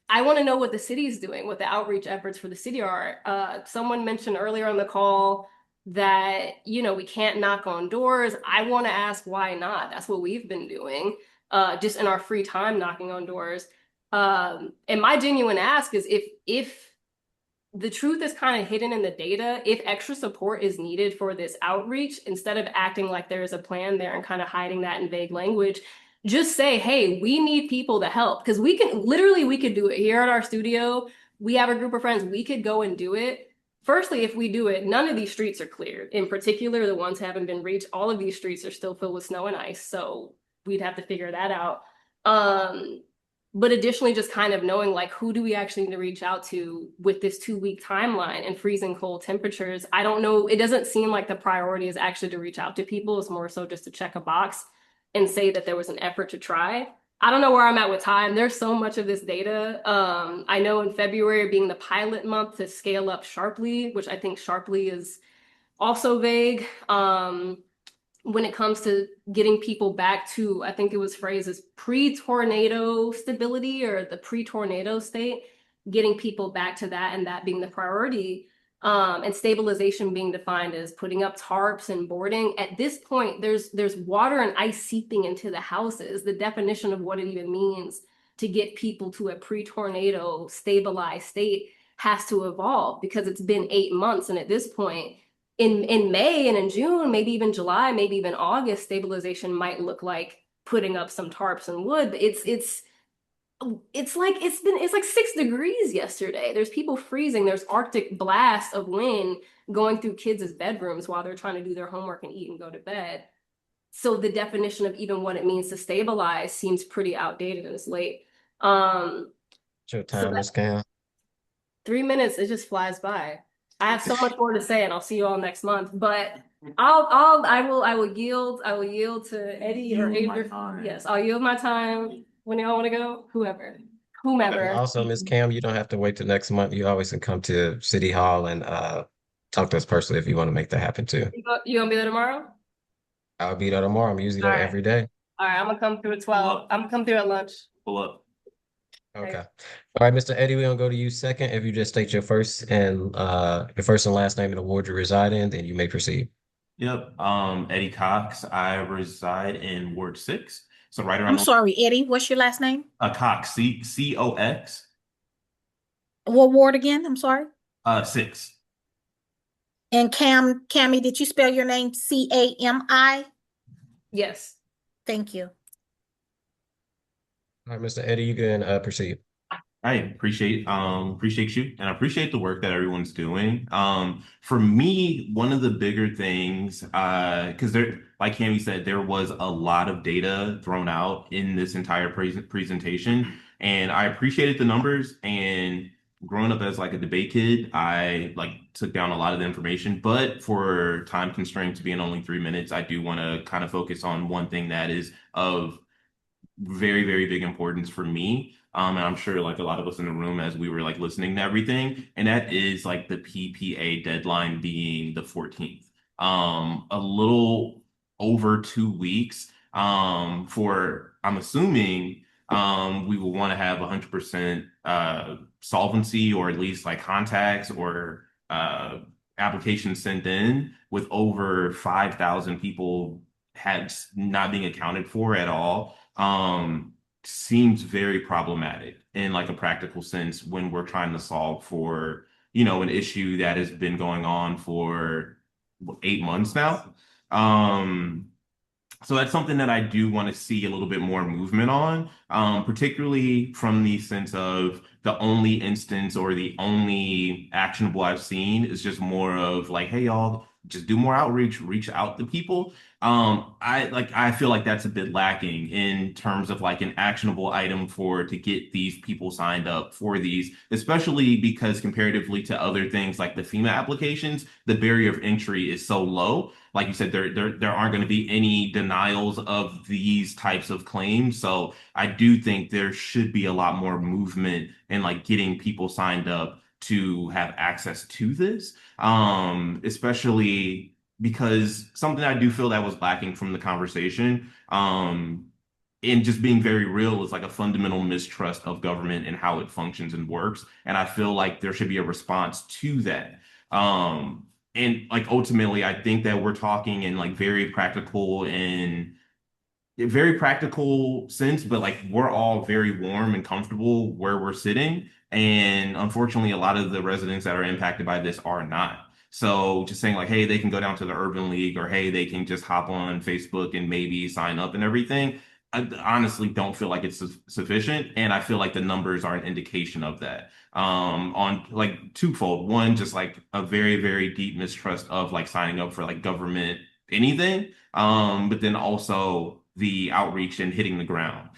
I want to know what the city's doing, what the outreach efforts for the city are. Someone mentioned earlier on the call that, we can't knock on doors. I want to ask why not? That's what we've been doing, just in our free time, knocking on doors. And my genuine ask is if the truth is kind of hidden in the data, if extra support is needed for this outreach, instead of acting like there is a plan there and kind of hiding that in vague language, just say, hey, we need people to help. Because we could do it here at our studio. We have a group of friends, we could go and do it. Firstly, if we do it, none of these streets are cleared. In particular, the ones haven't been reached. All of these streets are still filled with snow and ice. So we'd have to figure that out. But additionally, just kind of knowing who do we actually need to reach out to with this 2-week timeline and freezing cold temperatures. I don't know. It doesn't seem like the priority is actually to reach out to people. It's more so just to check a box and say that there was an effort to try. I don't know where I'm at with time. There's so much of this data. I know in February being the pilot month to scale up sharply, which I think sharply is also vague. When it comes to getting people back to, I think it was phrased as pre-tornado stability or the pre-tornado state, getting people back to that and that being the priority, and stabilization being defined as putting up tarps and boarding. At this point, there's water and ice seeping into the houses. The definition of what it even means to get people to a pre-tornado stabilized state has to evolve because it's been 8 months. And at this point, in May and in June, maybe even July, maybe even August, stabilization might look like putting up some tarps and wood. It's like 6 degrees yesterday. There's people freezing. There's Arctic blast of wind going through kids' bedrooms while they're trying to do their homework and eat and go to bed. So the definition of even what it means to stabilize seems pretty outdated and it's late. Your So time, Ms. Cam. 3 minutes, it just flies by. I have so much more to say, and I'll see you all next month. But I will yield to Eddie or Adrian. Yes, I'll yield my time when y'all want to go. Whomever. Also, Ms. Cam, you don't have to wait till next month. You always can come to City Hall and talk to us personally if you want to make that happen too. You gonna be there tomorrow? I'll be there tomorrow. I'm usually there All right. every day. All right, I'm gonna come through at 12. I'm gonna come through at lunch. Pull up. Okay. All right, Mr. Eddie, we're gonna go to you second. If you just state your first and last name and the ward you reside in, then you may proceed. Yep. Eddie Cox. I reside in Ward 6. So right I'm around sorry, Eddie, what's your last name? Cox, C-C-O-X. What ward again? I'm sorry. 6. And Cammy, did you spell your name C-A-M-I? Yes. Thank you. All right, Mr. Eddie, you can proceed. I appreciate you and I appreciate the work that everyone's doing. For me, one of the bigger things, because there, like Cami said, there was a lot of data thrown out in this entire presentation, and I appreciated the numbers. And growing up as like a debate kid, I like took down a lot of the information. But for time constraints being only 3 minutes, I do want to kind of focus on one thing that is of very, very big importance for me. And I'm sure like a lot of us in the room as we were like listening to everything, and that is like the PPA deadline being the 14th. A little over 2 weeks for, I'm assuming we will want to have 100% solvency, or at least like contacts or applications sent in, with over 5,000 people had not being accounted for at all. Seems very problematic in like a practical sense when we're trying to solve for, an issue that has been going on for 8 months now. So that's something that I do want to see a little bit more movement on, particularly from the sense of the only instance or the only actionable I've seen is just more of like, hey, y'all, just do more outreach, reach out to people. I feel like that's a bit lacking in terms of like an actionable item to get these people signed up for these, especially because comparatively to other things like the FEMA applications, the barrier of entry is so low. Like you said, there aren't going to be any denials of these types of claims. So I do think there should be a lot more movement in like getting people signed up to have access to this, especially because something I do feel that was lacking from the conversation, and just being very real, is like a fundamental mistrust of government and how it functions and works. And I feel like there should be a response to that. And like ultimately, I think that we're talking in like very practical sense, but like we're all very warm and comfortable where we're sitting. And unfortunately, a lot of the residents that are impacted by this are not. So just saying like, hey, they can go down to the Urban League, or hey, they can just hop on Facebook and maybe sign up and everything, I honestly don't feel like it's sufficient. And I feel like the numbers are an indication of that. On like twofold. One, just like a very, very deep mistrust of like signing up for like government anything. But then also the outreach and hitting the ground.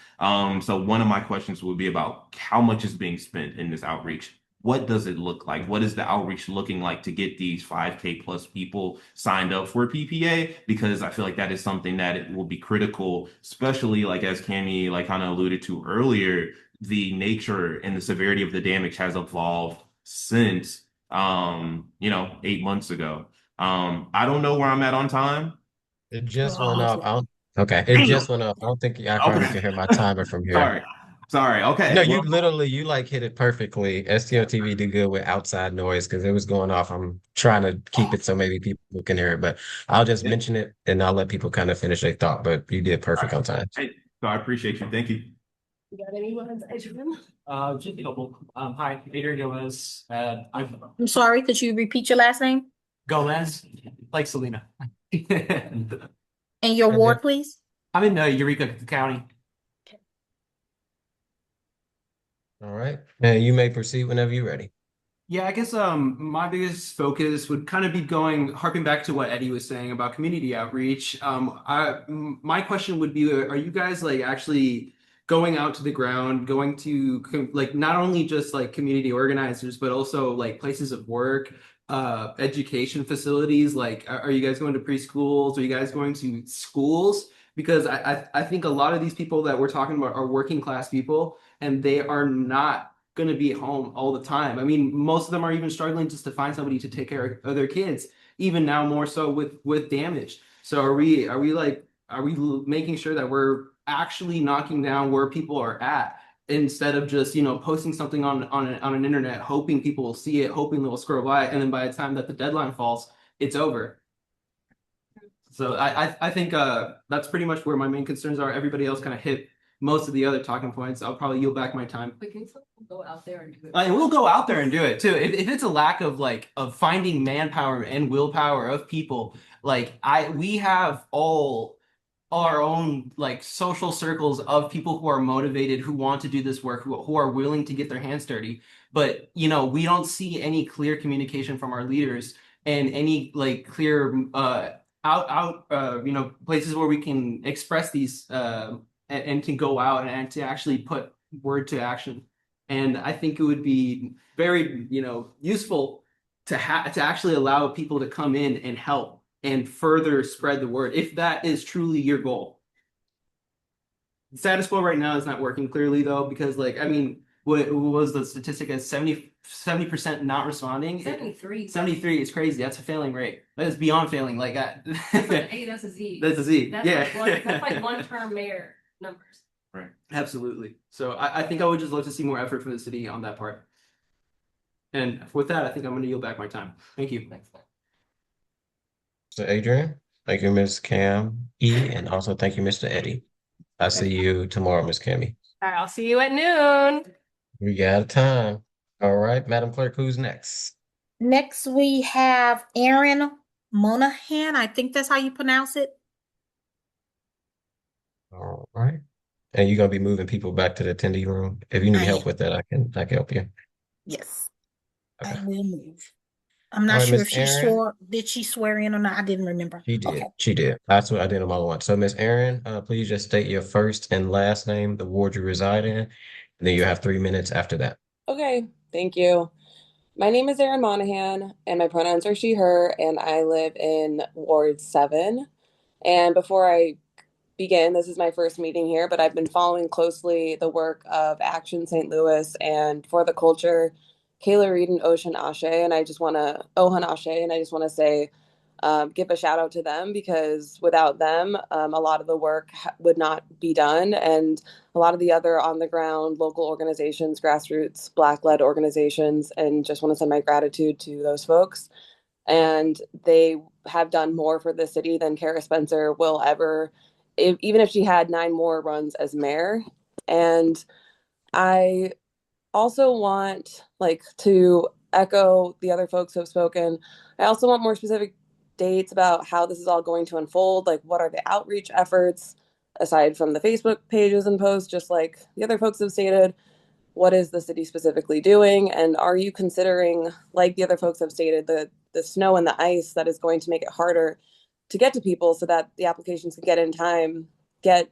So one of my questions would be about how much is being spent in this outreach. What does it look like? What is the outreach looking like to get these 5K plus people signed up for PPA? Because I feel like that is something that it will be critical, especially like as Cami like kind of alluded to earlier, the nature and the severity of the damage has evolved since 8 months ago. I don't know where I'm at on time. It just went off. Okay, it just went off. I don't think I probably can hear my timer from here. Sorry. Okay. No, you like hit it perfectly. STL TV did good with outside noise because it was going off. I'm trying to keep it so maybe people can hear it, but I'll just mention it and I'll let people kind of finish their thought. But you did perfect on time. Hey, so I appreciate you. Thank you. You got any ones, Adrian? Just a couple. Hi, Adrian Gomez. I'm sorry, could you repeat your last name? Gomez, like Selena. And your And ward, then- please? I'm in Eureka County. All right. And you may proceed whenever you're ready. Yeah, I guess my biggest focus would kind of be harking back to what Eddie was saying about community outreach. My question would be, are you guys like actually going out to the ground, going to like not only just like community organizers, but also like places of work, education facilities? Like, are you guys going to preschools? Are you guys going to schools? Because I think a lot of these people that we're talking about are working class people, and they are not going to be at home all the time. I mean, most of them are even struggling just to find somebody to take care of their kids, even now more so with damage. So are we making sure that we're actually knocking down where people are at instead of just, posting something on an internet, hoping people will see it, hoping they'll scroll by it, and then by the time that the deadline falls, it's over. So I think that's pretty much where my main concerns are. Everybody else kind of hit most of the other talking points. I'll probably yield back my time. We can still go out there and do it. And we'll go out there and do it too. If it's a lack of finding manpower and willpower of people, we have all our own like social circles of people who are motivated, who want to do this work, who are willing to get their hands dirty. But we don't see any clear communication from our leaders and any like clear places where we can express these and to go out and to actually put word to action. And I think it would be very, useful to actually allow people to come in and help and further spread the word, if that is truly your goal. The status quo right now is not working clearly though, because what was the statistic as 70% not responding? 73. 73 is crazy. That's a failing rate. That is beyond failing. Like that. That's an A, that's a Z. That's a Z. That's Yeah. that's like one-term mayor numbers. Right. Absolutely. So I think I would just love to see more effort from the city on that part. And with that, I think I'm going to yield back my time. Thank you. Thanks, man. So Adrian, thank you, Ms. Cam E, and also thank you, Mr. Eddie. I see you tomorrow, Ms. Cammy. All right, I'll see you at noon. We got time. All right, Madam Clerk, who's next? Next, we have Aaron Monahan. I think that's how you pronounce it. All right. And you're gonna be moving people back to the attendee room. If you need I help am. with that, I can help you. Yes, Okay. I will move. I'm All not right, sure Miss if she Erin. did she swear in or not? I didn't remember. She did. Okay. She did. That's what I did on my one. So, Miss Erin, please just state your first and last name, the ward you reside in, and then you have 3 minutes after that. Okay, thank you. My name is Erin Monahan, and my pronouns are she, her, and I live in Ward 7. And before I begin, this is my first meeting here, but I've been following closely the work of Action St. Louis and For the Culture, Kayla Reed and Ohan Ashe, and I just want to say, give a shout out to them, because without them, a lot of the work would not be done, and a lot of the other on the ground local organizations, grassroots, Black-led organizations, and just want to send my gratitude to those folks. And they have done more for the city than Kara Spencer will ever, even if she had 9 more runs as mayor. And I also want to echo the other folks who have spoken. I also want more specific dates about how this is all going to unfold. Like, what are the outreach efforts aside from the Facebook pages and posts, just like the other folks have stated? What is the city specifically doing? And are you considering, like the other folks have stated, the snow and the ice that is going to make it harder to get to people so that the applications can get in time, get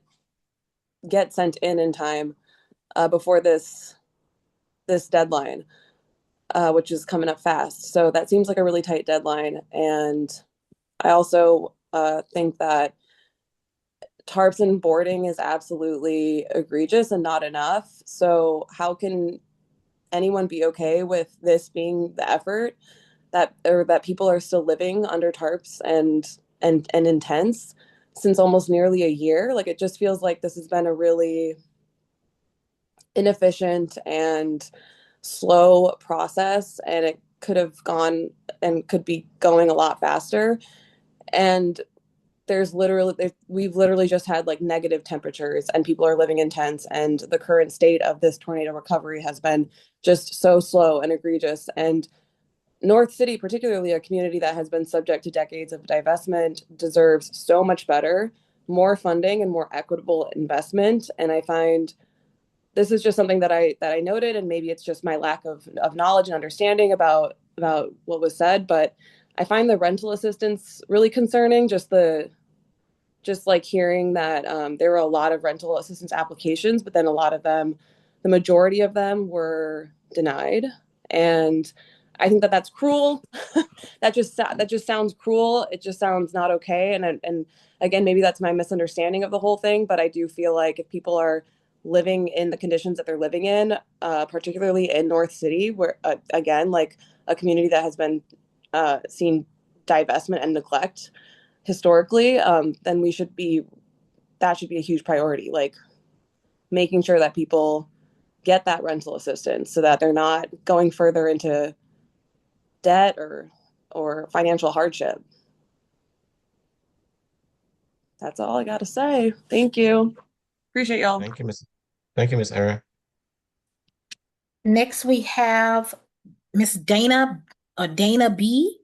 sent in time before this deadline, which is coming up fast. So that seems like a really tight deadline. And I also think that tarps and boarding is absolutely egregious and not enough. So how can anyone be okay with this being the effort that people are still living under tarps and in tents since almost nearly a year? Like, it just feels like this has been a really inefficient and slow process, and it could have gone and could be going a lot faster. And we've literally just had like negative temperatures and people are living in tents, and the current state of this tornado recovery has been just so slow and egregious. And North City, particularly a community that has been subject to decades of divestment, deserves so much better, more funding and more equitable investment. And I find this is just something that I noted, and maybe it's just my lack of knowledge and understanding about what was said, but I find the rental assistance really concerning. Just like hearing that there were a lot of rental assistance applications, but then a lot of them, the majority of them were denied. And I think that that's cruel. that just sounds cruel. It just sounds not okay. And again, maybe that's my misunderstanding of the whole thing, but I do feel like if people are living in the conditions that they're living in, particularly in North City, where again, like a community that has been seen divestment and neglect historically, then that should be a huge priority, like making sure that people get that rental assistance so that they're not going further into debt or financial hardship. That's all I got to say. Thank you. Appreciate y'all. Thank you, Miss Erin. Next, we have Miss Dana B.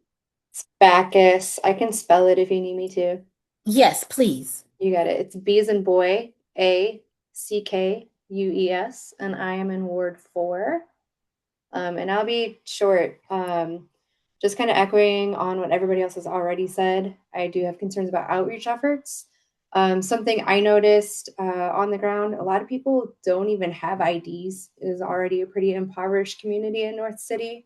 Bacchus. I can spell it if you need me to. Yes, please. You got it. It's B as in boy, ACKUES, and I am in Ward 4. And I'll be short. Just kind of echoing on what everybody else has already said. I do have concerns about outreach efforts. Something I noticed on the ground, a lot of people don't even have IDs. It is already a pretty impoverished community in North City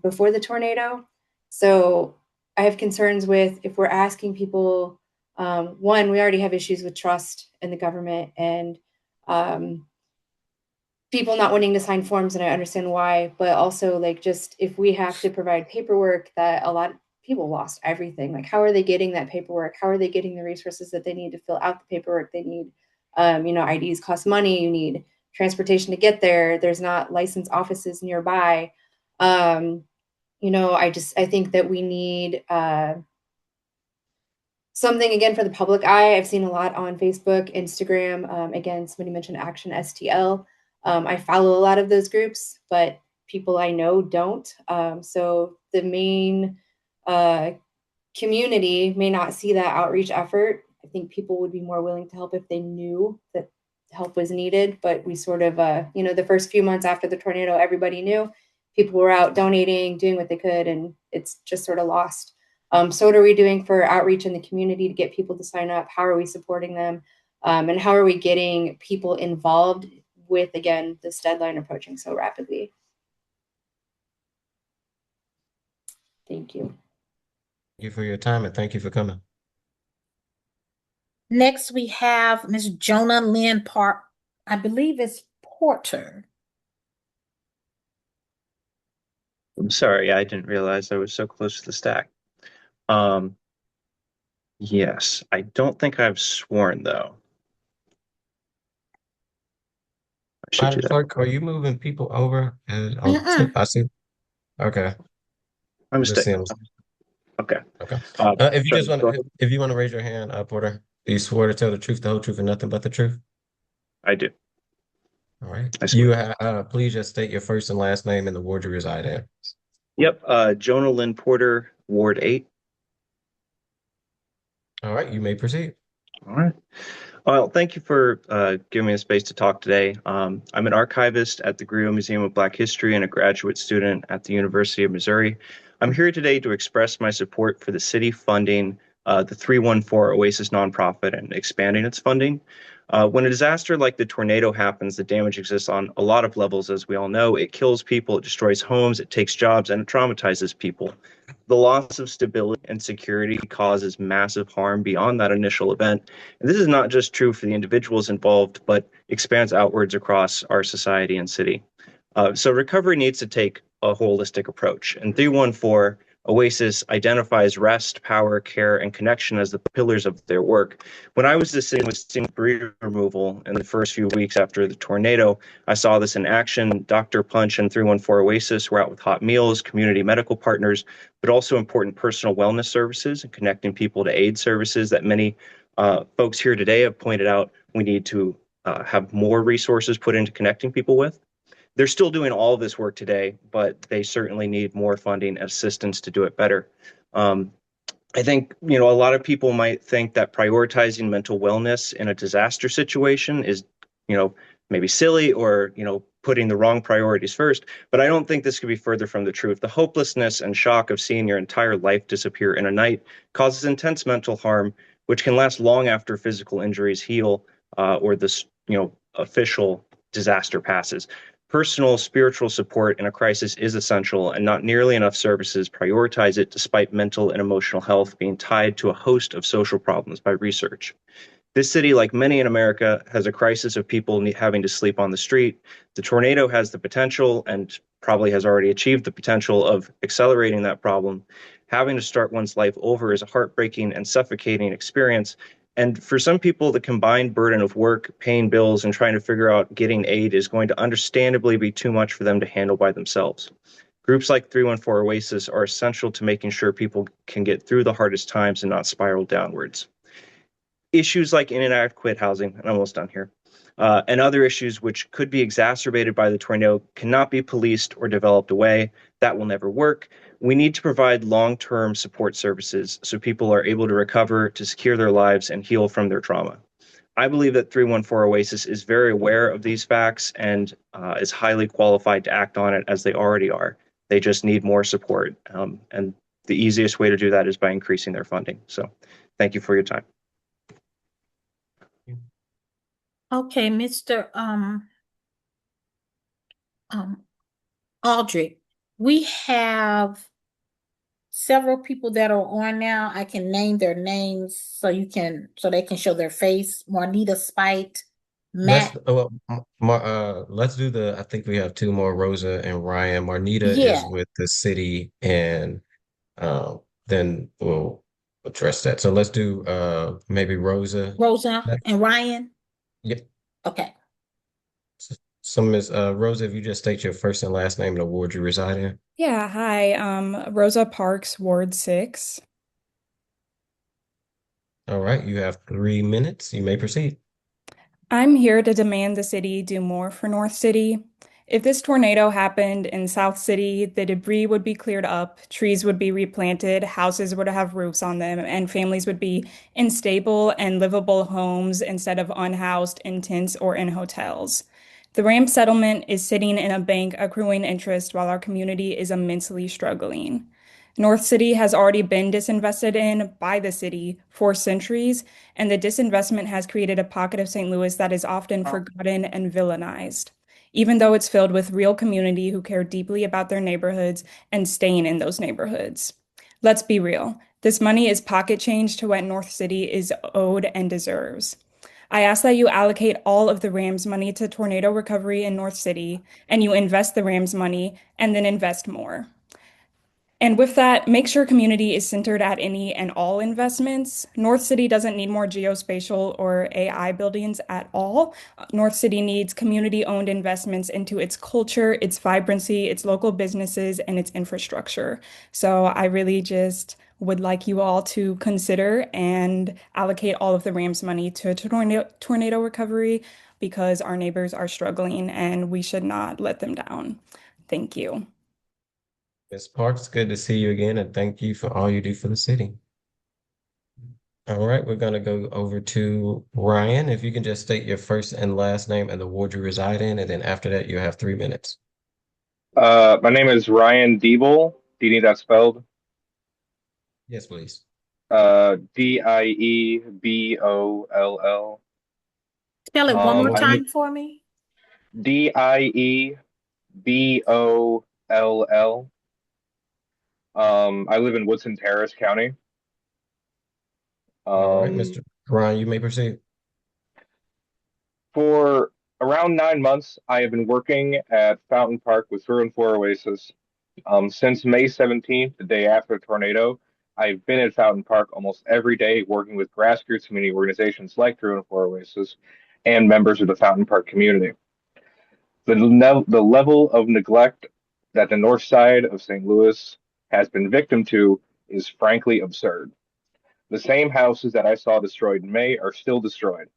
before the tornado. So I have concerns with if we're asking people, one, we already have issues with trust in the government and people not wanting to sign forms, and I understand why, but also like just if we have to provide paperwork that a lot of people lost everything, like how are they getting that paperwork? How are they getting the resources that they need to fill out the paperwork they need? IDs cost money, you need transportation to get there. There's not licensed offices nearby. I think that we need something again for the public eye. I've seen a lot on Facebook, Instagram. Again, somebody mentioned Action STL. I follow a lot of those groups, but people I know don't. So the main community may not see that outreach effort. I think people would be more willing to help if they knew that help was needed. But we sort of, the first few months after the tornado, everybody knew. People were out donating, doing what they could, and it's just sort of lost. So what are we doing for outreach in the community to get people to sign up? How are we supporting them? And how are we getting people involved with, again, this deadline approaching so rapidly? Thank you. Thank you for your time and thank you for coming. Next, we have Miss Jonah Lynn Park. I believe it's Porter. I'm sorry, I didn't realize I was so close to the stack. Yes, I don't think I've sworn though. I should do Madam that. Clerk, are you moving people over? Mm-mm. I see. Okay. I'm Just mistaken. seems- Okay. Okay. Sorry, If you want to raise your hand, Porter, do you swear to tell the truth, the whole truth, and nothing but the truth? I do. All right. I swear. You please just state your first and last name and the ward you reside in. Yep. Jonah Lynn Porter, Ward 8. All right, you may proceed. All right. Well, thank you for giving me a space to talk today. I'm an archivist at the Griot Museum of Black History and a graduate student at the University of Missouri. I'm here today to express my support for the city funding the 314 Oasis nonprofit and expanding its funding. When a disaster like the tornado happens, the damage exists on a lot of levels, as we all know. It kills people, it destroys homes, it takes jobs, and it traumatizes people. The loss of stability and security causes massive harm beyond that initial event. And this is not just true for the individuals involved, but expands outwards across our society and city. So recovery needs to take a holistic approach. And 314 Oasis identifies rest, power, care, and connection as the pillars of their work. When I was assisting with debris removal in the first few weeks after the tornado, I saw this in action. Dr. Punch and 314 Oasis were out with hot meals, community medical partners, but also important personal wellness services and connecting people to aid services that many folks here today have pointed out we need to have more resources put into connecting people with. They're still doing all of this work today, but they certainly need more funding and assistance to do it better. I think, a lot of people might think that prioritizing mental wellness in a disaster situation is, maybe silly or, putting the wrong priorities first. But I don't think this could be further from the truth. The hopelessness and shock of seeing your entire life disappear in a night causes intense mental harm, which can last long after physical injuries heal or this, official disaster passes. Personal spiritual support in a crisis is essential, and not nearly enough services prioritize it despite mental and emotional health being tied to a host of social problems by research. This city, like many in America, has a crisis of people having to sleep on the street. The tornado has the potential, and probably has already achieved the potential, of accelerating that problem. Having to start one's life over is a heartbreaking and suffocating experience. And for some people, the combined burden of work, paying bills, and trying to figure out getting aid is going to understandably be too much for them to handle by themselves. Groups like 314 Oasis are essential to making sure people can get through the hardest times and not spiral downwards. Issues like inadequate housing, and I'm almost done here, and other issues which could be exacerbated by the tornado cannot be policed or developed away. That will never work. We need to provide long-term support services so people are able to recover, to secure their lives, and heal from their trauma. I believe that 314 Oasis is very aware of these facts and is highly qualified to act on it, as they already are. They just need more support. And the easiest way to do that is by increasing their funding. So thank you for your time. Okay, Mr. Aldrich, we have several people that are on now. I can name their names so they can show their face. Juanita Spite, Let's Matt. let's do I think we have two more, Rosa and Ryan. Marnita is Yeah, with the city, and then we'll address that. So let's do maybe Rosa. Rosa and Ryan. Yep. Okay. So Ms. Rosa, if you just state your first and last name and the ward you reside in. Yeah, hi. Rosa Parks, Ward 6. All right, you have 3 minutes. You may proceed. I'm here to demand the city do more for North City. If this tornado happened in South City, the debris would be cleared up, trees would be replanted, houses would have roofs on them, and families would be in stable and livable homes instead of unhoused in tents or in hotels. The Ram settlement is sitting in a bank accruing interest while our community is immensely struggling. North City has already been disinvested in by the city for centuries, and the disinvestment has created a pocket of St. Louis that is often forgotten and villainized, even though it's filled with real community who care deeply about their neighborhoods and staying in those neighborhoods. Let's be real. This money is pocket change to what North City is owed and deserves. I ask that you allocate all of the Rams money to tornado recovery in North City, and you invest the Rams money and then invest more. And with that, make sure community is centered at any and all investments. North City doesn't need more geospatial or AI buildings at all. North City needs community-owned investments into its culture, its vibrancy, its local businesses, and its infrastructure. So I really just would like you all to consider and allocate all of the Rams money to tornado recovery, because our neighbors are struggling and we should not let them down. Thank you. Ms. Parks, good to see you again, and thank you for all you do for the city. All right, we're going to go over to Ryan. If you can just state your first and last name and the ward you reside in, and then after that, you have 3 minutes. My name is Ryan Diebel. Do you need that spelled? Yes, please. Dieboll. Spell it one more I time for me. Dieboll. I live in Woodson Terrace County. All right, Mr. Ryan, you may proceed. For around 9 months, I have been working at Fountain Park with 314 Oasis. Since May 17th, the day after the tornado, I've been at Fountain Park almost every day working with grassroots community organizations like 314 Oasis and members of the Fountain Park community. The level of neglect that the north side of St. Louis has been victim to is frankly absurd. The same houses that I saw destroyed in May are still destroyed.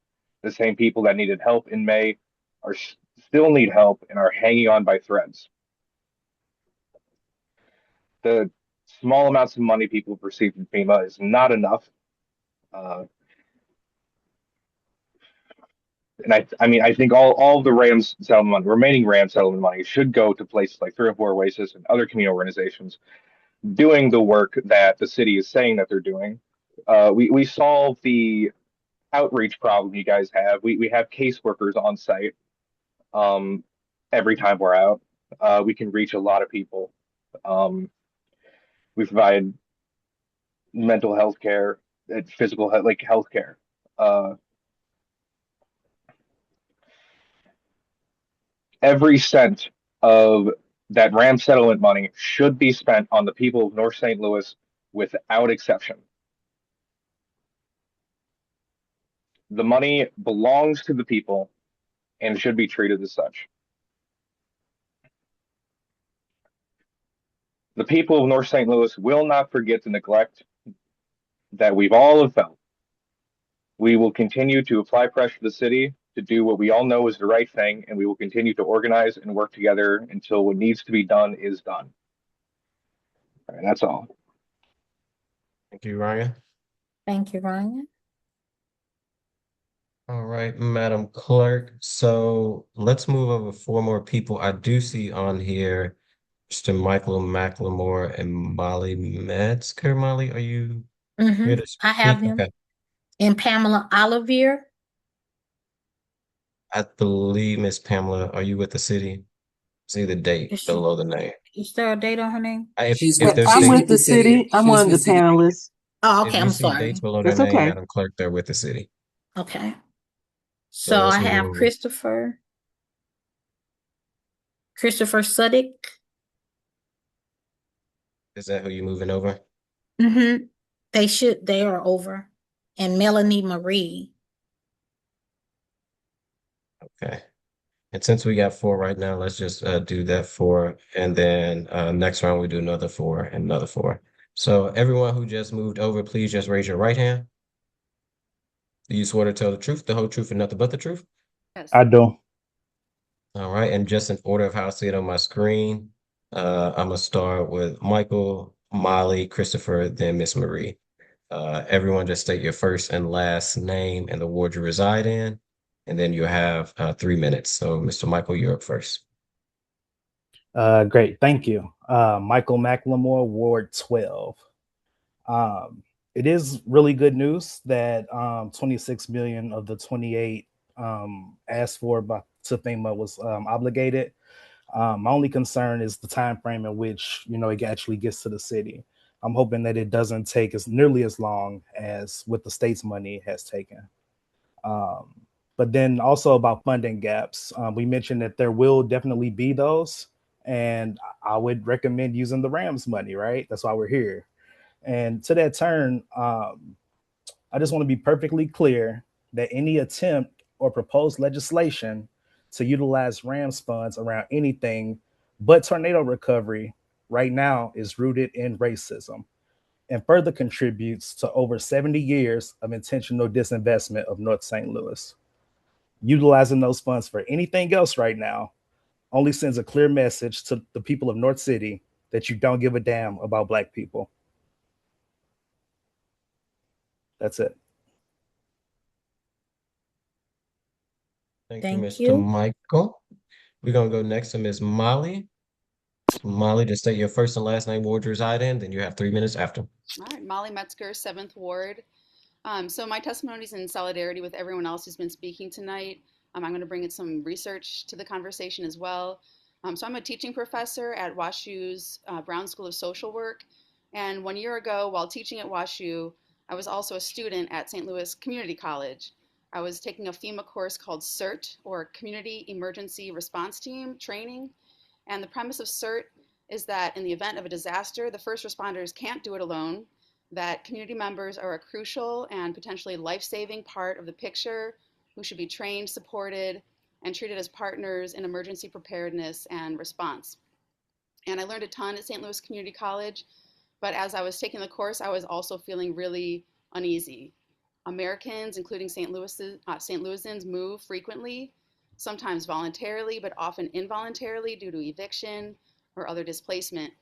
The same people that needed help in May are still need help and are hanging on by threads. The small amounts of money people have received from FEMA is not enough. And I mean, I think all of the Rams settlement money, remaining Rams settlement money should go to places like 304 Oasis and other community organizations doing the work that the city is saying that they're doing. We solve the outreach problem you guys have. We have caseworkers on site every time we're out. We can reach a lot of people. We provide mental health care, physical like health care. Every cent of that RAM settlement money should be spent on the people of North St. Louis without exception. The money belongs to the people and should be treated as such. The people of North St. Louis will not forget the neglect that we've all have felt. We will continue to apply pressure to the city to do what we all know is the right thing, and we will continue to organize and work together until what needs to be done is done. All right, that's all. Thank you, Ryan. Thank you, Ryan. All right, Madam Clerk. So let's move over 4 more people. I do see on here Mr. Michael McLemore and Molly Metzger. Molly, are you here to I have speak? them. Okay. And Pamela Olivier. I believe Miss Pamela, are you with the city? See the date Is she, below the name. is there a date on her name? If She's if with there's I'm she's dates, with the city. I'm she's one of the with city. panelists. Oh, if okay, you I'm see sorry. dates below their That's name, okay. Madam Clerk, they're with the city. Okay. So So let's I move have over. Christopher Suddick. Is that who you moving over? They are over. And Melanie Marie. Okay. And since we got 4 right now, let's just do that 4. And then next round we do another 4 and another 4. So everyone who just moved over, please just raise your right hand. Do you swear to tell the truth, the whole truth, and nothing but the truth? Yes. I do. All right. And just in order of how I see it on my screen, I'm gonna start with Michael, Molly, Christopher, then Miss Marie. Everyone just state your first and last name and the ward you reside in, and then you have 3 minutes. So, Mr. Michael, you're up first. Great. Thank you. Michael McLemore, Ward 12. It is really good news that 26 million of the 28 asked for to FEMA was obligated. My only concern is the time frame in which it actually gets to the city. I'm hoping that it doesn't take as nearly as long as what the state's money has taken. But then also about funding gaps, we mentioned that there will definitely be those, and I would recommend using the Rams money, right? That's why we're here. And to that turn, I just want to be perfectly clear that any attempt or proposed legislation to utilize Rams funds around anything but tornado recovery right now is rooted in racism and further contributes to over 70 years of intentional disinvestment of North St. Louis. Utilizing those funds for anything else right now only sends a clear message to the people of North City that you don't give a damn about Black people. That's it. Thank you, Thank Mr. you. Michael. We're gonna go next to Miss Molly. Molly, just state your first and last name, ward you reside in, then you have 3 minutes after. All right, Molly Metzger, 7th Ward. So my testimony is in solidarity with everyone else who's been speaking tonight. I'm going to bring in some research to the conversation as well. So I'm a teaching professor at WashU's Brown School of Social Work. And 1 year ago, while teaching at WashU, I was also a student at St. Louis Community College. I was taking a FEMA course called CERT, or Community Emergency Response Team training. And the premise of CERT is that in the event of a disaster, the first responders can't do it alone, that community members are a crucial and potentially life-saving part of the picture who should be trained, supported, and treated as partners in emergency preparedness and response. And I learned a ton at St. Louis Community College, but as I was taking the course, I was also feeling really uneasy. Americans, including St. Louisans, move frequently. sometimes voluntarily, but often involuntarily due to eviction or other displacement.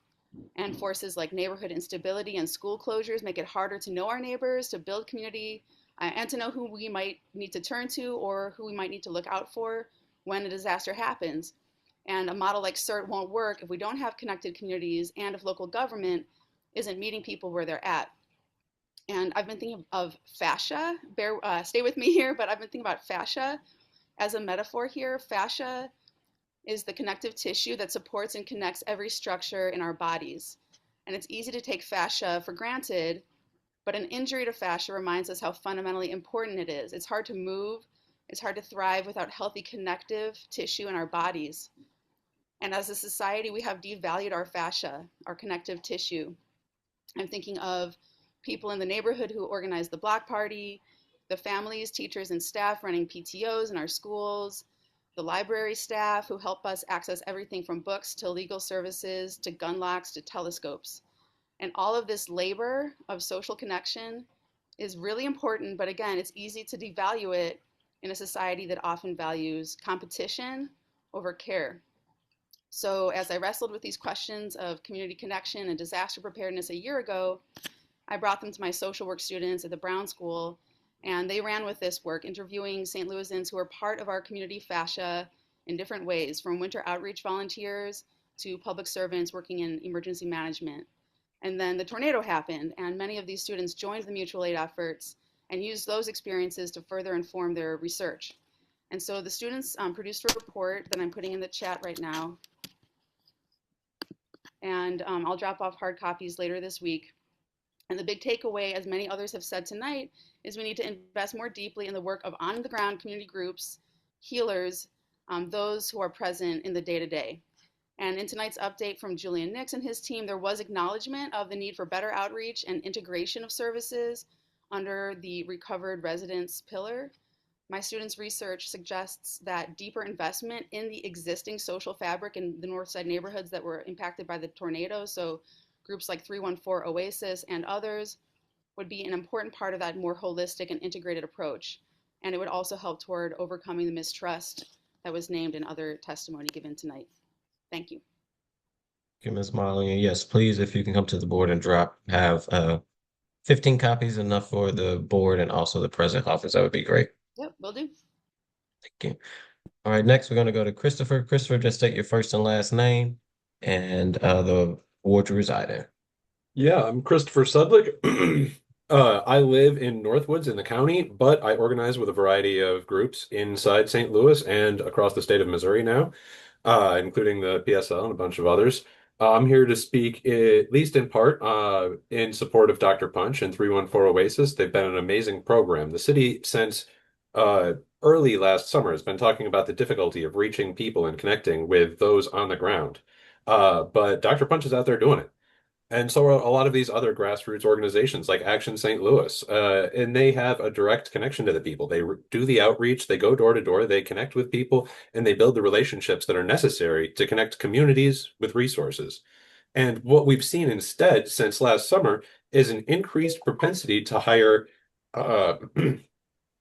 And forces like neighborhood instability and school closures make it harder to know our neighbors, to build community, and to know who we might need to turn to or who we might need to look out for when a disaster happens. And a model like CERT won't work if we don't have connected communities and if local government isn't meeting people where they're at. And I've been thinking of fascia. Stay with me here, but I've been thinking about fascia as a metaphor here. Fascia is the connective tissue that supports and connects every structure in our bodies. And it's easy to take fascia for granted, but an injury to fascia reminds us how fundamentally important it is. It's hard to move, it's hard to thrive without healthy connective tissue in our bodies. And as a society, we have devalued our fascia, our connective tissue. I'm thinking of people in the neighborhood who organize the block party, the families, teachers, and staff running PTOs in our schools, the library staff who help us access everything from books to legal services to gun locks to telescopes. And all of this labor of social connection is really important, but again, it's easy to devalue it in a society that often values competition over care. So as I wrestled with these questions of community connection and disaster preparedness a year ago, I brought them to my social work students at the Brown School, and they ran with this work, interviewing St. Louisans who are part of our community fascia in different ways, from winter outreach volunteers to public servants working in emergency management. And then the tornado happened, and many of these students joined the mutual aid efforts and used those experiences to further inform their research. And so the students produced a report that I'm putting in the chat right now. And I'll drop off hard copies later this week. And the big takeaway, as many others have said tonight, is we need to invest more deeply in the work of on-the-ground community groups, healers, those who are present in the day-to-day. And in tonight's update from Julian Nix and his team, there was acknowledgement of the need for better outreach and integration of services under the Recovered Residents pillar. My students' research suggests that deeper investment in the existing social fabric in the Northside neighborhoods that were impacted by the tornado, so groups like 314 Oasis and others, would be an important part of that more holistic and integrated approach. And it would also help toward overcoming the mistrust that was named in other testimony given tonight. Thank you. Thank you, Ms. Molly. And yes, please, if you can come to the board and have 15 copies, enough for the board and also the president's office, that would be great. Yep, will do. Thank you. All right, next we're going to go to Christopher. Christopher, just state your first and last name and the ward you reside in. Yeah, I'm Christopher Sudlick. I live in Northwoods in the county, but I organize with a variety of groups inside St. Louis and across the state of Missouri now, including the PSL and a bunch of others. I'm here to speak, at least in part, in support of Dr. Punch and 314 Oasis. They've been an amazing program. The city, since early last summer, has been talking about the difficulty of reaching people and connecting with those on the ground. But Dr. Punch is out there doing it. And so are a lot of these other grassroots organizations like Action St. Louis, and they have a direct connection to the people. They do the outreach, they go door to door, they connect with people, and they build the relationships that are necessary to connect communities with resources. And what we've seen instead since last summer is an increased propensity to hire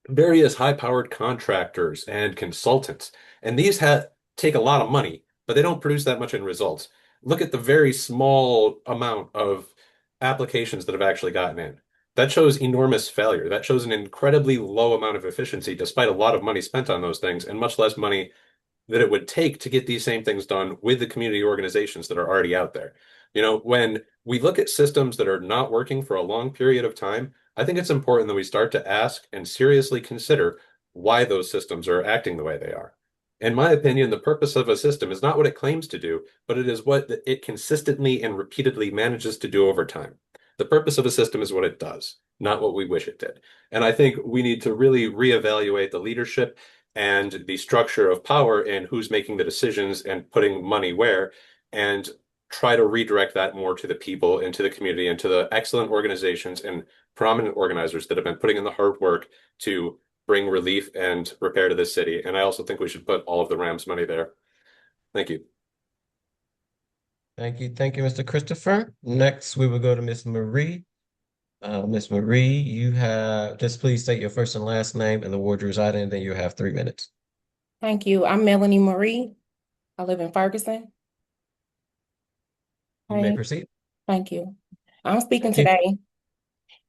various high-powered contractors and consultants. And these take a lot of money, but they don't produce that much in results. Look at the very small amount of applications that have actually gotten in. That shows enormous failure. That shows an incredibly low amount of efficiency, despite a lot of money spent on those things and much less money that it would take to get these same things done with the community organizations that are already out there. You know, when we look at systems that are not working for a long period of time, I think it's important that we start to ask and seriously consider why those systems are acting the way they are. In my opinion, the purpose of a system is not what it claims to do, but it is what it consistently and repeatedly manages to do over time. The purpose of a system is what it does, not what we wish it did. And I think we need to really reevaluate the leadership and the structure of power and who's making the decisions and putting money where, and try to redirect that more to the people and to the community and to the excellent organizations and prominent organizers that have been putting in the hard work to bring relief and repair to this city. And I also think we should put all of the Rams money there. Thank you. Thank you. Thank you, Mr. Christopher. Next, we will go to Ms. Marie. Ms. Marie, you have, just please state your first and last name and the ward you reside in, and then you have 3 minutes. Thank you. I'm Melanie Marie. I live in Ferguson. You may Hi, proceed. thank you. I'm speaking Thank you. today.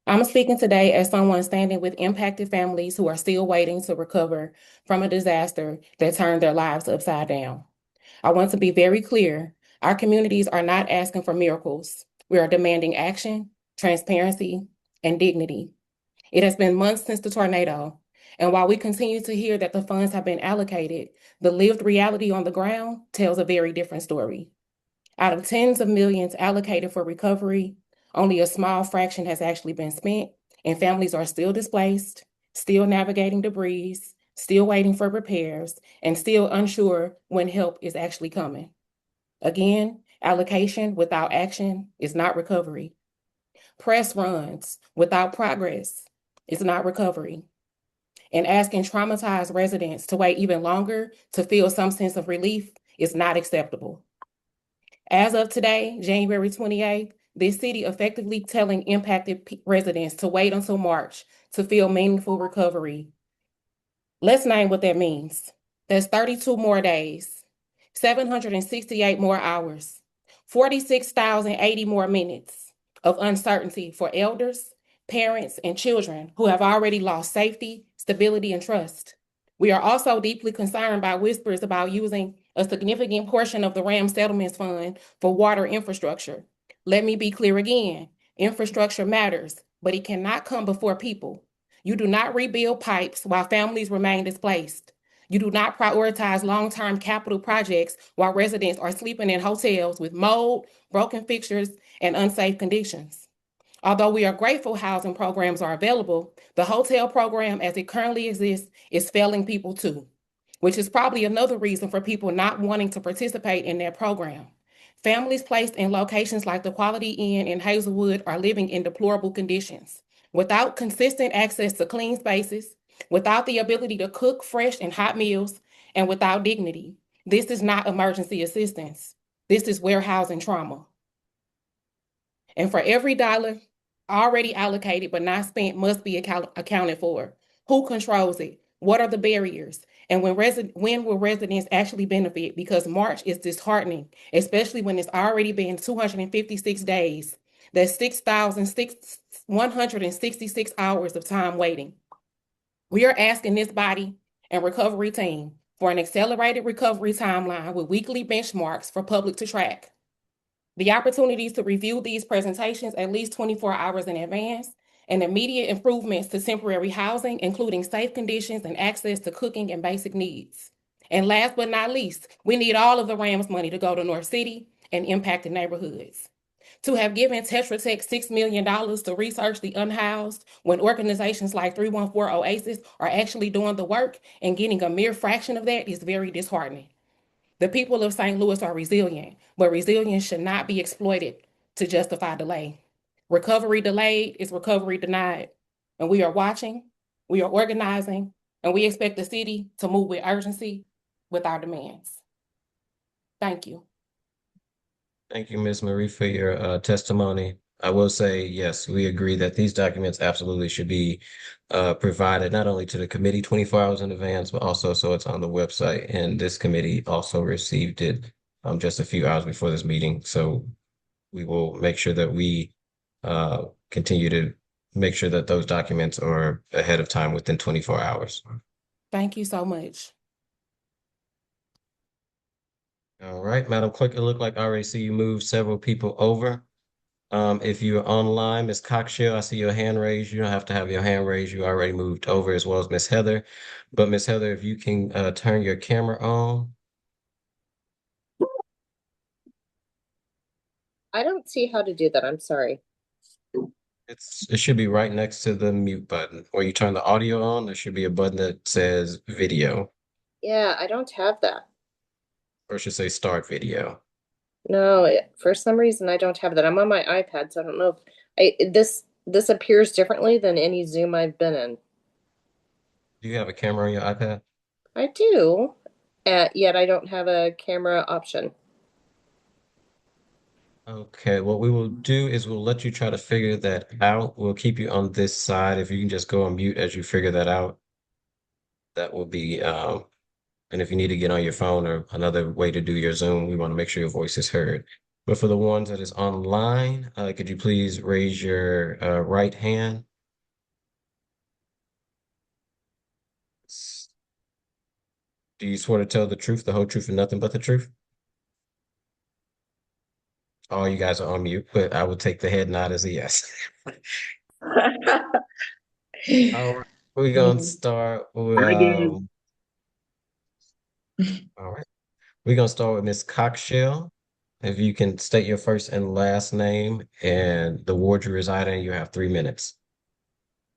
I'm speaking today as someone standing with impacted families who are still waiting to recover from a disaster that turned their lives upside down. I want to be very clear. Our communities are not asking for miracles. We are demanding action, transparency, and dignity. It has been months since the tornado, and while we continue to hear that the funds have been allocated, the lived reality on the ground tells a very different story. Out of tens of millions allocated for recovery, only a small fraction has actually been spent, and families are still displaced, still navigating debris, still waiting for repairs, and still unsure when help is actually coming. Again, allocation without action is not recovery. Press runs without progress is not recovery. And asking traumatized residents to wait even longer to feel some sense of relief is not acceptable. As of today, January 28th, this city effectively telling impacted residents to wait until March to feel meaningful recovery. Let's name what that means. That's 32 more days, 768 more hours, 46,080 more minutes of uncertainty for elders, parents, and children who have already lost safety, stability, and trust. We are also deeply concerned by whispers about using a significant portion of the RAM Settlements Fund for water infrastructure. Let me be clear again, infrastructure matters, but it cannot come before people. You do not rebuild pipes while families remain displaced. You do not prioritize long-term capital projects while residents are sleeping in hotels with mold, broken fixtures, and unsafe conditions. Although we are grateful housing programs are available, the hotel program as it currently exists is failing people too, which is probably another reason for people not wanting to participate in that program. Families placed in locations like the Quality Inn in Hazelwood are living in deplorable conditions. Without consistent access to clean spaces, without the ability to cook fresh and hot meals, and without dignity. This is not emergency assistance. This is warehousing trauma. And for every dollar already allocated but not spent must be accounted for. Who controls it? What are the barriers? And when will residents actually benefit? Because March is disheartening, especially when it's already been 256 days. That's 6,166 hours of time waiting. We are asking this body and recovery team for an accelerated recovery timeline with weekly benchmarks for public to track. The opportunities to review these presentations at least 24 hours in advance, and immediate improvements to temporary housing, including safe conditions and access to cooking and basic needs. And last but not least, we need all of the RAMS money to go to North City and impacted neighborhoods. To have given Tetra Tech $6 million to research the unhoused when organizations like 314 Oasis are actually doing the work and getting a mere fraction of that is very disheartening. The people of St. Louis are resilient, but resilience should not be exploited to justify delay. Recovery delayed is recovery denied. And we are watching, we are organizing, and we expect the city to move with urgency with our demands. Thank you. Thank you, Ms. Marie, for your testimony. I will say, yes, we agree that these documents absolutely should be provided not only to the committee 24 hours in advance, but also so it's on the website. And this committee also received it just a few hours before this meeting. So we will make sure that we continue to make sure that those documents are ahead of time within 24 hours. Thank you so much. All right, Madam Clerk, it looked like I already see you moved several people over. If you're online, Ms. Cockshill, I see your hand raised. You don't have to have your hand raised. You already moved over, as well as Ms. Heather. But Ms. Heather, if you can turn your camera on. I don't see how to do that. I'm sorry. It should be right next to the mute button. Where you turn the audio on, there should be a button that says video, Yeah, I don't have that. or it should say start video. No, for some reason I don't have that. I'm on my iPad, so I don't know if this appears differently than any Zoom I've been in. Do you have a camera on your iPad? I do, yet I don't have a camera option. Okay, what we will do is we'll let you try to figure that out. We'll keep you on this side. If you can just go on mute as you figure that out, that will be And if you need to get on your phone or another way to do your Zoom, we want to make sure your voice is heard. But for the ones that is online, could you please raise your right hand? Do you swear to tell the truth, the whole truth, and nothing but the truth? All you guys are on mute, but I will take the head nod as a yes. All right, we're gonna start with I did. all right. We're gonna start with Miss Cockshell. If you can state your first and last name and the ward you reside in, you have 3 minutes.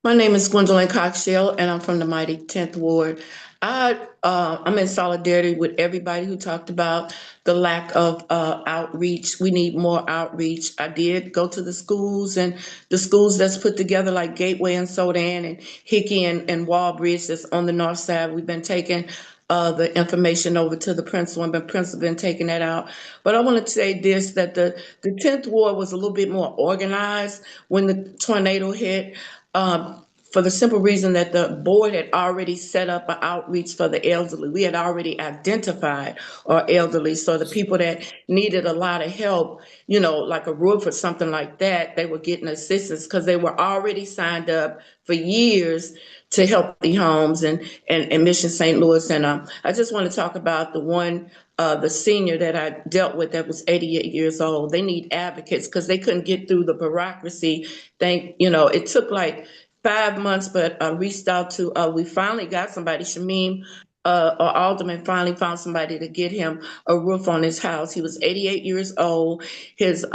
My name is Gwendolyn Coxshell, and I'm from the mighty 10th Ward. I'm in solidarity with everybody who talked about the lack of outreach. We need more outreach. I did go to the schools, and the schools that's put together like Gateway and Sodan and Hickey and Walbridge that's on the north side. We've been taking the information over to the principal, and the principal been taking that out. But I want to say this, that the 10th Ward was a little bit more organized when the tornado hit. For the simple reason that the board had already set up an outreach for the elderly. We had already identified our elderly. So the people that needed a lot of help, you know, like a roof or something like that, they were getting assistance because they were already signed up for years to Healthy Homes and Mission St. Louis. And I just want to talk about the senior that I dealt with that was 88 years old. They need advocates because they couldn't get through the bureaucracy. It took like 5 months, but I reached out to, we finally got somebody, Shamim, or Alderman finally found somebody to get him a roof on his house. He was 88 years old. His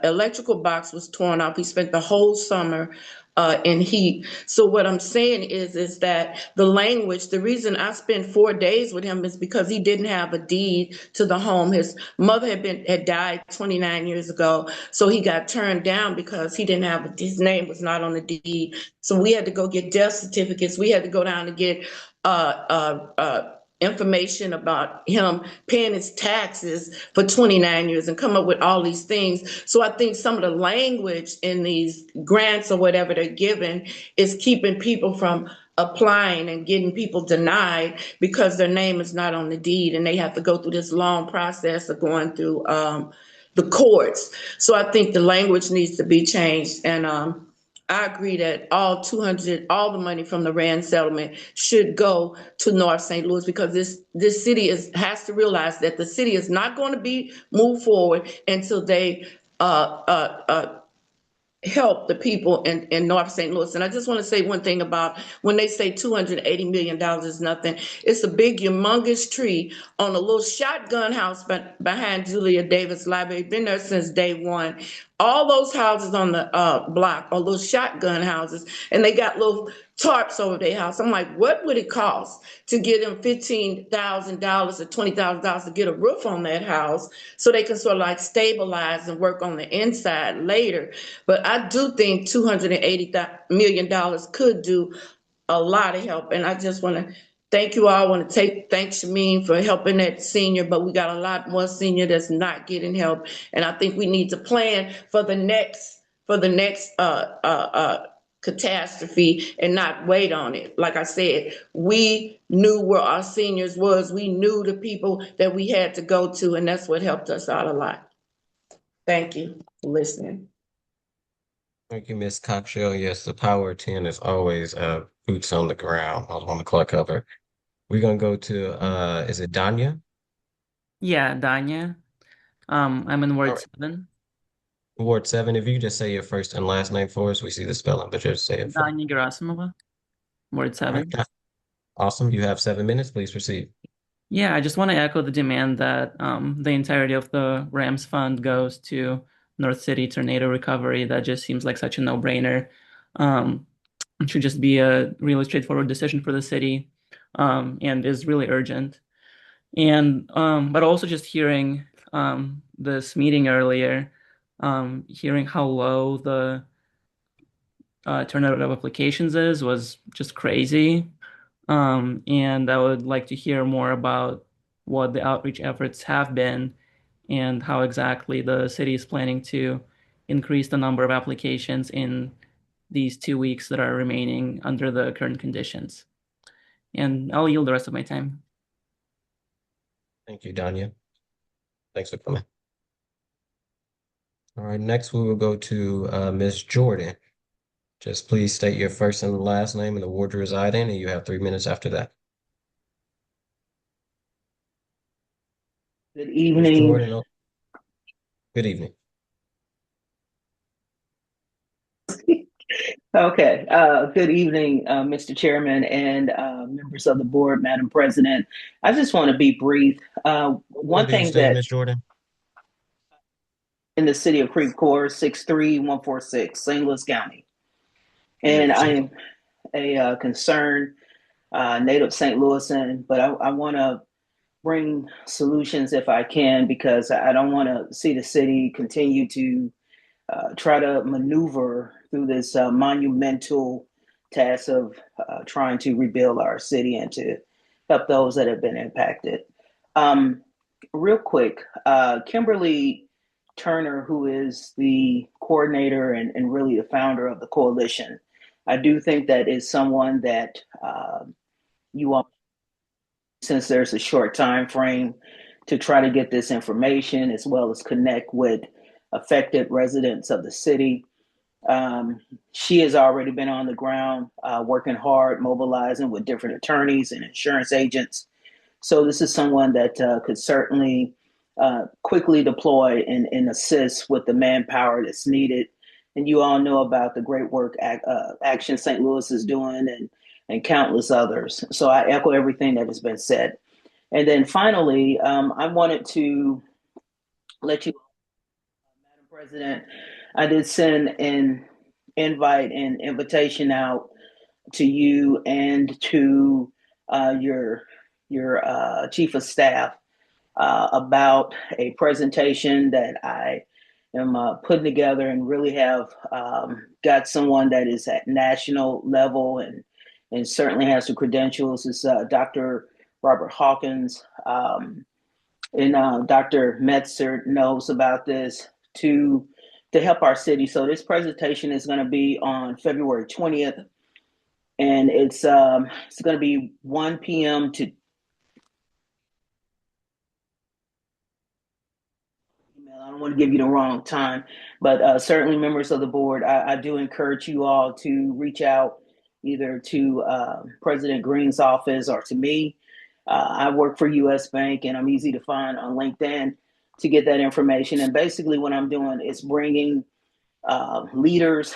electrical box was torn off. He spent the whole summer in heat. So what I'm saying is that the language, the reason I spent 4 days with him is because he didn't have a deed to the home. His mother had died 29 years ago. So he got turned down because he didn't have, his name was not on the deed. So we had to go get death certificates. We had to go down and get information about him paying his taxes for 29 years and come up with all these things. So I think some of the language in these grants or whatever they're given is keeping people from applying and getting people denied because their name is not on the deed and they have to go through this long process of going through the courts. So I think the language needs to be changed. And I agree that all the money from the RAND settlement should go to North St. Louis because this city has to realize that the city is not going to be moved forward until they help the people in North St. Louis. And I just want to say one thing about when they say $280 million is nothing. It's a big, humongous tree on a little shotgun house behind Julia Davis Library. Been there since day one. All those houses on the block are little shotgun houses, and they got little tarps over their house. I'm like, what would it cost to get them $15,000 or $20,000 to get a roof on that house so they can sort of like stabilize and work on the inside later? But I do think $280 million could do a lot of help. And I just want to thank you all. I want to thank Shameen for helping that senior, but we got a lot more senior that's not getting help. And I think we need to plan for the next catastrophe and not wait on it. Like I said, we knew where our seniors was. We knew the people that we had to go to, and that's what helped us out a lot. Thank you for listening. Thank you, Ms. Cockshell. Yes, the power of 10 is always boots on the ground on the clock cover. We're gonna go to is it Danya? Yeah, Danya. I'm in All Ward right. 7. Ward 7, if you could just say your first and last name for us, we see the spelling, but just say it for Danya Gerasimova, Ward all right. 7. Awesome. You have 7 minutes. Please proceed. Yeah, I just want to echo the demand that the entirety of the RAMS fund goes to North City tornado recovery. That just seems like such a no-brainer. It should just be a really straightforward decision for the city, and is really urgent. And but also just hearing this meeting earlier, hearing how low the turnout of applications was just crazy. And I would like to hear more about what the outreach efforts have been and how exactly the city is planning to increase the number of applications in these 2 weeks that are remaining under the current conditions. And I'll yield the rest of my time. Thank you, Danya. Thanks for coming. All right, next we will go to Ms. Jordan. Just please state your first and last name and the ward you reside in, and you have 3 minutes after that. Good Ms. evening. Jordan, oh, good evening. Okay, good evening, Mr. Chairman and members of the board, Madam President. I just want to be brief. One Where do you thing stay, that Ms. Jordan? in the city of Creve Coeur, 63146, St. Louis County. You may And I proceed. am a concerned native St. Louisan, but I want to bring solutions if I can, because I don't want to see the city continue to try to maneuver through this monumental task of trying to rebuild our city and to help those that have been impacted. Real quick, Kimberly Turner, who is the coordinator and really the founder of the coalition, I do think that is someone that you all, since there's a short time frame, to try to get this information as well as connect with affected residents of the city. She has already been on the ground working hard, mobilizing with different attorneys and insurance agents. So this is someone that could certainly quickly deploy and assist with the manpower that's needed. And you all know about the great work Action St. Louis is doing, and countless others. So I echo everything that has been said. And then finally, I wanted to let you, Madam President, I did send an invite and invitation out to you and to your chief of staff about a presentation that I am putting together, and really have got someone that is at national level and certainly has the credentials. Is Dr. Robert Hawkins, and Dr. Metzer knows about this to help our city. So this presentation is going to be on February 20th, and it's going to be 1 p.m. to I don't want to give you the wrong time, but certainly members of the board, I do encourage you all to reach out either to President Green's office or to me. I work for US Bank, and I'm easy to find on LinkedIn to get that information. And basically what I'm doing is bringing leaders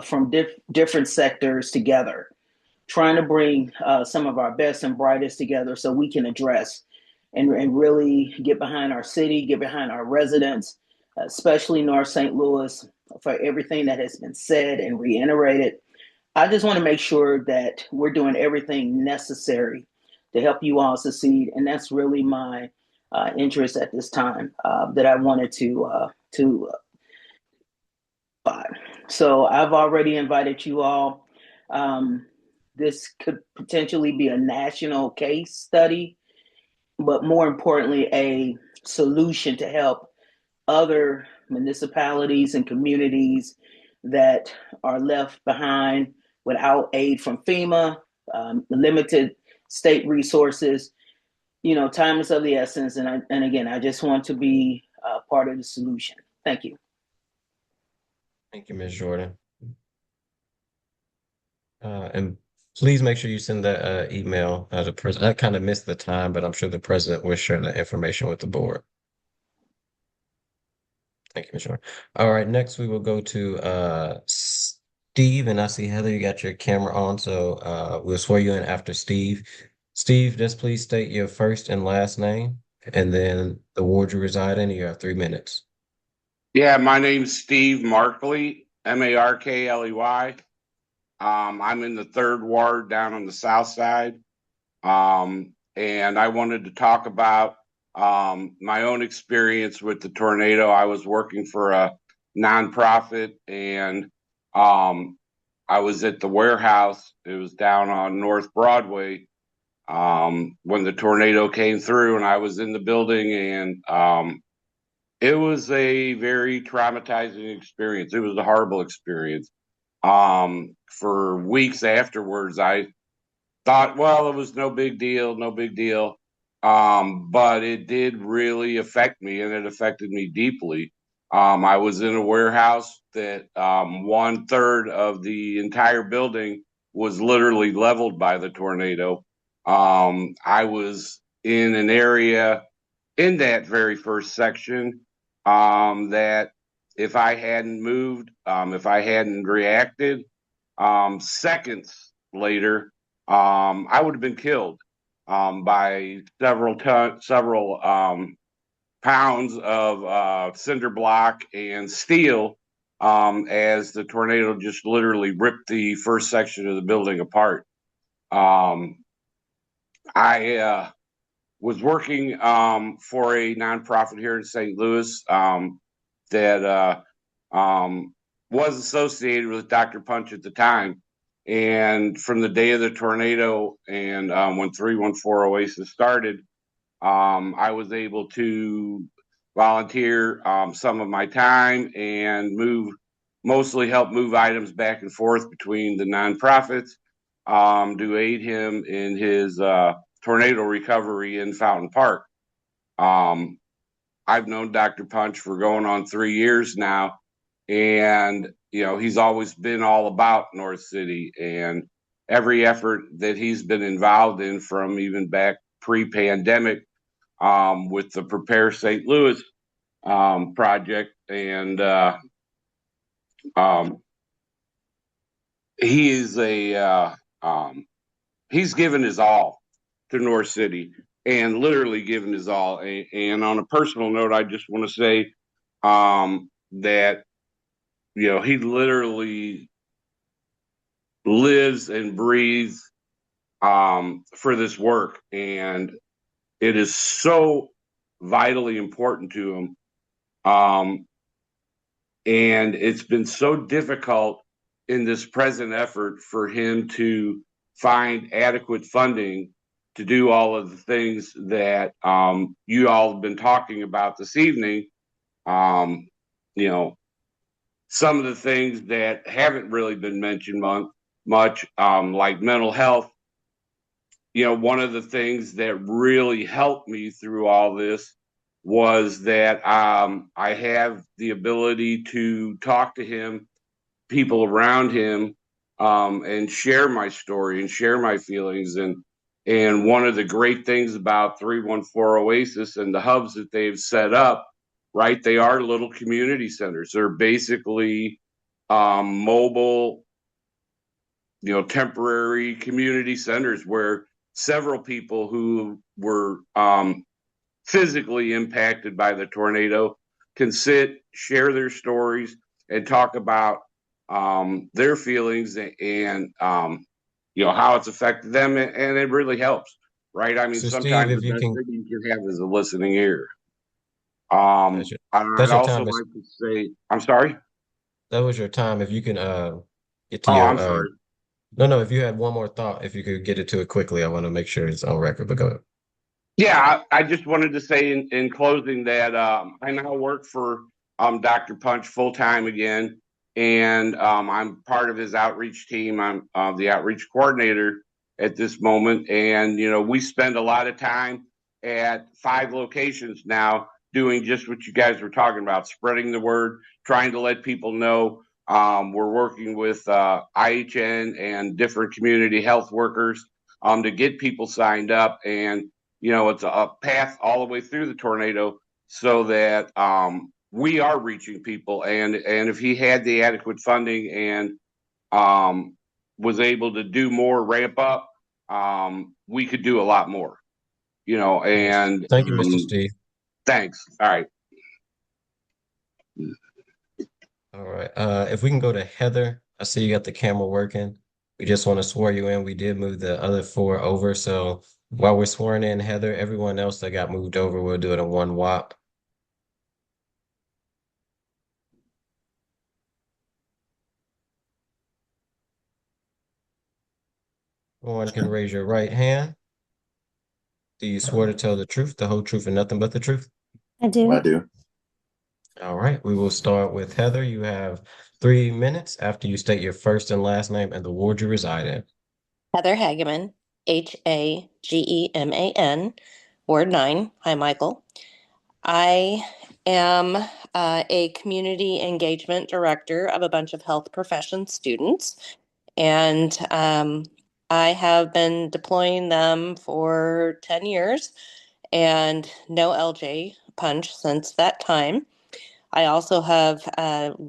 from different sectors together, trying to bring some of our best and brightest together so we can address and really get behind our city, get behind our residents, especially North St. Louis, for everything that has been said and reiterated. I just want to make sure that we're doing everything necessary to help you all succeed. And that's really my interest at this time that I wanted to so I've already invited you all. This could potentially be a national case study, but more importantly, a solution to help other municipalities and communities that are left behind without aid from FEMA, limited state resources. You know, time is of the essence. And again, I just want to be part of the solution. Thank you. Thank you, Ms. Jordan. And please make sure you send that email to the president. I kind of missed the time, but I'm sure the president will share the information with the board. Thank you, Ms. Jordan. All right, next we will go to Steve, and I see Heather, you got your camera on, so we'll swear you in after Steve. Steve, just please state your first and last name, and then the ward you reside in, and you have 3 minutes. Yeah, my name's Steve Markley, Markley. I'm in the 3rd ward down on the south side. And I wanted to talk about my own experience with the tornado. I was working for a nonprofit, and I was at the warehouse. It was down on North Broadway when the tornado came through, and I was in the building, and it was a very traumatizing experience. It was a horrible experience. For weeks afterwards, I thought, well, it was no big deal, no big deal. But it did really affect me, and it affected me deeply. I was in a warehouse that 1/3 of the entire building was literally leveled by the tornado. I was in an area in that very first section that if I hadn't moved, if I hadn't reacted, seconds later, I would have been killed by several pounds of cinder block and steel as the tornado just literally ripped the first section of the building apart. I was working for a nonprofit here in St. Louis that was associated with Dr. Punch at the time. And from the day of the tornado and when 314 Oasis started, I was able to volunteer some of my time and mostly help move items back and forth between the nonprofits to aid him in his tornado recovery in Fountain Park. I've known Dr. Punch for going on 3 years now, and he's always been all about North City and every effort that he's been involved in from even back pre-pandemic with the Prepare St. Louis project. And he is he's given his all to North City and literally given his all. And on a personal note, I just want to say that he literally lives and breathes for this work, and it is so vitally important to him. And it's been so difficult in this present effort for him to find adequate funding to do all of the things that you all have been talking about this evening. Some of the things that haven't really been mentioned much, like mental health. One of the things that really helped me through all this was that I have the ability to talk to him, people around him, and share my story and share my feelings. And one of the great things about 314 Oasis and the hubs that they've set up, right? They are little community centers. They're basically mobile, temporary community centers where several people who were physically impacted by the tornado can sit, share their stories, and talk about their feelings and how it's affected them, and it really helps, right? I mean, So sometimes Steve, if the you best can, thing you can have is a listening ear. that's I'd your also time. like to say, I'm sorry. That was your time. If you can get to Oh, your I'm sorry. no, if you had one more thought, if you could get it to it quickly, I want to make sure it's on record, but go ahead. Yeah, I just wanted to say in closing that I now work for Dr. Punch full time again, and I'm part of his outreach team. I'm the outreach coordinator at this moment, and we spend a lot of time at 5 locations now doing just what you guys were talking about, spreading the word, trying to let people know. We're working with IHN and different community health workers to get people signed up, and it's a path all the way through the tornado so that we are reaching people. And if he had the adequate funding and was able to do more ramp up, we could do a lot more, and Thank you, Mr. Steve. Thanks. All right. All right. If we can go to Heather, I see you got the camera working. We just want to swear you in. We did move the other 4 over. So while we're swearing in Heather, everyone else that got moved over, we'll do it in one whop. Everyone can raise your right hand. Do you swear to tell the truth, the whole truth, and nothing but the truth? I do. I do. All right. We will start with Heather. You have 3 minutes after you state your first and last name and the ward you reside in. Heather Hageman, Hageman, Ward 9. Hi, Michael. I am a community engagement director of a bunch of health profession students, and I have been deploying them for 10 years and no LJ punch since that time. I also have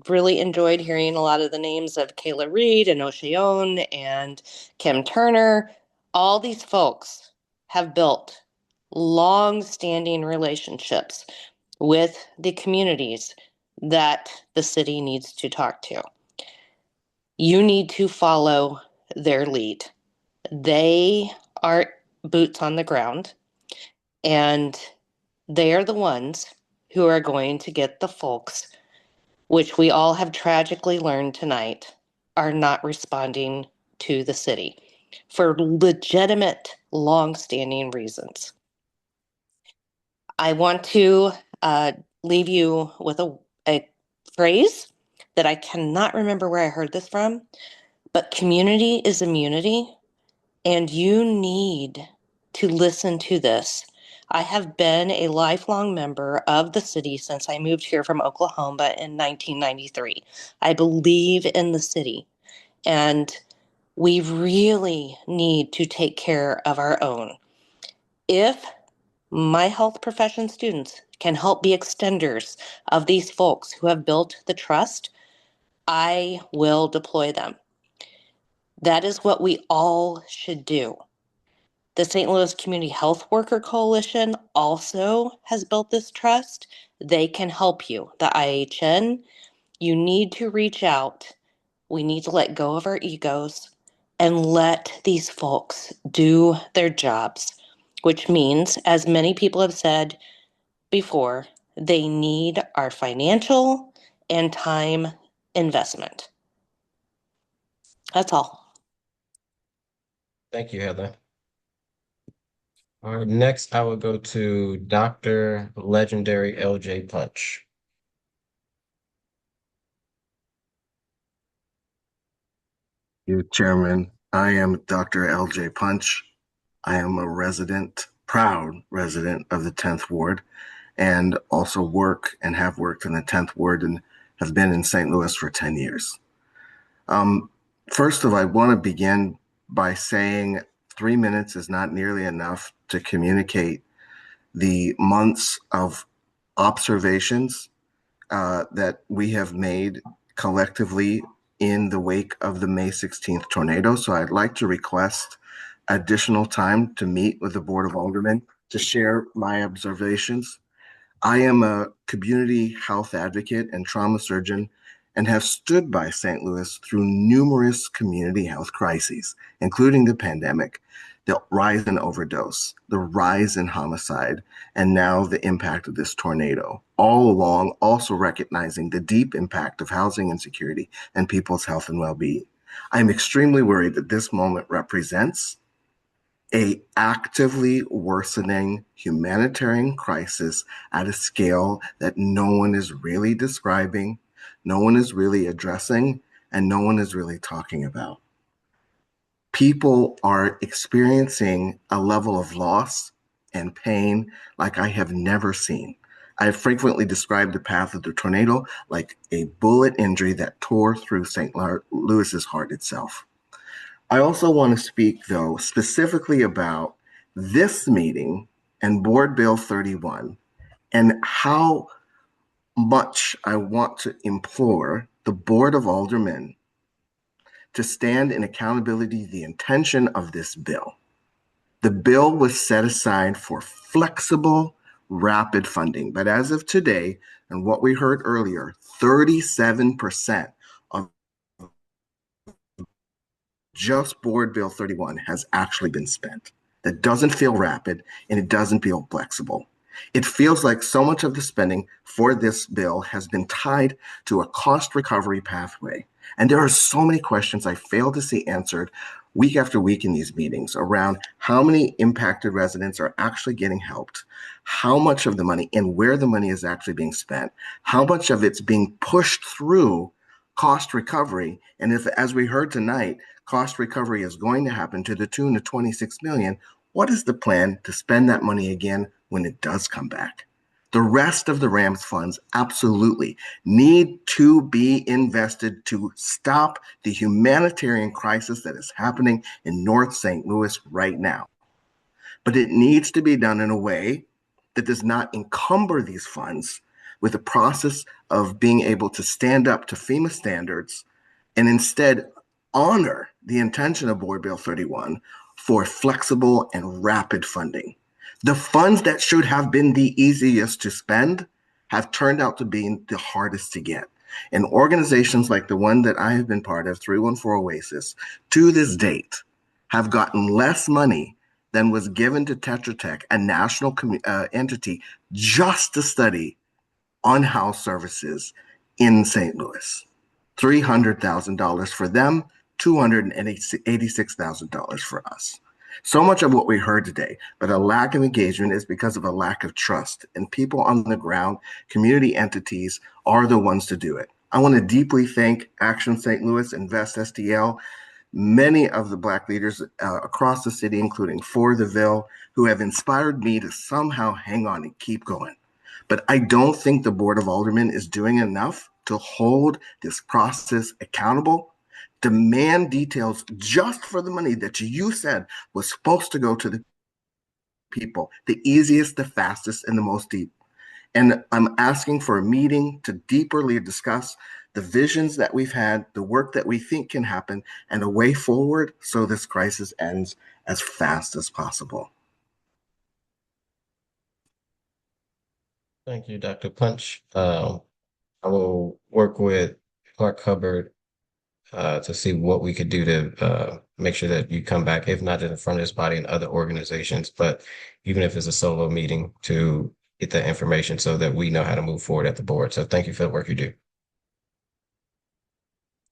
really enjoyed hearing a lot of the names of Kayla Reed and O'Sheon and Kim Turner. All these folks have built long-standing relationships with the communities that the city needs to talk to. You need to follow their lead. They are boots on the ground, and they are the ones who are going to get the folks, which we all have tragically learned tonight, are not responding to the city for legitimate, long-standing reasons. I want to leave you with a phrase that I cannot remember where I heard this from, but community is immunity, and you need to listen to this. I have been a lifelong member of the city since I moved here from Oklahoma in 1993. I believe in the city, and we really need to take care of our own. If my health profession students can help be extenders of these folks who have built the trust, I will deploy them. That is what we all should do. The St. Louis Community Health Worker Coalition also has built this trust. They can help you. The IHN, you need to reach out. We need to let go of our egos and let these folks do their jobs, which means, as many people have said before, they need our financial and time investment. That's all. Thank you, Heather. All right, next I will go to Dr. Legendary LJ Punch. You, Chairman. I am Dr. LJ Punch. I am a resident, proud resident of the 10th Ward, and also work and have worked in the 10th Ward and have been in St. Louis for 10 years. First of all, I want to begin by saying 3 minutes is not nearly enough to communicate the months of observations that we have made collectively in the wake of the May 16th tornado. So I'd like to request additional time to meet with the Board of Aldermen to share my observations. I am a community health advocate and trauma surgeon and have stood by St. Louis through numerous community health crises, including the pandemic, the rise in overdose, the rise in homicide, and now the impact of this tornado, all along also recognizing the deep impact of housing insecurity and people's health and well-being. I'm extremely worried that this moment represents an actively worsening humanitarian crisis at a scale that no one is really describing, no one is really addressing, and no one is really talking about. People are experiencing a level of loss and pain like I have never seen. I have frequently described the path of the tornado like a bullet injury that tore through St. Louis's heart itself. I also want to speak, though, specifically about this meeting and Board Bill 31 and how much I want to implore the Board of Aldermen to stand in accountability the intention of this bill. The bill was set aside for flexible, rapid funding, but as of today, and what we heard earlier, 37% of just Board Bill 31 has actually been spent. That doesn't feel rapid and it doesn't feel flexible. It feels like so much of the spending for this bill has been tied to a cost recovery pathway. And there are so many questions I fail to see answered week after week in these meetings around how many impacted residents are actually getting helped, how much of the money and where the money is actually being spent, how much of it's being pushed through cost recovery. And if, as we heard tonight, cost recovery is going to happen to the tune of $26 million, what is the plan to spend that money again when it does come back? The rest of the RAMS funds absolutely need to be invested to stop the humanitarian crisis that is happening in North St. Louis right now. But it needs to be done in a way that does not encumber these funds with a process of being able to stand up to FEMA standards and instead honor the intention of Board Bill 31 for flexible and rapid funding. The funds that should have been the easiest to spend have turned out to be the hardest to get. And organizations like the one that I have been part of, 314 Oasis, to this date, have gotten less money than was given to Tetra Tech, a national entity, just to study on-house services in St. Louis. $300,000 for them, $286,000 for us. So much of what we heard today, but a lack of engagement is because of a lack of trust. And people on the ground, community entities, are the ones to do it. I want to deeply thank Action St. Louis, Invest STL, many of the Black leaders across the city, including For the Ville, who have inspired me to somehow hang on and keep going. But I don't think the Board of Aldermen is doing enough to hold this process accountable. Demand details just for the money that you said was supposed to go to the people, the easiest, the fastest, and the most deep. And I'm asking for a meeting to deeply discuss the visions that we've had, the work that we think can happen, and a way forward so this crisis ends as fast as possible. Thank you, Dr. Punch. I will work with Clark Hubbard to see what we could do to make sure that you come back, if not in front of this body and other organizations, but even if it's a solo meeting, to get that information so that we know how to move forward at the board. So thank you for the work you do.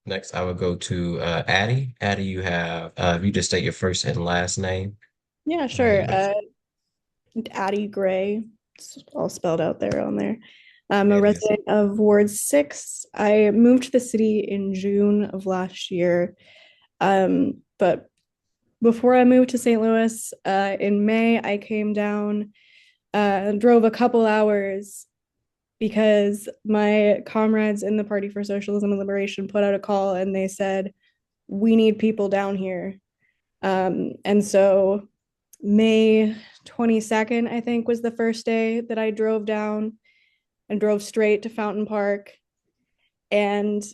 Next, I will go to Addie. Addie, you have, if you just state your first and last name. Yeah, sure. Addie Gray, it's all spelled out there on there. I'm a resident of Ward 6. I moved to the city in June of last year. But before I moved to St. Louis, in May, I came down and drove a couple hours because my comrades in the Party for Socialism and Liberation put out a call and they said, we need people down here. And so May 22nd, I think, was the first day that I drove down and drove straight to Fountain Park, and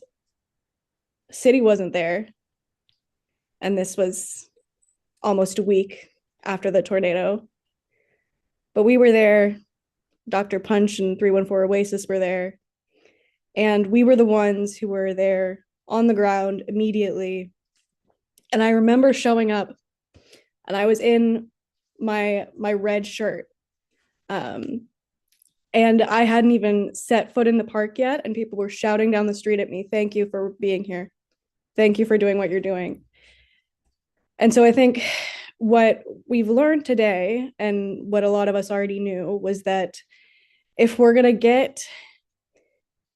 city wasn't there. And this was almost a week after the tornado. But we were there. Dr. Punch and 314 Oasis were there. And we were the ones who were there on the ground immediately. And I remember showing up, and I was in my red shirt. And I hadn't even set foot in the park yet, and people were shouting down the street at me, thank you for being here. Thank you for doing what you're doing. And so I think what we've learned today, and what a lot of us already knew, was that if we're going to get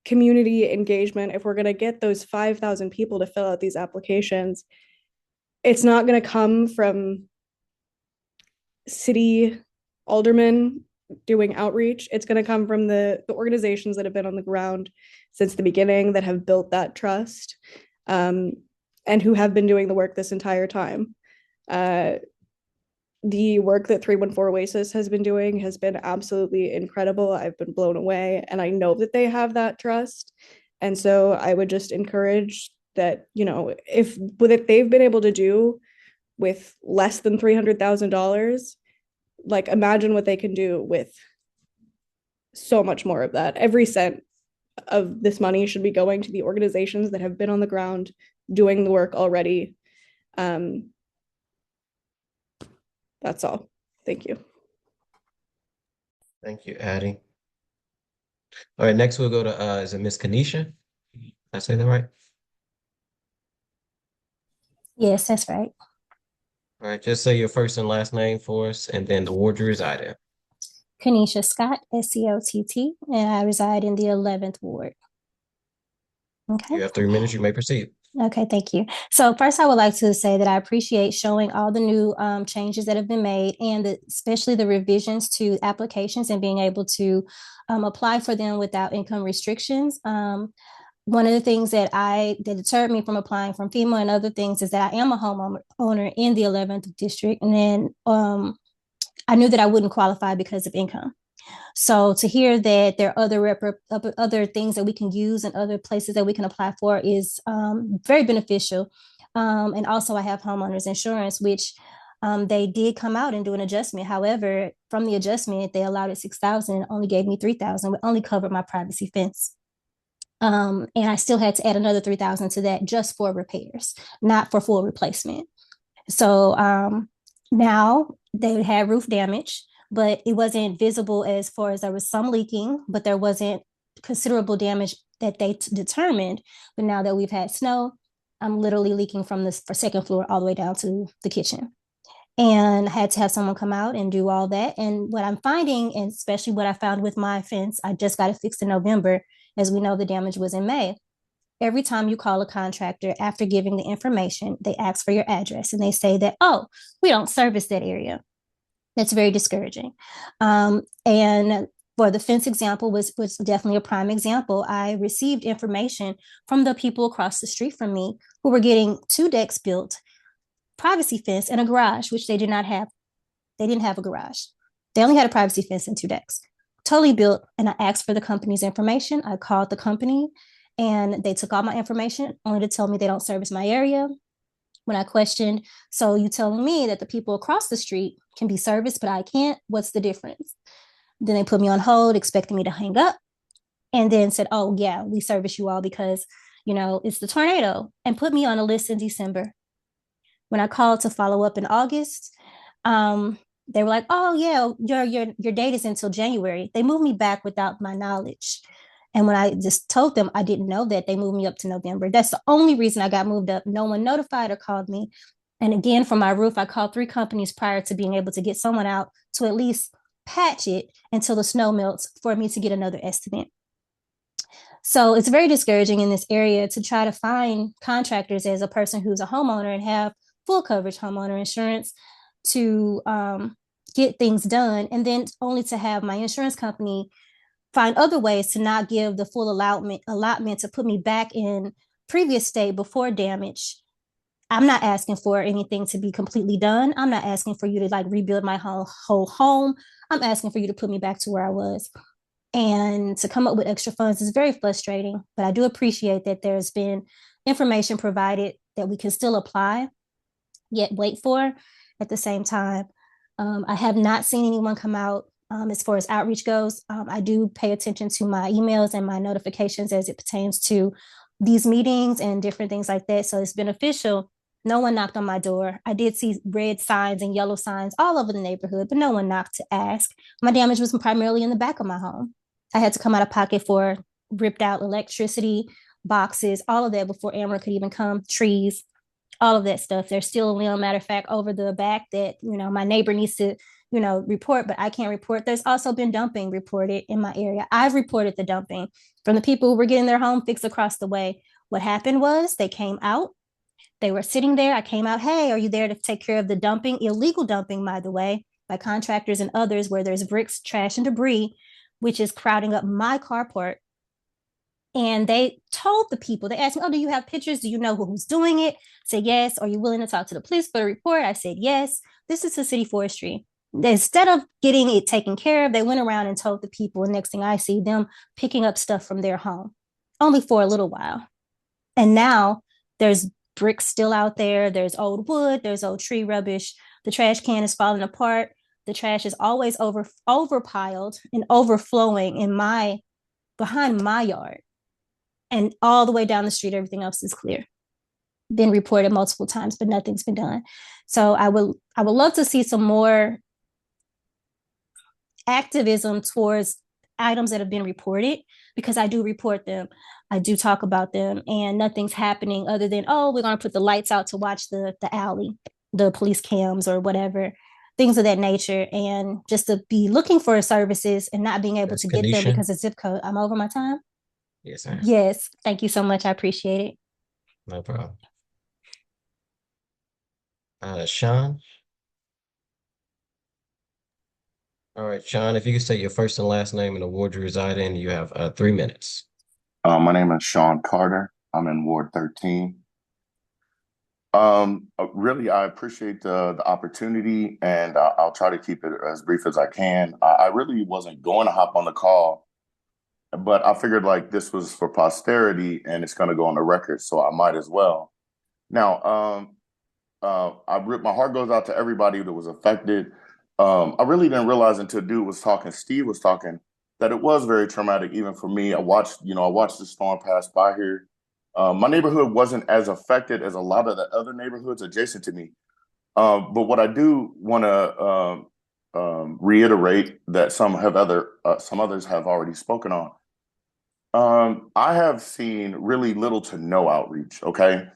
community engagement, if we're going to get those 5,000 people to fill out these applications, it's not going to come from city aldermen doing outreach. It's going to come from the organizations that have been on the ground since the beginning, that have built that trust, and who have been doing the work this entire time. The work that 314 Oasis has been doing has been absolutely incredible. I've been blown away, and I know that they have that trust. And so I would just encourage that, you know, if what they've been able to do with less than $300,000, like, imagine what they can do with so much more of that. Every cent of this money should be going to the organizations that have been on the ground doing the work already. That's all. Thank you. Thank you, Addie. All right, next we'll go to, is it Miss Kanisha? Did I say that right? Yes, that's right. All right, just say your first and last name for us, and then the ward you reside in. Kanisha Scott, SCOTT, and I reside in the 11th ward. Okay. You have 3 minutes, you may proceed. Okay, thank you. So first, I would like to say that I appreciate showing all the new changes that have been made, and especially the revisions to applications and being able to apply for them without income restrictions. One of the things that deterred me from applying from FEMA and other things is that I am a homeowner in the 11th district, and then I knew that I wouldn't qualify because of income. So to hear that there are other things that we can use and other places that we can apply for is very beneficial. And also I have homeowners insurance, which they did come out and do an adjustment. However, from the adjustment, they allowed it 6,000 and only gave me 3,000, but only covered my privacy fence. And I still had to add another 3,000 to that just for repairs, not for full replacement. So now they had roof damage, but it wasn't visible as far as there was some leaking, but there wasn't considerable damage that they determined. But now that we've had snow, I'm literally leaking from the second floor all the way down to the kitchen. And I had to have someone come out and do all that. And what I'm finding, and especially what I found with my fence, I just got it fixed in November. As we know, the damage was in May. Every time you call a contractor after giving the information, they ask for your address and they say that, oh, we don't service that area. That's very discouraging. And for the fence example was definitely a prime example. I received information from the people across the street from me who were getting 2 decks built, privacy fence, and a garage, which they did not have. They didn't have a garage. They only had a privacy fence and 2 decks. Totally built. And I asked for the company's information. I called the company and they took all my information only to tell me they don't service my area. When I questioned, so you telling me that the people across the street can be serviced, but I can't? What's the difference? Then they put me on hold, expecting me to hang up, and then said, oh yeah, we service you all because, it's the tornado, and put me on a list in December. When I called to follow up in August, they were like, oh yeah, your date is until January. They moved me back without my knowledge. And when I just told them I didn't know that, they moved me up to November. That's the only reason I got moved up. No one notified or called me. And again, for my roof, I called 3 companies prior to being able to get someone out to at least patch it until the snow melts for me to get another estimate. So it's very discouraging in this area to try to find contractors as a person who's a homeowner and have full coverage homeowner insurance to get things done, and then only to have my insurance company find other ways to not give the full allotment to put me back in previous state before damage. I'm not asking for anything to be completely done. I'm not asking for you to rebuild my whole home. I'm asking for you to put me back to where I was. And to come up with extra funds is very frustrating, but I do appreciate that there's been information provided that we can still apply, yet wait for at the same time. I have not seen anyone come out as far as outreach goes. I do pay attention to my emails and my notifications as it pertains to these meetings and different things like that. So it's beneficial. No one knocked on my door. I did see red signs and yellow signs all over the neighborhood, but no one knocked to ask. My damage was primarily in the back of my home. I had to come out of pocket for ripped out electricity, boxes, all of that before Amber could even come, trees, all of that stuff. There's still a limb, matter of fact, over the back that, my neighbor needs to, report, but I can't report. There's also been dumping reported in my area. I've reported the dumping from the people who were getting their home fixed across the way. What happened was they came out, they were sitting there. I came out, hey, are you there to take care of the dumping? Illegal dumping, by the way, by contractors and others, where there's bricks, trash, and debris, which is crowding up my carport. And they told the people, they asked me, oh, do you have pictures? Do you know who's doing it? I said, yes. Are you willing to talk to the police for a report? I said, yes. This is the city forestry. Instead of getting it taken care of, they went around and told the people. And next thing I see them picking up stuff from their home, only for a little while. And now there's bricks still out there. There's old wood. There's old tree rubbish. The trash can is falling apart. The trash is always overpiled and overflowing behind my yard. And all the way down the street, everything else is clear. Been reported multiple times, but nothing's been done. So I would love to see some more activism towards items that have been reported, because I do report them. I do talk about them, and nothing's happening other than, oh, we're going to put the lights out to watch the alley, the police cams or whatever, things of that nature. And just to be looking for services and not being able to get them because of zip code. I'm over my time. Yes, ma'am. Yes. Thank you so much. I appreciate it. No problem. Sean? All right, Sean, if you could say your first and last name and the ward you reside in, you have 3 minutes. My name is Sean Carter. I'm in Ward 13. Really, I appreciate the opportunity, and I'll try to keep it as brief as I can. I really wasn't going to hop on the call, but I figured like this was for posterity and it's going to go on the record, so I might as well. Now, my heart goes out to everybody that was affected. I really didn't realize until Steve was talking, that it was very traumatic, even for me. I watched the storm pass by here. My neighborhood wasn't as affected as a lot of the other neighborhoods adjacent to me. But what I do want to reiterate that some others have already spoken on. I have seen really little to no outreach. Okay,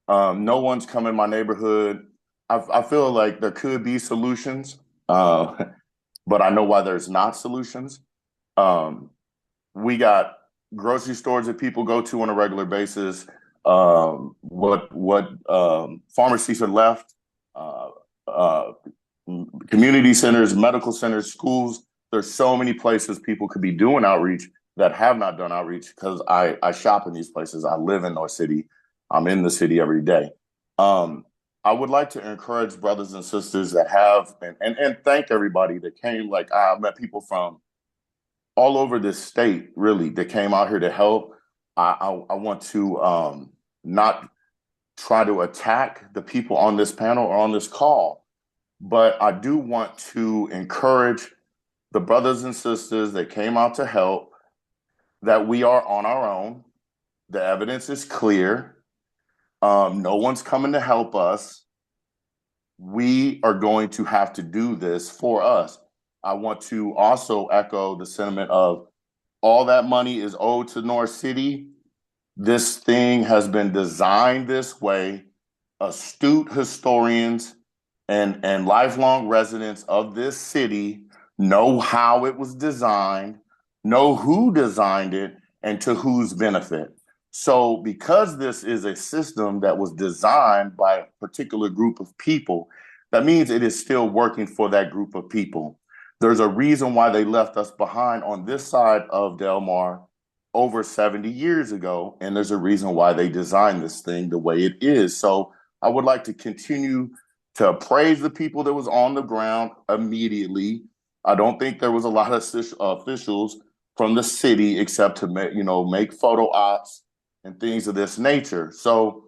no one's come in my neighborhood. I feel like there could be solutions, but I know why there's not solutions. We got grocery stores that people go to on a regular basis. What pharmacies are left, community centers, medical centers, schools. There's so many places people could be doing outreach that have not done outreach, because I shop in these places. I live in North City. I'm in the city every day. I would like to encourage brothers and sisters that have, and thank everybody that came. Like, I met people from all over this state, really, that came out here to help. I want to not try to attack the people on this panel or on this call, but I do want to encourage the brothers and sisters that came out to help, that we are on our own. The evidence is clear. No one's coming to help us. We are going to have to do this for us. I want to also echo the sentiment of all that money is owed to North City. This thing has been designed this way. Astute historians and lifelong residents of this city know how it was designed, know who designed it, and to whose benefit. So because this is a system that was designed by a particular group of people, that means it is still working for that group of people. There's a reason why they left us behind on this side of Del Mar over 70 years ago, and there's a reason why they designed this thing the way it is. So I would like to continue to praise the people that was on the ground immediately. I don't think there was a lot of officials from the city except to make photo ops and things of this nature. So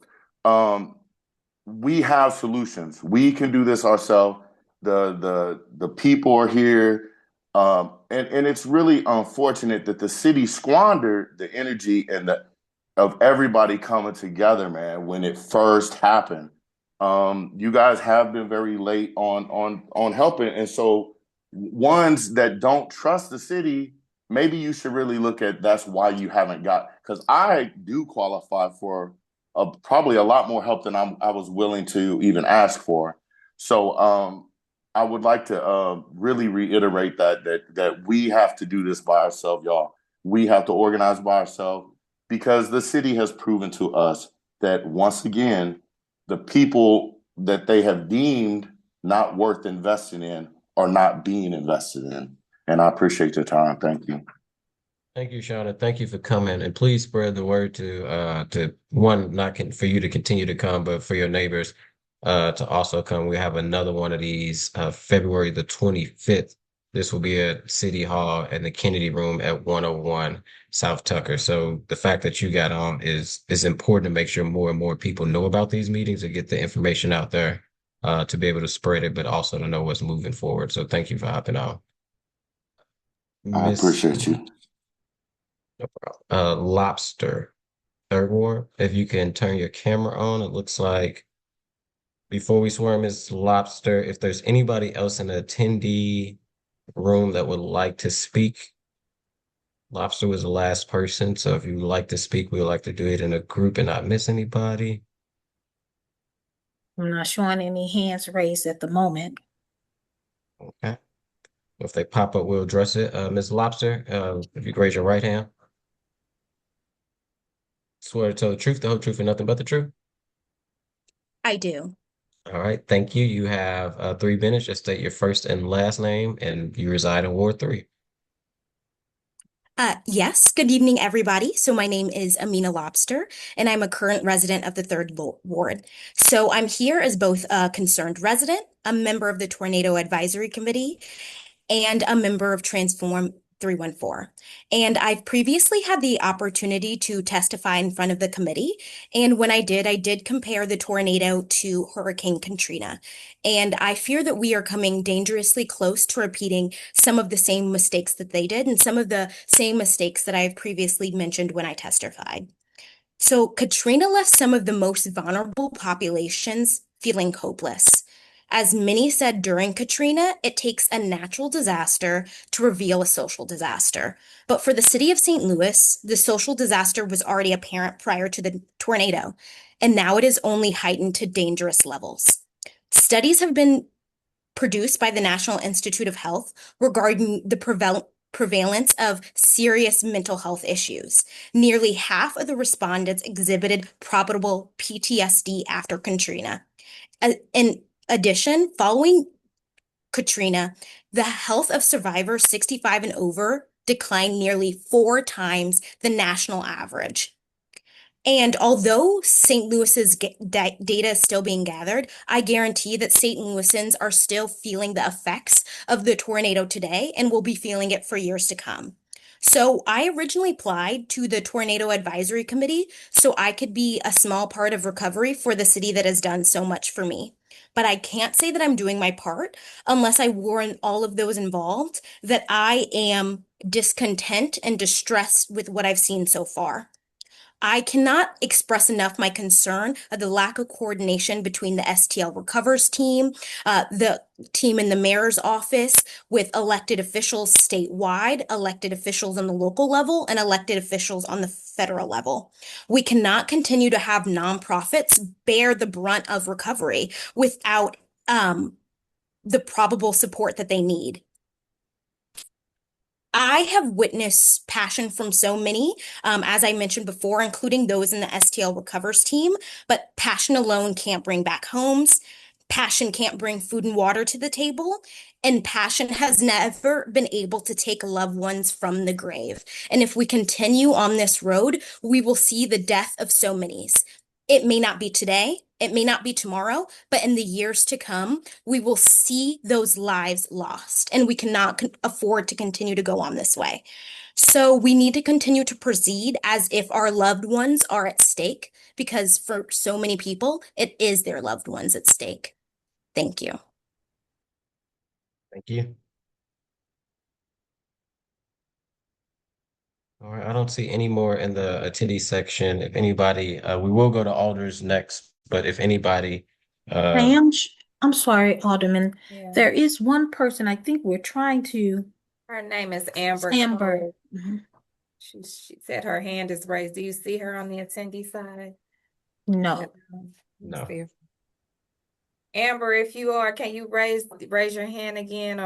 we have solutions. We can do this ourselves. The people are here. And it's really unfortunate that the city squandered the energy of everybody coming together, man, when it first happened. You guys have been very late on helping. And so ones that don't trust the city, maybe you should really look at that's why you haven't got, because I do qualify for probably a lot more help than I was willing to even ask for. So I would like to really reiterate that we have to do this by ourselves, y'all. We have to organize by ourselves, because the city has proven to us that, once again, the people that they have deemed not worth investing in are not being invested in. And I appreciate your time. Thank you. Thank you, Sean, and thank you for coming. And please spread the word to one, for you to continue to come, but for your neighbors to also come. We have another one of these February the 25th. This will be at City Hall in the Kennedy Room at 101 South Tucker. So the fact that you got on is important to make sure more and more people know about these meetings and get the information out there to be able to spread it, but also to know what's moving forward. So thank you for hopping on. I appreciate you. No problem. Lobster, Third Ward, if you can turn your camera on. It looks like, before we swear Ms. Lobster, if there's anybody else in the attendee room that would like to speak. Lobster was the last person, so if you would like to speak, we would like to do it in a group and not miss anybody. I'm not showing any hands raised at the moment. Okay. If they pop up, we'll address it. Ms. Lobster, if you raise your right hand. Swear to tell the truth, the whole truth, and nothing but the truth. I do. All right, thank you. You have 3 minutes. Just state your first and last name, and you reside in Ward 3. Yes, good evening, everybody. So my name is Amina Lobster, and I'm a current resident of the Ward. So I'm here as both a concerned resident, a member of the Tornado Advisory Committee, and a member of Transform 314. And I've previously had the opportunity to testify in front of the committee. And when I did compare the tornado to Hurricane Katrina. And I fear that we are coming dangerously close to repeating some of the same mistakes that they did and some of the same mistakes that I've previously mentioned when I testified. So Katrina left some of the most vulnerable populations feeling hopeless. As many said during Katrina, it takes a natural disaster to reveal a social disaster. But for the city of St. Louis, the social disaster was already apparent prior to the tornado, and now it is only heightened to dangerous levels. Studies have been produced by the National Institute of Health regarding the prevalence of serious mental health issues. Nearly half of the respondents exhibited probable PTSD after Katrina. In addition, following Katrina, the health of survivors 65 and over declined nearly 4 times the national average. And although St. Louis's data is still being gathered, I guarantee that St. Louisans are still feeling the effects of the tornado today and will be feeling it for years to come. So I originally applied to the Tornado Advisory Committee so I could be a small part of recovery for the city that has done so much for me. But I can't say that I'm doing my part unless I warn all of those involved that I am discontent and distressed with what I've seen so far. I cannot express enough my concern of the lack of coordination between the STL Recovers team, the team in the mayor's office, with elected officials statewide, elected officials on the local level, and elected officials on the federal level. We cannot continue to have nonprofits bear the brunt of recovery without the probable support that they need. I have witnessed passion from so many, as I mentioned before, including those in the STL Recovers team, but passion alone can't bring back homes. Passion can't bring food and water to the table, and passion has never been able to take loved ones from the grave. And if we continue on this road, we will see the death of so many. It may not be today, it may not be tomorrow, but in the years to come, we will see those lives lost, and we cannot afford to continue to go on this way. So we need to continue to proceed as if our loved ones are at stake, because for so many people, it is their loved ones at stake. Thank you. Thank you. All right, I don't see any more in the attendee section. If anybody, we will go to alders next, but if anybody, Pam, I'm sorry, Alderman. Yeah. There is one person I think we're trying to. Her name is Amber. Amber. Cole. She said her hand is raised. Do you see her on the attendee side? No. No. Amber, if you are, can you raise your hand again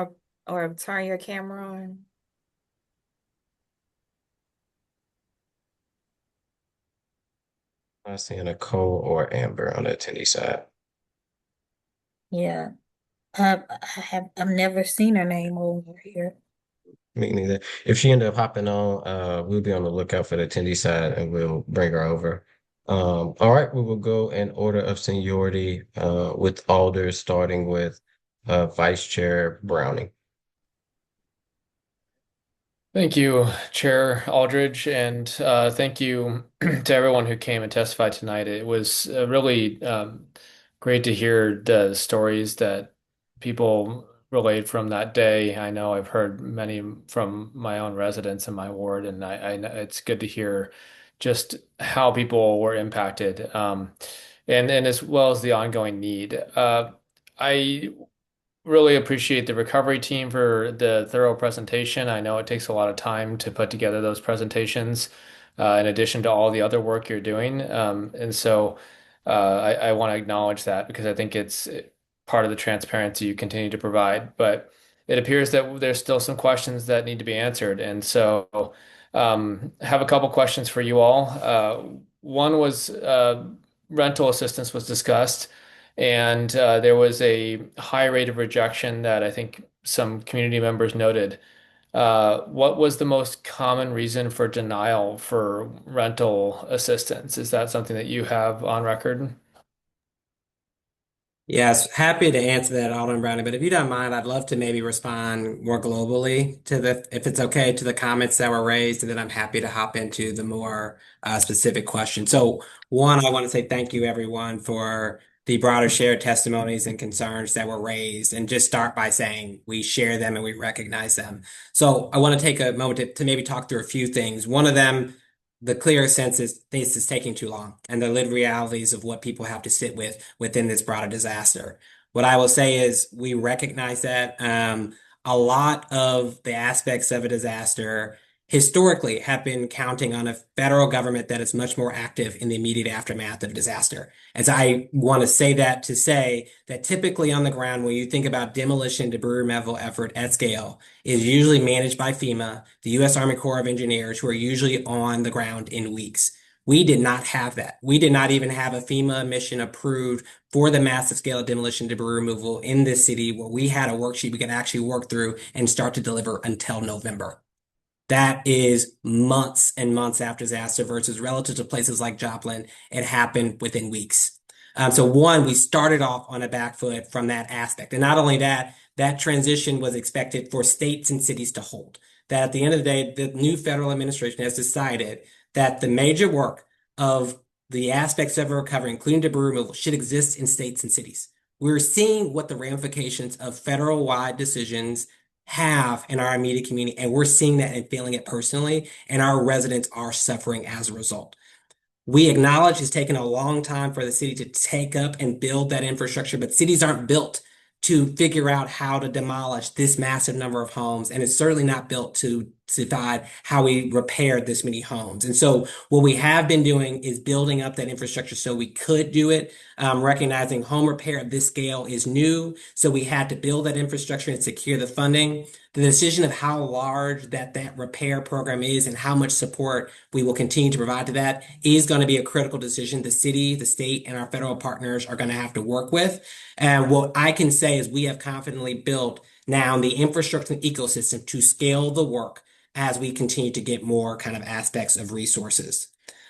or turn your camera on? I'm not seeing Nicole or Amber on the attendee side. Yeah. I've never seen her name over here. Me neither. If she ended up hopping on, we'll be on the lookout for the attendee side and we'll bring her over. All right, we will go in order of seniority with alders, starting with Vice Chair Browning. Thank you, Chair Aldridge, and thank you to everyone who came and testified tonight. It was really great to hear the stories that people relayed from that day. I know I've heard many from my own residents in my ward, and I know it's good to hear just how people were impacted, and as well as the ongoing need. I really appreciate the recovery team for the thorough presentation. I know it takes a lot of time to put together those presentations, in addition to all the other work you're doing. And so I want to acknowledge that because I think it's part of the transparency you continue to provide. But it appears that there's still some questions that need to be answered. And so have a couple questions for you all. One was rental assistance was discussed, and there was a high rate of rejection that I think some community members noted. What was the most common reason for denial for rental assistance? Is that something that you have on record? Yes, happy to answer that, Alderman Browning, but if you don't mind, I'd love to maybe respond more globally to if it's okay, to the comments that were raised, and then I'm happy to hop into the more specific questions. So one, I want to say thank you, everyone, for the broader shared testimonies and concerns that were raised, and just start by saying we share them and we recognize them. So I want to take a moment to maybe talk through a few things. One of them, the clear sense is this is taking too long, and the lived realities of what people have to sit with within this broader disaster. What I will say is we recognize that a lot of the aspects of a disaster historically have been counting on a federal government that is much more active in the immediate aftermath of disaster. As I want to say that to say that typically on the ground, when you think about demolition, debris removal effort at scale, is usually managed by FEMA, the U.S. Army Corps of Engineers, who are usually on the ground in weeks. We did not have that. We did not even have a FEMA mission approved for the massive scale demolition debris removal in this city, where we had a worksheet we could actually work through and start to deliver until November. That is months and months after disaster versus relative to places like Joplin, it happened within weeks. So one, we started off on a back foot from that aspect. And not only that, that transition was expected for states and cities to hold. That at the end of the day, the new federal administration has decided that the major work of the aspects of recovery, including debris removal, should exist in states and cities. We're seeing what the ramifications of federal-wide decisions have in our immediate community, and we're seeing that and feeling it personally, and our residents are suffering as a result. We acknowledge it's taken a long time for the city to take up and build that infrastructure, but cities aren't built to figure out how to demolish this massive number of homes, and it's certainly not built to decide how we repair this many homes. And so what we have been doing is building up that infrastructure so we could do it, recognizing home repair at this scale is new, so we had to build that infrastructure and secure the funding. The decision of how large that repair program is and how much support we will continue to provide to that is going to be a critical decision the city, the state, and our federal partners are going to have to work with. And what I can say is we have confidently built now the infrastructure and ecosystem to scale the work as we continue to get more kind of aspects of resources.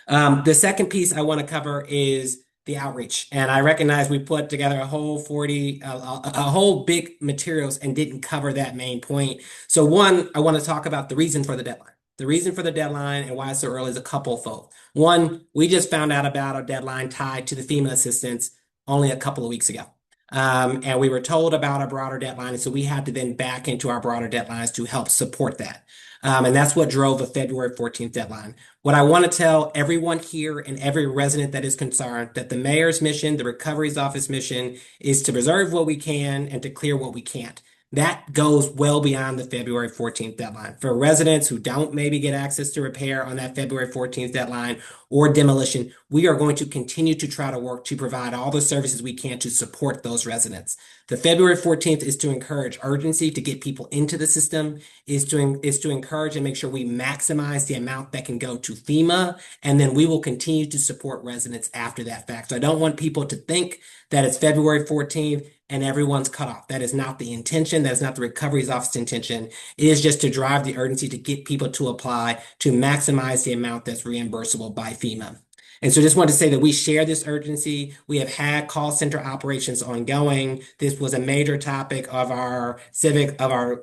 The second piece I want to cover is the outreach. And I recognize we put together a whole a whole big materials and didn't cover that main point. So one, I want to talk about the reason for the deadline. The reason for the deadline and why it's so early is a couple-fold. One, we just found out about a deadline tied to the FEMA assistance only a couple of weeks ago. And we were told about a broader deadline, and so we had to then back into our broader deadlines to help support that. And that's what drove the February 14th deadline. What I want to tell everyone here and every resident that is concerned that the mayor's mission, the recovery's office mission, is to preserve what we can and to clear what we can't. That goes well beyond the February 14th deadline. For residents who don't maybe get access to repair on that February 14th deadline or demolition, we are going to continue to try to work to provide all the services we can to support those residents. The February 14th is to encourage urgency to get people into the system, is to encourage and make sure we maximize the amount that can go to FEMA, and then we will continue to support residents after that fact. So I don't want people to think that it's February 14th and everyone's cut off. That is not the intention. That is not the recovery's office intention. It is just to drive the urgency to get people to apply to maximize the amount that's reimbursable by FEMA. And so just wanted to say that we share this urgency. We have had call center operations ongoing. This was a major topic of our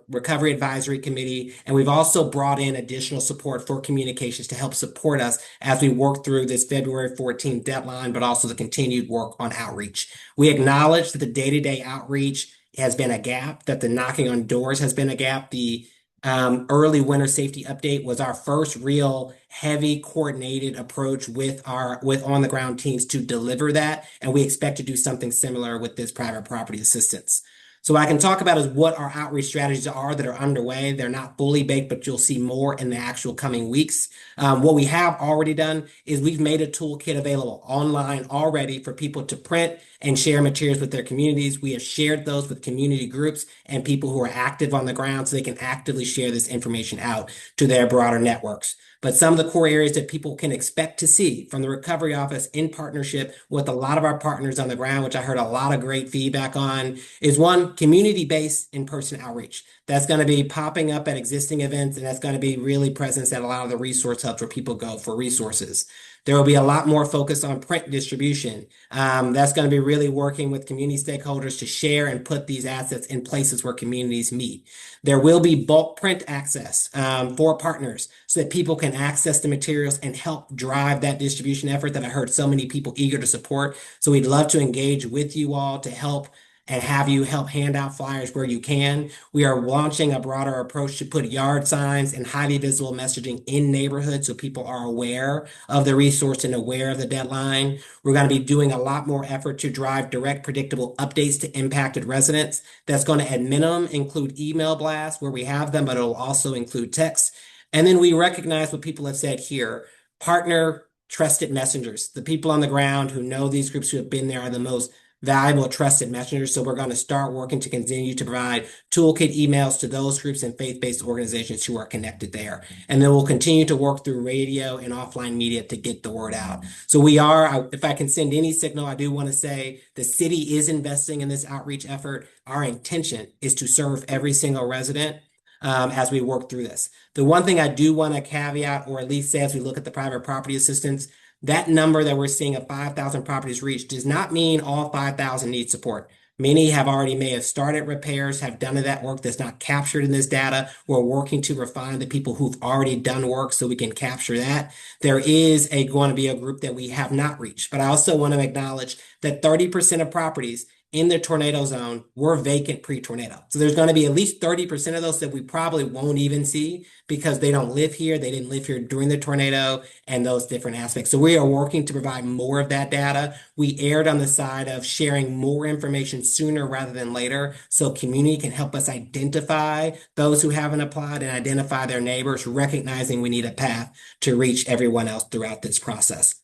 recovery advisory committee. And we've also brought in additional support for communications to help support us as we work through this February 14th deadline, but also the continued work on outreach. We acknowledge that the day-to-day outreach has been a gap, that the knocking on doors has been a gap. The early winter safety update was our first real heavy coordinated approach with on the ground teams to deliver that. And we expect to do something similar with this private property assistance. So what I can talk about is what our outreach strategies are that are underway. They're not fully baked, but you'll see more in the actual coming weeks. What we have already done is we've made a toolkit available online already for people to print and share materials with their communities. We have shared those with community groups and people who are active on the ground so they can actively share this information out to their broader networks. But some of the core areas that people can expect to see from the Recovery Office in partnership with a lot of our partners on the ground, which I heard a lot of great feedback on, is one, community-based in-person outreach. That's going to be popping up at existing events, and that's going to be really present at a lot of the resource hubs where people go for resources. There will be a lot more focus on print distribution. That's going to be really working with community stakeholders to share and put these assets in places where communities meet. There will be bulk print access for partners so that people can access the materials and help drive that distribution effort that I heard so many people eager to support. So we'd love to engage with you all to help and have you help hand out flyers where you can. We are launching a broader approach to put yard signs and highly visible messaging in neighborhoods so people are aware of the resource and aware of the deadline. We're going to be doing a lot more effort to drive direct, predictable updates to impacted residents. That's going to, at minimum, include email blasts where we have them, but it'll also include text. And then we recognize what people have said here. Partner trusted messengers. The people on the ground who know these groups, who have been there, are the most valuable trusted messengers. So we're going to start working to continue to provide toolkit emails to those groups and faith-based organizations who are connected there. And then we'll continue to work through radio and offline media to get the word out. So we are, if I can send any signal, I do want to say the city is investing in this outreach effort. Our intention is to serve every single resident as we work through this. The one thing I do want to caveat, or at least say as we look at the private property assistance, that number that we're seeing of 5,000 properties reached does not mean all 5,000 need support. Many may have started repairs, have done that work that's not captured in this data. We're working to refine the people who've already done work so we can capture that. There is going to be a group that we have not reached, but I also want to acknowledge that 30% of properties in the tornado zone were vacant pre-tornado. So there's going to be at least 30% of those that we probably won't even see because they don't live here. They didn't live here during the tornado and those different aspects. So we are working to provide more of that data. We erred on the side of sharing more information sooner rather than later so community can help us identify those who haven't applied and identify their neighbors, recognizing we need a path to reach everyone else throughout this process.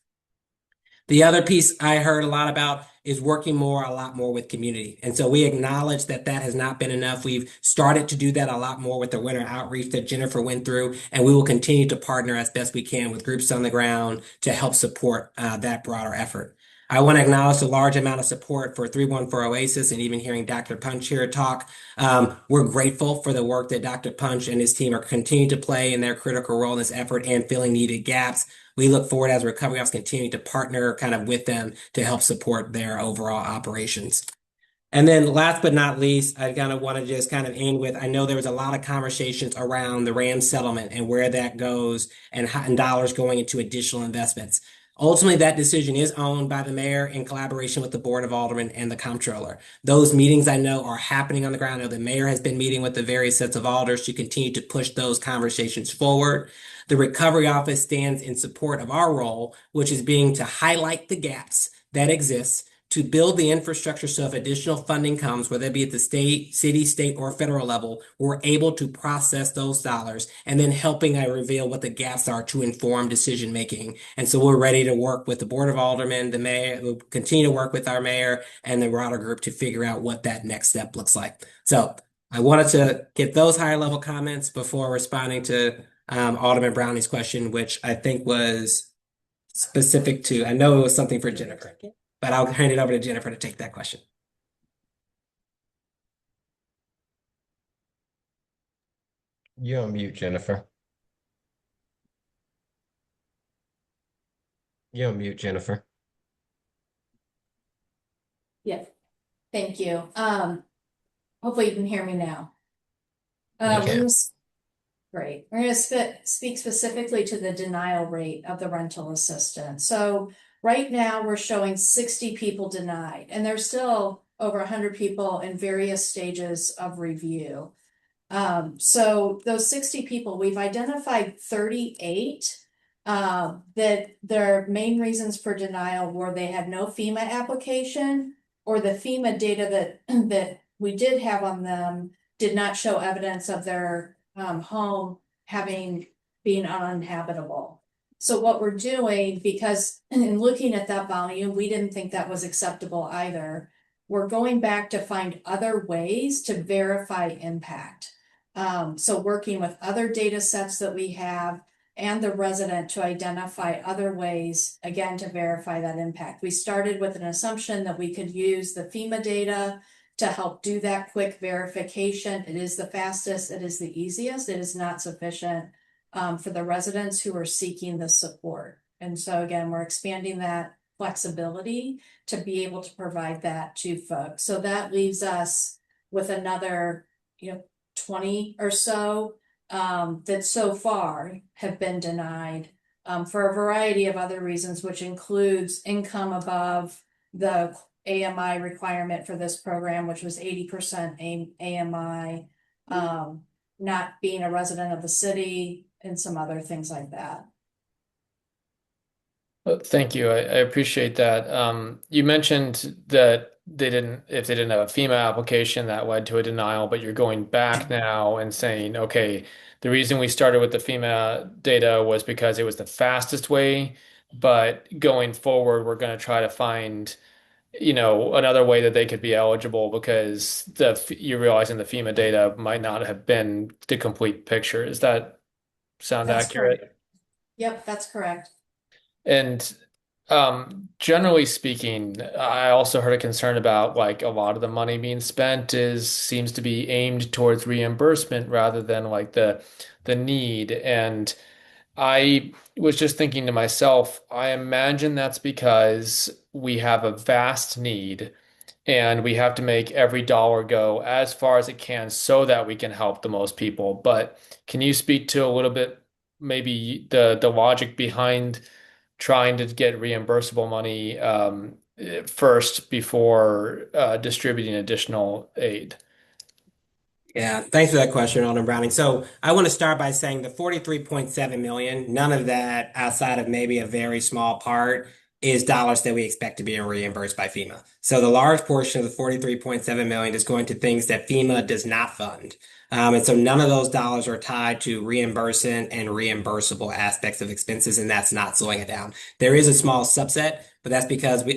The other piece I heard a lot about is working a lot more with community. And so we acknowledge that that has not been enough. We've started to do that a lot more with the winter outreach that Jennifer went through, and we will continue to partner as best we can with groups on the ground to help support that broader effort. I want to acknowledge the large amount of support for 314 Oasis, and even hearing Dr. Punch here talk. We're grateful for the work that Dr. Punch and his team are continuing to play in their critical role in this effort and filling needed gaps. We look forward as Recovery Office continuing to partner kind of with them to help support their overall operations. And then last but not least, I kind of want to just kind of end with, I know there was a lot of conversations around the Rams settlement and where that goes and dollars going into additional investments. Ultimately, that decision is owned by the mayor in collaboration with the Board of Aldermen and the comptroller. Those meetings I know are happening on the ground. I know the mayor has been meeting with the various sets of alders to continue to push those conversations forward. The Recovery Office stands in support of our role, which is being to highlight the gaps that exist, to build the infrastructure so if additional funding comes, whether it be at the city, state, or federal level, we're able to process those dollars and then helping reveal what the gaps are to inform decision making. And so we're ready to work with the Board of Aldermen, the mayor, we'll continue to work with our mayor and the broader group to figure out what that next step looks like. So I wanted to get those higher level comments before responding to Alderman Brownie's question, which I think was specific to, I know it was something for Jennifer, but I'll hand it over to Jennifer to take that question. You're on mute, Jennifer. You're on mute, Jennifer. Yes, thank you. Hopefully you can hear me now. Great. We're going to speak specifically to the denial rate of the rental assistance. So right now we're showing 60 people denied, and there's still over 100 people in various stages of review. So those 60 people, we've identified 38 that their main reasons for denial were they had no FEMA application, or the FEMA data that we did have on them did not show evidence of their home being uninhabitable. So what we're doing, because in looking at that volume, we didn't think that was acceptable either. We're going back to find other ways to verify impact. So working with other data sets that we have and the resident to identify other ways, again, to verify that impact. We started with an assumption that we could use the FEMA data to help do that quick verification. It is the fastest, it is the easiest, it is not sufficient for the residents who are seeking the support. And so again, we're expanding that flexibility to be able to provide that to folks. So that leaves us with another, 20 or so that so far have been denied for a variety of other reasons, which includes income above the AMI requirement for this program, which was 80% AMI, not being a resident of the city, and some other things like that. Well, thank you. I appreciate that. You mentioned that if they didn't have a FEMA application, that led to a denial, but you're going back now and saying, okay, the reason we started with the FEMA data was because it was the fastest way, but going forward, we're going to try to find, another way that they could be eligible because you're realizing the FEMA data might not have been the complete picture. Does that sound That's accurate? correct. Yep, that's correct. And generally speaking, I also heard a concern about like a lot of the money being spent seems to be aimed towards reimbursement rather than like the need. And I was just thinking to myself, I imagine that's because we have a vast need and we have to make every dollar go as far as it can so that we can help the most people. But can you speak to a little bit maybe the logic behind trying to get reimbursable money first before distributing additional aid? Yeah, thanks for that question, Alderman Browning. So I want to start by saying the 43.7 million, none of that outside of maybe a very small part is dollars that we expect to be reimbursed by FEMA. So the large portion of the 43.7 million is going to things that FEMA does not fund. And so none of those dollars are tied to reimbursement and reimbursable aspects of expenses, and that's not slowing it down. There is a small subset, but that's because we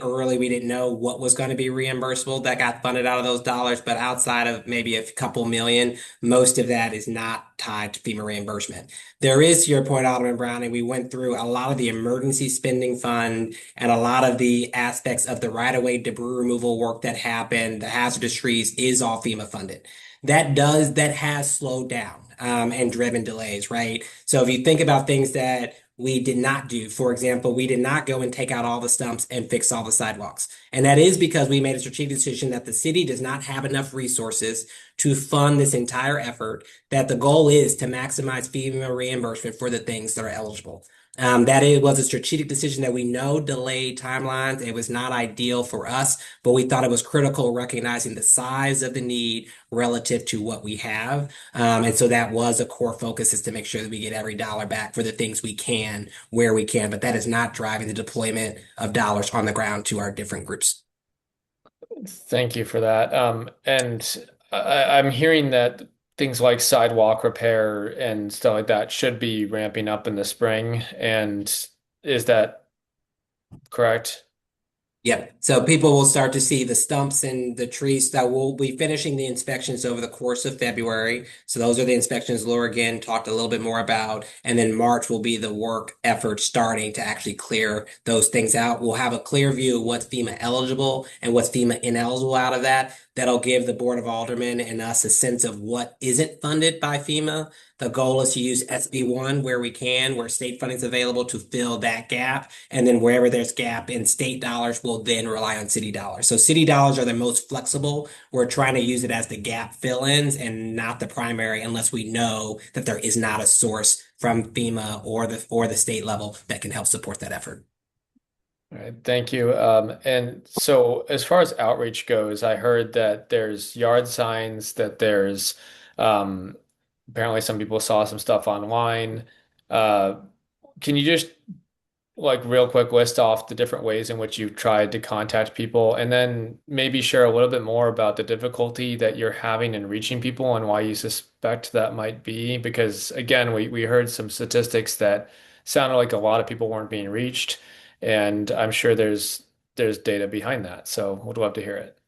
didn't know what was going to be reimbursable that got funded out of those dollars. But outside of maybe a couple million, most of that is not tied to FEMA reimbursement. There is, to your point, Alderman Browning, we went through a lot of the emergency spending fund and a lot of the aspects of the right-of-way debris removal work that happened, the hazardous trees is all FEMA funded. That has slowed down and driven delays, right? So if you think about things that we did not do, for example, we did not go and take out all the stumps and fix all the sidewalks. And that is because we made a strategic decision that the city does not have enough resources to fund this entire effort, that the goal is to maximize FEMA reimbursement for the things that are eligible. Was a strategic decision that we know delayed timelines. It was not ideal for us, but we thought it was critical recognizing the size of the need relative to what we have. And so that was a core focus, is to make sure that we get every dollar back for the things we can, where we can, but that is not driving the deployment of dollars on the ground to our different groups. Thank you for that. And I'm hearing that things like sidewalk repair and stuff like that should be ramping up in the spring. And is that correct? Yep. So people will start to see the stumps and the trees that will be finishing the inspections over the course of February. So those are the inspections Laura again talked a little bit more about. And then March will be the work effort starting to actually clear those things out. We'll have a clear view of what's FEMA eligible and what's FEMA ineligible out of that. That'll give the Board of Aldermen and us a sense of what isn't funded by FEMA. The goal is to use SB1 where we can, where state funding is available, to fill that gap. And then wherever there's gap in state dollars, we'll then rely on city dollars. So city dollars are the most flexible. We're trying to use it as the gap fill-ins and not the primary, unless we know that there is not a source from FEMA or the state level that can help support that effort. All right, thank you. And so as far as outreach goes, I heard that there's yard signs, that there's apparently some people saw some stuff online. Can you just like real quick list off the different ways in which you've tried to contact people, and then maybe share a little bit more about the difficulty that you're having in reaching people and why you suspect that might be? Because again, we heard some statistics that sounded like a lot of people weren't being reached. And I'm sure there's data behind that. So would love to hear it.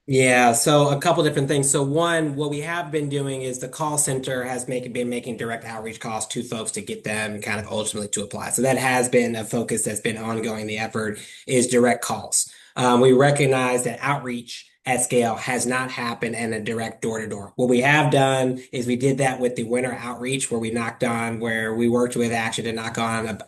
Yeah, so a couple different things. So one, what we have been doing is the call center has been making direct outreach calls to folks to get them kind of ultimately to apply. So that has been a focus that's been ongoing. The effort is direct calls. We recognize that outreach at scale has not happened in a direct door to door. What we have done is we did that with the winter outreach where we worked with Action to knock on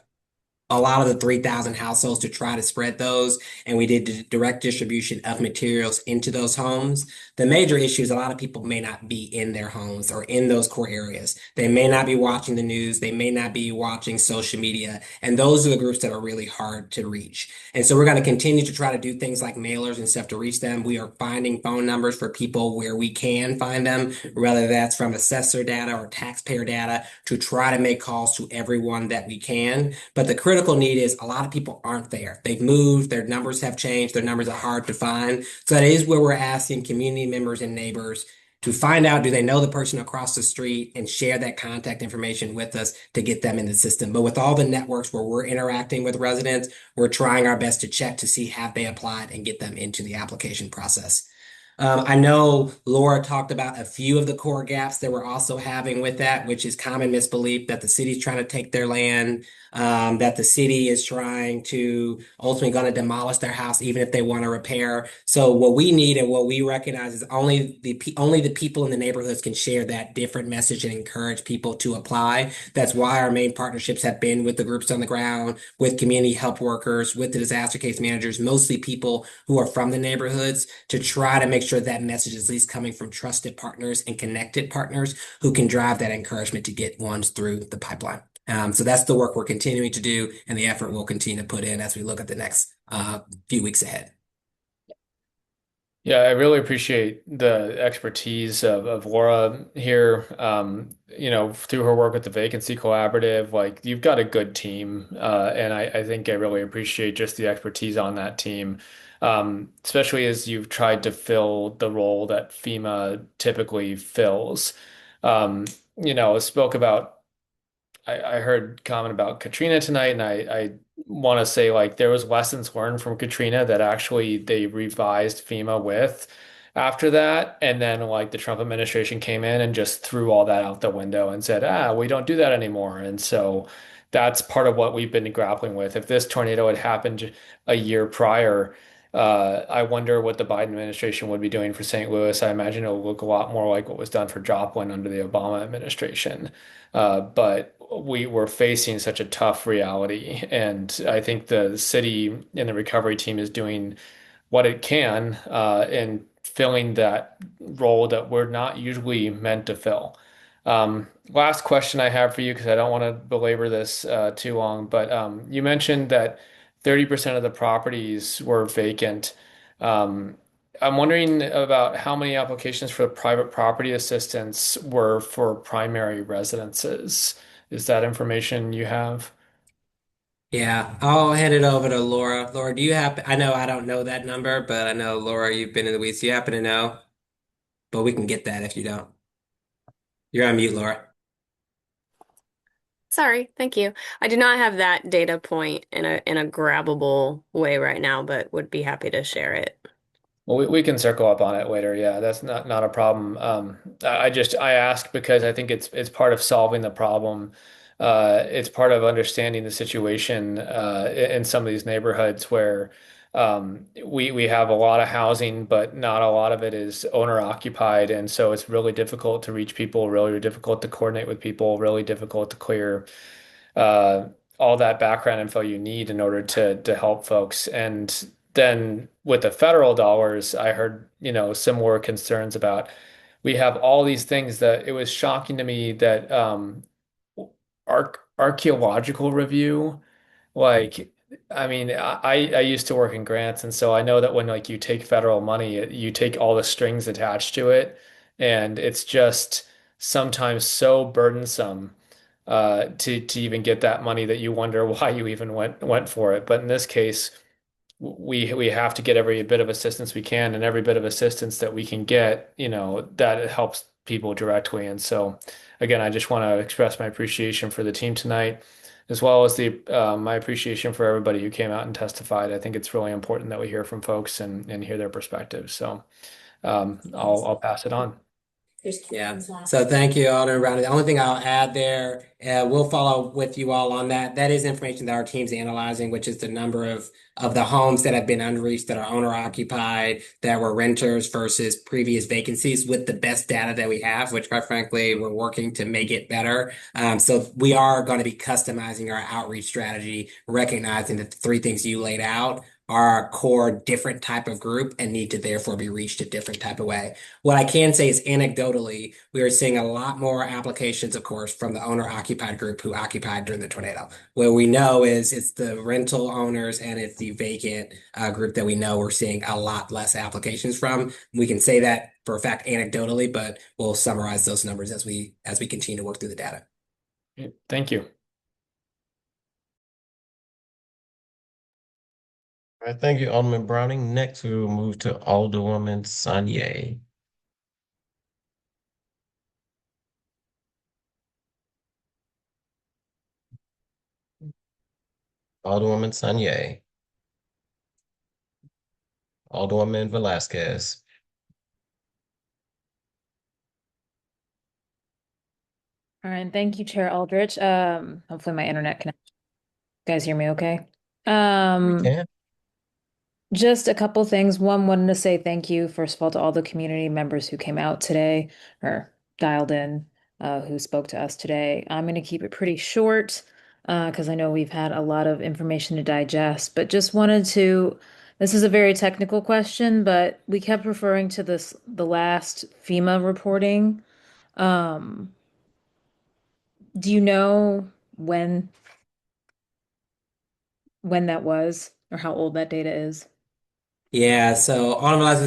a lot of the 3,000 households to try to spread those. And we did direct distribution of materials into those homes. The major issue is a lot of people may not be in their homes or in those core areas. They may not be watching the news. They may not be watching social media. And those are the groups that are really hard to reach. And so we're going to continue to try to do things like mailers and stuff to reach them. We are finding phone numbers for people where we can find them, whether that's from assessor data or taxpayer data, to try to make calls to everyone that we can. But the critical need is a lot of people aren't there. They've moved, their numbers have changed, their numbers are hard to find. So that is where we're asking community members and neighbors to find out, do they know the person across the street, and share that contact information with us to get them in the system. But with all the networks where we're interacting with residents, we're trying our best to check to see have they applied and get them into the application process. I know Laura talked about a few of the core gaps that we're also having with that, which is common misbelief that the city's trying to take their land, that the city is trying to ultimately going to demolish their house, even if they want to repair. So what we need and what we recognize is only the people in the neighborhoods can share that different message and encourage people to apply. That's why our main partnerships have been with the groups on the ground, with community help workers, with the disaster case managers, mostly people who are from the neighborhoods, to try to make sure that message is at least coming from trusted partners and connected partners who can drive that encouragement to get ones through the pipeline. So that's the work we're continuing to do, and the effort we'll continue to put in as we look at the next few weeks ahead. Yeah, I really appreciate the expertise of Laura here. Through her work with the Vacancy Collaborative, like you've got a good team, and I think I really appreciate just the expertise on that team, especially as you've tried to fill the role that FEMA typically fills. Spoke about. I heard comment about Katrina tonight, and I want to say like there was lessons learned from Katrina that actually they revised FEMA with after that, and then like the Trump administration came in and just threw all that out the window and said, we don't do that anymore. And so that's part of what we've been grappling with. If this tornado had happened a year prior, I wonder what the Biden administration would be doing for St. Louis. I imagine it will look a lot more like what was done for Joplin under the Obama administration. But we were facing such a tough reality, and I think the city and the recovery team is doing what it can in filling that role that we're not usually meant to fill. Last question I have for you, because I don't want to belabor this too long, but you mentioned that 30% of the properties were vacant. I'm wondering about how many applications for private property assistance were for primary residences. Is that information you have? Yeah, I'll hand it over to Laura. Laura, do you happen? I know I don't know that number, but I know Laura, you've been in the weeds. Do you happen to know? But we can get that if you don't. You're on mute, Laura. Sorry, thank you. I do not have that data point in a grabbable way right now, but would be happy to share it. Well, we can circle up on it later. Yeah, that's not a problem. I ask because I think it's part of solving the problem. It's part of understanding the situation in some of these neighborhoods where we have a lot of housing, but not a lot of it is owner occupied, and so it's really difficult to reach people, really difficult to coordinate with people, really difficult to clear all that background info you need in order to help folks. And then with the federal dollars, I heard, similar concerns about we have all these things that it was shocking to me that archaeological review, like, I mean, I used to work in grants, and so I know that when like you take federal money, you take all the strings attached to it, and it's just sometimes so burdensome to even get that money that you wonder why you even went for it. But in this case, we have to get every bit of assistance we can, and every bit of assistance that we can get, that helps people directly. And so, again, I just want to express my appreciation for the team tonight, as well as my appreciation for everybody who came out and testified. I think it's really important that we hear from folks and hear their perspectives. So, I'll pass it on. Yeah. So thank you, Alderman Brown. The only thing I'll add there, we'll follow with you all on that. That is information that our team's analyzing, which is the number of the homes that have been unreached that are owner occupied, that were renters versus previous vacancies with the best data that we have, which quite frankly, we're working to make it better. So we are going to be customizing our outreach strategy, recognizing that the three things you laid out are a core different type of group and need to therefore be reached a different type of way. What I can say is anecdotally, we are seeing a lot more applications, of course, from the owner occupied group who occupied during the tornado. What we know is it's the rental owners and it's the vacant group that we know we're seeing a lot less applications from. We can say that for a fact anecdotally, but we'll summarize those numbers as we continue to work through the data. Thank you. All right, thank you, Alderman Browning. Next, we will move to Alderwoman Sanye. Alderwoman Sanye. Alderwoman Velasquez. All right, thank you, Chair Aldrich. Hopefully my internet connection. You guys hear me okay? We can. Just a couple things. One, wanted to say thank you, first of all, to all the community members who came out today or dialed in, who spoke to us today. I'm going to keep it pretty short because I know we've had a lot of information to digest, but just wanted to, this is a very technical question, but we kept referring to the last FEMA reporting. Do you know when that was or how old that data is? Yeah, so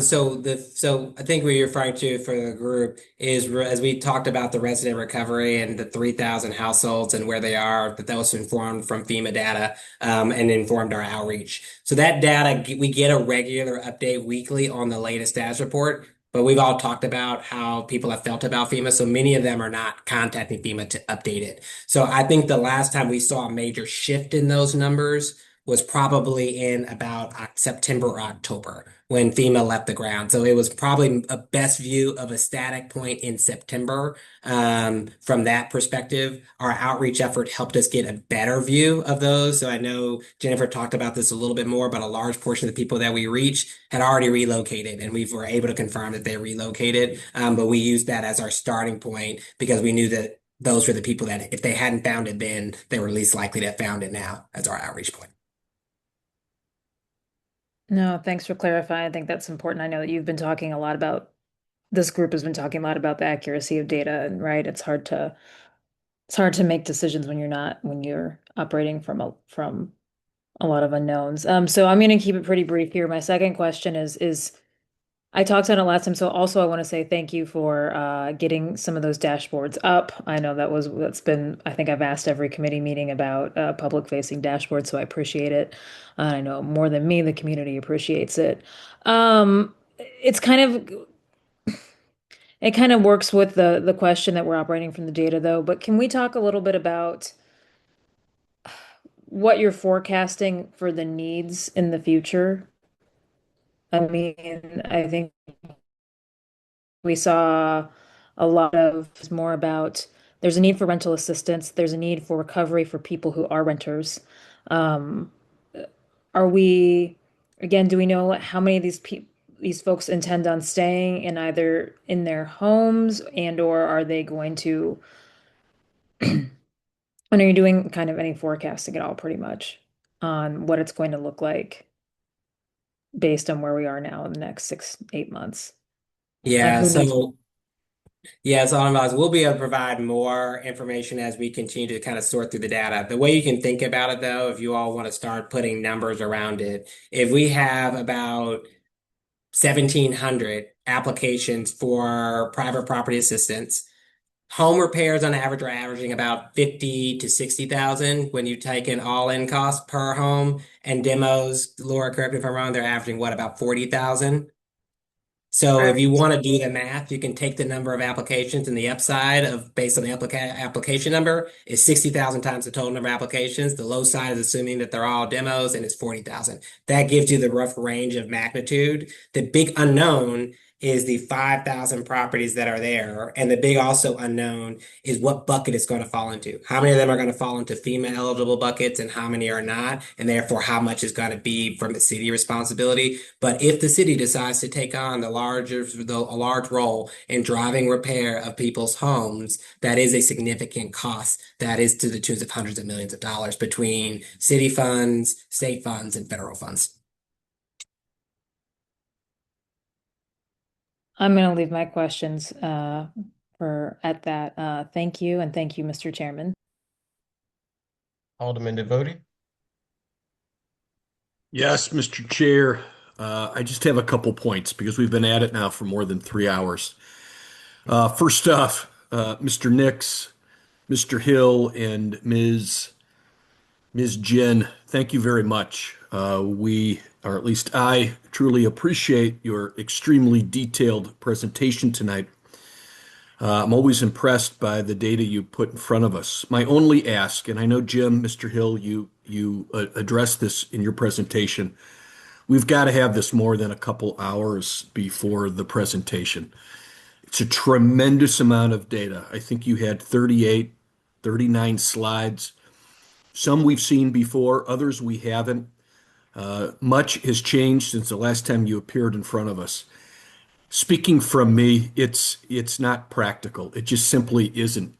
so I think what you're referring to for the group is as we talked about the resident recovery and the 3,000 households and where they are, that was informed from FEMA data and informed our outreach. So that data, we get a regular update weekly on the latest status report, but we've all talked about how people have felt about FEMA, so many of them are not contacting FEMA to update it. So I think the last time we saw a major shift in those numbers was probably in about September or October when FEMA left the ground. So it was probably a best view of a static point in September. From that perspective, our outreach effort helped us get a better view of those. So I know Jennifer talked about this a little bit more, but a large portion of the people that we reached had already relocated, and we were able to confirm that they relocated. But we used that as our starting point because we knew that those were the people that if they hadn't found it then, they were least likely to have found it now as our outreach point. No, thanks for clarifying. I think that's important. I know that you've been talking a lot about, this group has been talking a lot about the accuracy of data, and right, it's hard to make decisions when you're operating from a lot of unknowns. So I'm going to keep it pretty brief here. My second question is I talked on it last time, so also I want to say thank you for getting some of those dashboards up. I know that's been, I think I've asked every committee meeting about public facing dashboards, so I appreciate it. I know more than me, the community appreciates it. It kind of works with the question that we're operating from the data though, but can we talk a little bit about what you're forecasting for the needs in the future? I mean, I think we saw a lot of more about there's a need for rental assistance, there's a need for recovery for people who are renters. Are we, again, do we know how many of these folks intend on staying in either in their homes or are they going to, and are you doing kind of any forecasting at all pretty much on what it's going to look like based on where we are now in the next 6-8 months? Yeah, so we'll be able to provide more information as we continue to kind of sort through the data. The way you can think about it, though, if you all want to start putting numbers around it, if we have about 1,700 applications for private property assistance, home repairs on average are averaging about 50 to 60,000 when you take in all-in costs per home, and demos, Laura, correct me if I'm wrong, they're averaging what, about 40,000? So if you want to do the math, you can take the number of applications and the upside of based on the application number is 60,000 times the total number of applications. The low side is assuming that they're all demos and it's 40,000. That gives you the rough range of magnitude. The big unknown is the 5,000 properties that are there. And the big also unknown is what bucket it's going to fall into. How many of them are going to fall into FEMA eligible buckets and how many are not? And therefore, how much is going to be from the city responsibility. But if the city decides to take on a large role in driving repair of people's homes, that is a significant cost. That is to the tunes of hundreds of millions of dollars between city funds, state funds, and federal funds. I'm going to leave my questions at that. Thank you, and thank you, Mr. Chairman. Alderman Devotie. Yes, Mr. Chair. I just have a couple points because we've been at it now for more than 3 hours. First off, Mr. Nix, Mr. Hill, and Ms. Jen, thank you very much. Or at least I, truly appreciate your extremely detailed presentation tonight. I'm always impressed by the data you put in front of us. My only ask, and I know Jim, Mr. Hill, you addressed this in your presentation. We've got to have this more than a couple hours before the presentation. It's a tremendous amount of data. I think you had 38, 39 slides. Some we've seen before, others we haven't. Much has changed since the last time you appeared in front of us. Speaking from me, it's not practical. It just simply isn't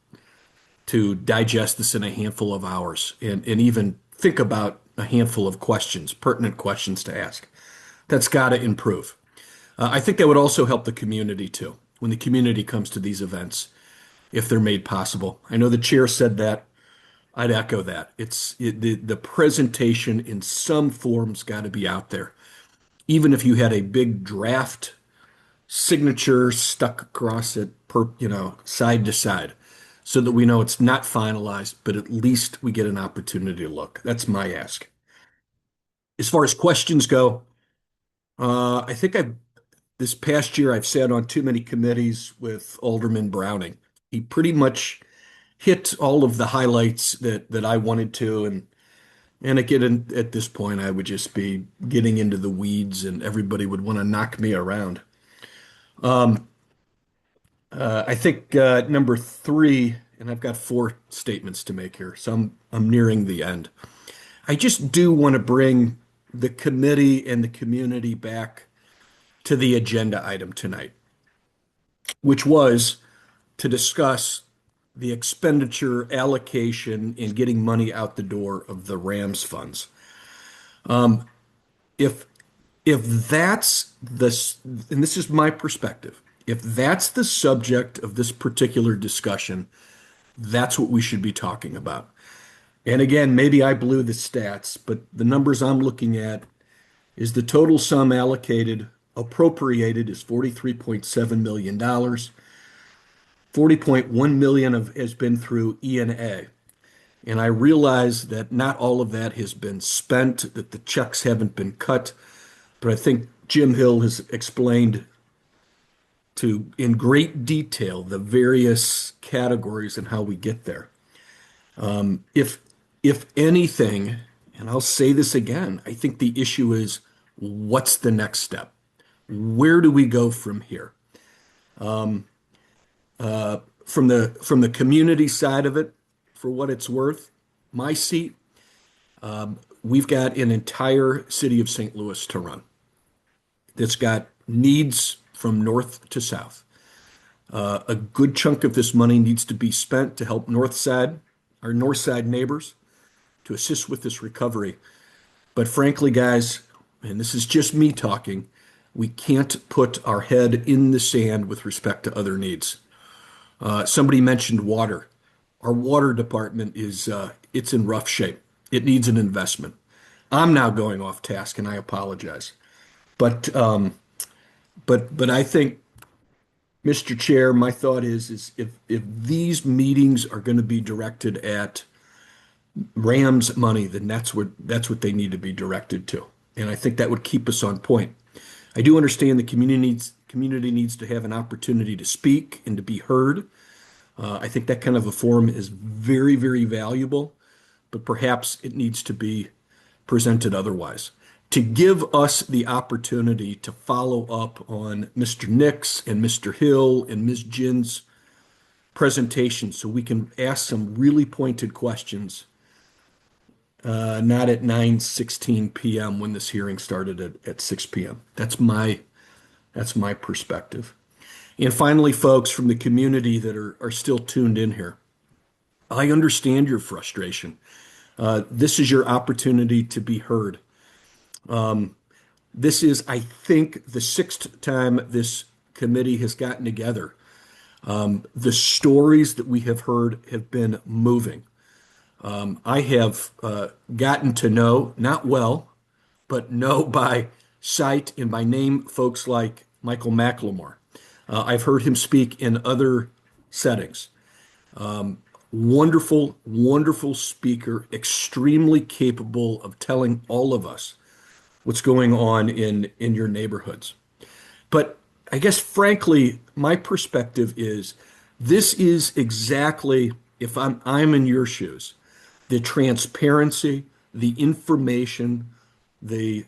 to digest this in a handful of hours and even think about a handful of questions, pertinent questions to ask. That's got to improve. I think that would also help the community too, when the community comes to these events, if they're made possible. I know the chair said that. I'd echo that. The presentation in some form's got to be out there. Even if you had a big draft signature stuck across it, side to side, so that we know it's not finalized, but at least we get an opportunity to look. That's my ask. As far as questions go, I think this past year I've sat on too many committees with Alderman Browning. He pretty much hit all of the highlights that I wanted to, and again, at this point, I would just be getting into the weeds, and everybody would want to knock me around. I think number 3, and I've got 4 statements to make here, so I'm nearing the end. I just do want to bring the committee and the community back to the agenda item tonight, which was to discuss the expenditure allocation and getting money out the door of the RAMS funds. If that's this, and this is my perspective, if that's the subject of this particular discussion, that's what we should be talking about. And again, maybe I blew the stats, but the numbers I'm looking at is the total sum appropriated is $43.7 million. $40.1 million has been through E&A. And I realize that not all of that has been spent, that the checks haven't been cut, but I think Jim Hill has explained in great detail the various categories and how we get there. If anything, and I'll say this again, I think the issue is what's the next step? Where do we go from here? From the community side of it, for what it's worth, my seat, we've got an entire city of St. Louis to run that's got needs from north to south. A good chunk of this money needs to be spent to help our north side neighbors, to assist with this recovery. But frankly, guys, and this is just me talking, we can't put our head in the sand with respect to other needs. Somebody mentioned water. Our water department it's in rough shape. It needs an investment. I'm now going off task, and I apologize. But I think, Mr. Chair, my thought is if these meetings are going to be directed at RAMS money, then that's what they need to be directed to. And I think that would keep us on point. I do understand the community needs to have an opportunity to speak and to be heard. I think that kind of a forum is very, very valuable, but perhaps it needs to be presented otherwise. to give us the opportunity to follow up on Mr. Nix and Mr. Hill and Ms. Jin's presentation so we can ask some really pointed questions, not at 9:16 p.m. when this hearing started at 6 p.m. That's my perspective. And finally, folks from the community that are still tuned in here, I understand your frustration. This is your opportunity to be heard. This is, I think, the sixth time this committee has gotten together. The stories that we have heard have been moving. I have gotten to know, not well, but know by sight and by name, folks like Michael McLemore. I've heard him speak in other settings. Wonderful, wonderful speaker, extremely capable of telling all of us what's going on in your neighborhoods. But I guess, frankly, my perspective is this is exactly, if I'm in your shoes, the transparency, the information, the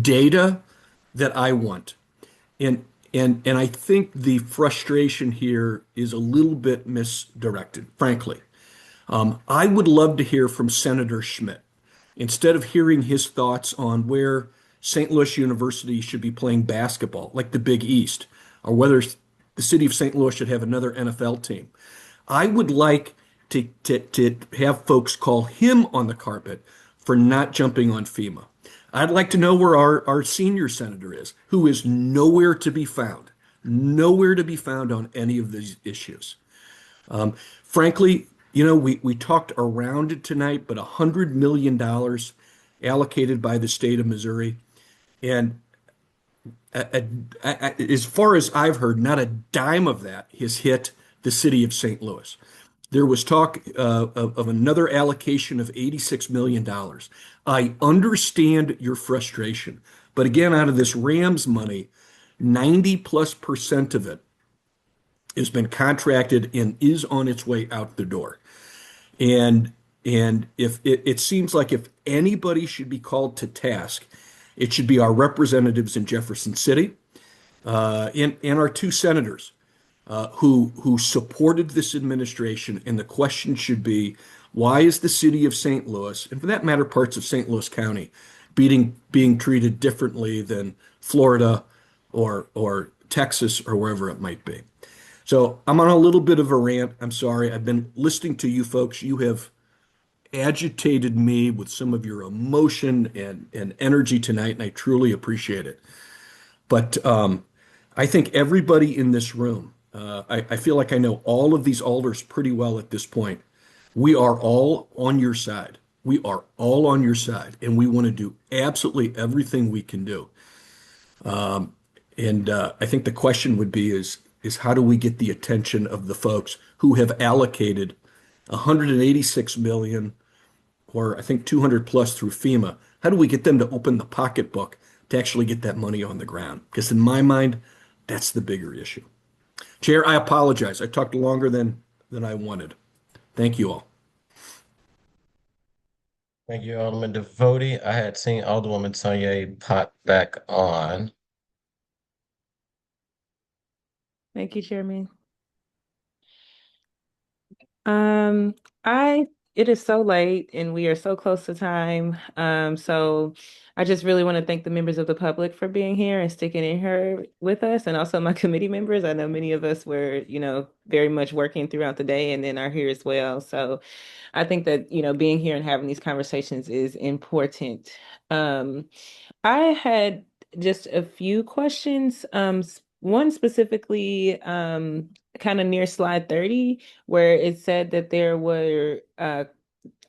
data that I want. And I think the frustration here is a little bit misdirected, frankly. I would love to hear from Senator Schmidt. Instead of hearing his thoughts on where St. Louis University should be playing basketball, like the Big East, or whether the city of St. Louis should have another NFL team, I would like to have folks call him on the carpet for not jumping on FEMA. I'd like to know where our senior senator is, who is nowhere to be found on any of these issues. Frankly, we talked around it tonight, but $100 million allocated by the state of Missouri. And as far as I've heard, not a dime of that has hit the city of St. Louis. There was talk of another allocation of $86 million. I understand your frustration, but again, out of this Rams money, 90+% of it has been contracted and is on its way out the door. And if it seems like if anybody should be called to task, it should be our representatives in Jefferson City, and our two senators who supported this administration. And the question should be, why is the city of St. Louis, and for that matter, parts of St. Louis County, being treated differently than Florida or Texas or wherever it might be? So I'm on a little bit of a rant. I'm sorry. I've been listening to you folks. You have agitated me with some of your emotion and energy tonight, and I truly appreciate it. But I think everybody in this room, I feel like I know all of these alders pretty well at this point. We are all on your side. We are all on your side, and we want to do absolutely everything we can do. And I think the question would be is how do we get the attention of the folks who have allocated $186 million, or I think 200 plus through FEMA? How do we get them to open the pocketbook to actually get that money on the ground? Because in my mind, that's the bigger issue. Chair, I apologize. I talked longer than I wanted. Thank you all. Thank you, Alderman Devotie. I had seen Alderwoman Tanya pop back on. Thank you, Chairman. It is so late and we are so close to time. So I just really want to thank the members of the public for being here and sticking in here with us, and also my committee members. I know many of us were, very much working throughout the day and then are here as well. So I think that, being here and having these conversations is important. I had just a few questions. One specifically, kind of near slide 30, where it said that there were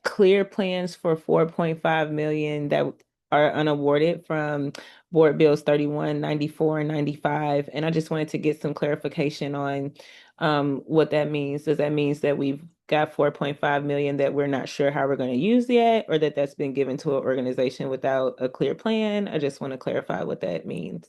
clear plans for 4.5 million that are unawarded from Board Bills 31, 94, and 95. And I just wanted to get some clarification on what that means. Does that mean that we've got 4.5 million that we're not sure how we're going to use yet, or that's been given to an organization without a clear plan? I just want to clarify what that means.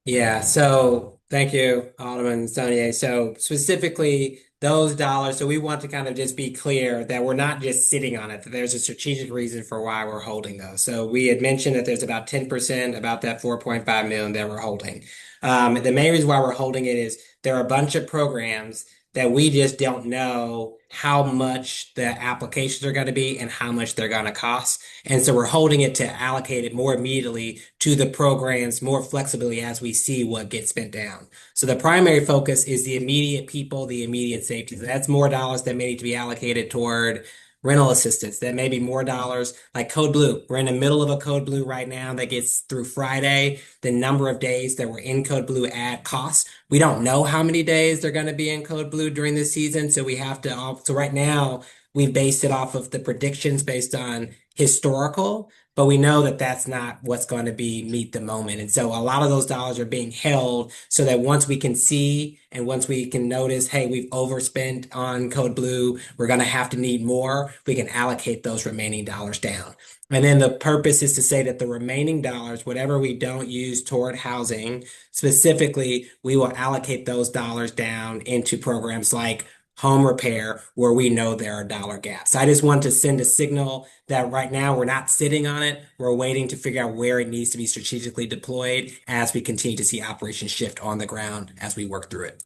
Yeah, so thank you, Alderman Sonier. So specifically those dollars, so we want to kind of just be clear that we're not just sitting on it, that there's a strategic reason for why we're holding those. So we had mentioned that there's about 10% about that 4.5 million that we're holding. The main reason why we're holding it is there are a bunch of programs that we just don't know how much the applications are going to be and how much they're going to cost. And so we're holding it to allocate it more immediately to the programs more flexibly as we see what gets spent down. So the primary focus is the immediate people, the immediate safety. So that's more dollars that may need to be allocated toward rental assistance. That may be more dollars like Code Blue. We're in the middle of a Code Blue right now that gets through Friday. The number of days that we're in Code Blue at cost. We don't know how many days they're going to be in Code Blue during this season. So we have to, so right now we've based it off of the predictions based on historical, but we know that that's not what's going to be meet the moment. And so a lot of those dollars are being held so that once we can see and once we can notice, hey, we've overspent on Code Blue, we're going to have to need more, we can allocate those remaining dollars down. And then the purpose is to say that the remaining dollars, whatever we don't use toward housing, specifically, we will allocate those dollars down into programs like home repair where we know there are dollar gaps. I just want to send a signal that right now we're not sitting on it. We're waiting to figure out where it needs to be strategically deployed as we continue to see operations shift on the ground as we work through it.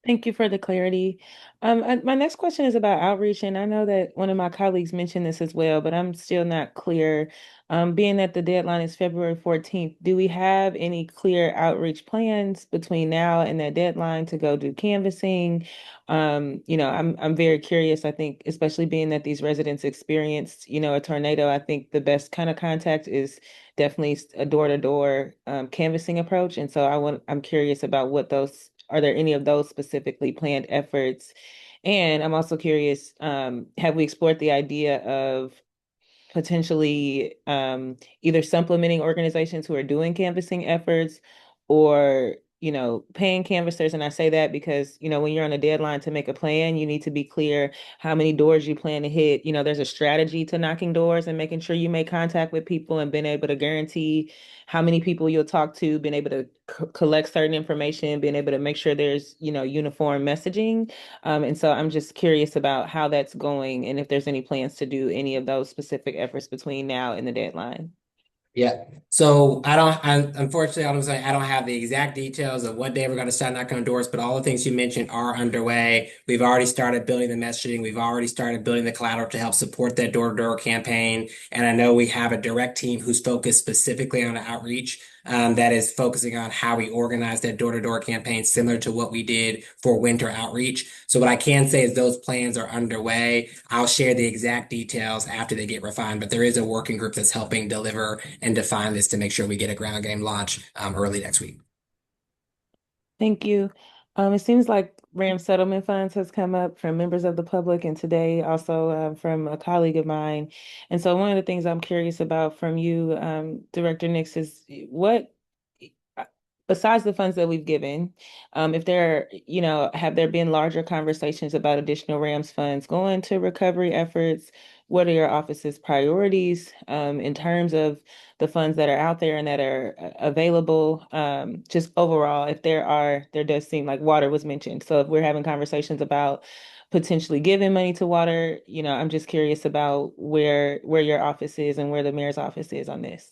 Thank you for the clarity. My next question is about outreach, and I know that one of my colleagues mentioned this as well, but I'm still not clear. Being that the deadline is February 14th, do we have any clear outreach plans between now and that deadline to go do canvassing? I'm very curious. I think, especially being that these residents experienced, a tornado, I think the best kind of contact is definitely a door-to-door canvassing approach. And so I'm curious about what those are there any of those specifically planned efforts? And I'm also curious, have we explored the idea of potentially either supplementing organizations who are doing canvassing efforts or paying canvassers? And I say that because when you're on a deadline to make a plan, you need to be clear how many doors you plan to hit. There's a strategy to knocking doors and making sure you make contact with people and being able to guarantee how many people you'll talk to, being able to collect certain information, being able to make sure there's uniform messaging. And so I'm just curious about how that's going and if there's any plans to do any of those specific efforts between now and the deadline. Yeah. So unfortunately, I don't have the exact details of what day we're going to start knocking on doors, but all the things you mentioned are underway. We've already started building the messaging. We've already started building the collateral to help support that door-to-door campaign. And I know we have a direct team who's focused specifically on outreach, that is focusing on how we organize that door-to-door campaign, similar to what we did for winter outreach. So what I can say is those plans are underway. I'll share the exact details after they get refined, but there is a working group that's helping deliver and define this to make sure we get a ground game launch early next week. Thank you. It seems like RAM settlement funds has come up from members of the public and today also from a colleague of mine. And so one of the things I'm curious about from you, Director Nix, is what, besides the funds that we've given, if there, have there been larger conversations about additional RAMS funds going to recovery efforts? What are your office's priorities in terms of the funds that are out there and that are available? Just overall, if there does seem like water was mentioned. So if we're having conversations about potentially giving money to water, I'm just curious about where your office is and where the mayor's office is on this.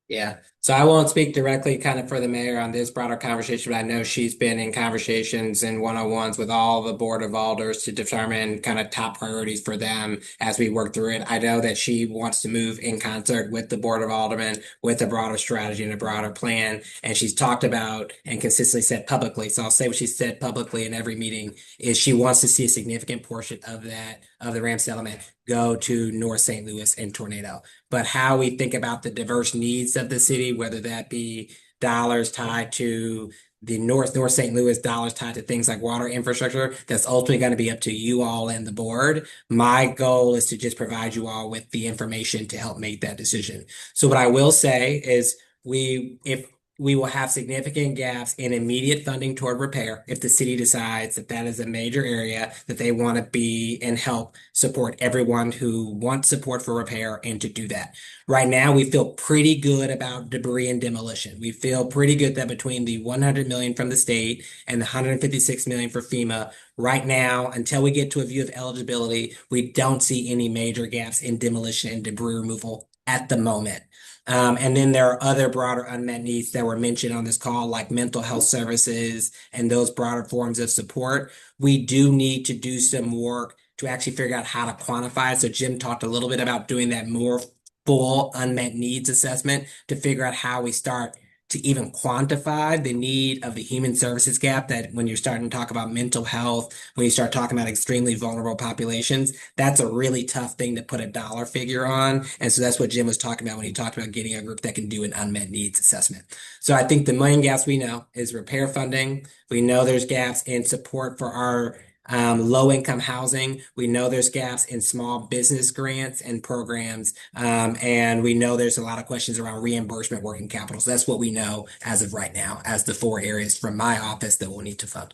Yeah. So I won't speak directly kind of for the mayor on this broader conversation, but I know she's been in conversations and one-on-ones with all the board of alders to determine kind of top priorities for them as we work through it. I know that she wants to move in concert with the board of aldermen with a broader strategy and a broader plan. And she's talked about and consistently said publicly. So I'll say what she said publicly in every meeting is she wants to see a significant portion of the RAM settlement go to North St. Louis and Tornado. But how we think about the diverse needs of the city, whether that be dollars tied to the North St. Louis, dollars tied to things like water infrastructure, that's ultimately going to be up to you all and the board. My goal is to just provide you all with the information to help make that decision. So what I will say is if we will have significant gaps in immediate funding toward repair if the city decides that that is a major area that they want to be and help support everyone who wants support for repair and to do that. Right now, we feel pretty good about debris and demolition. We feel pretty good that between the 100 million from the state and the 156 million for FEMA, right now, until we get to a view of eligibility, we don't see any major gaps in demolition and debris removal at the moment. And then there are other broader unmet needs that were mentioned on this call, like mental health services and those broader forms of support. We do need to do some work to actually figure out how to quantify it. So Jim talked a little bit about doing that more full unmet needs assessment to figure out how we start to even quantify the need of the human services gap, that when you're starting to talk about mental health, when you start talking about extremely vulnerable populations, that's a really tough thing to put a dollar figure on. And so that's what Jim was talking about when he talked about getting a group that can do an unmet needs assessment. So I think the main gaps we know is repair funding. We know there's gaps in support for our low-income housing. We know there's gaps in small business grants and programs. And we know there's a lot of questions around reimbursement working capital. So that's what we know as of right now as the 4 areas from my office that we'll need to fund.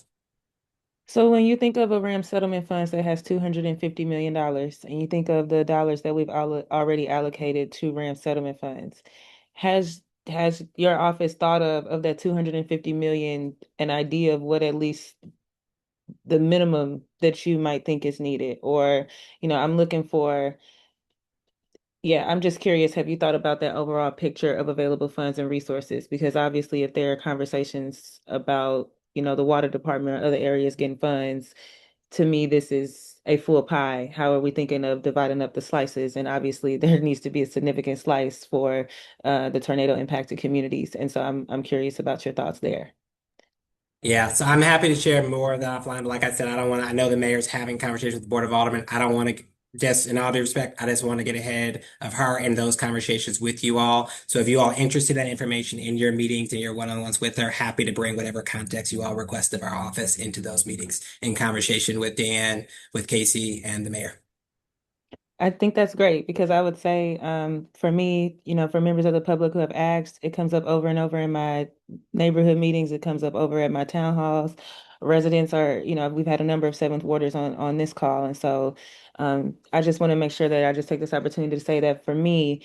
So when you think of a RAM settlement funds that has $250 million, and you think of the dollars that we've already allocated to RAM settlement funds, has your office thought of that 250 million, an idea of what at least the minimum that you might think is needed? Or, I'm looking for, yeah, I'm just curious, have you thought about that overall picture of available funds and resources? Because obviously if there are conversations about, the water department or other areas getting funds, to me, this is a full pie. How are we thinking of dividing up the slices? And obviously there needs to be a significant slice for the tornado impacted communities. And so I'm curious about your thoughts there. Yeah, so I'm happy to share more of that offline. But like I said, I know the mayor's having conversations with the Board of Aldermen. I don't want to, just in all due respect, I just want to get ahead of her and those conversations with you all. So if you all interested in that information in your meetings and your one-on-ones with her, happy to bring whatever context you all request of our office into those meetings in conversation with Dan, with Casey, and the mayor. I think that's great because I would say, for me, for members of the public who have asked, it comes up over and over in my neighborhood meetings. It comes up over at my town halls. Residents are, we've had a number of seventh warders on this call. And so, I just want to make sure that I just take this opportunity to say that for me,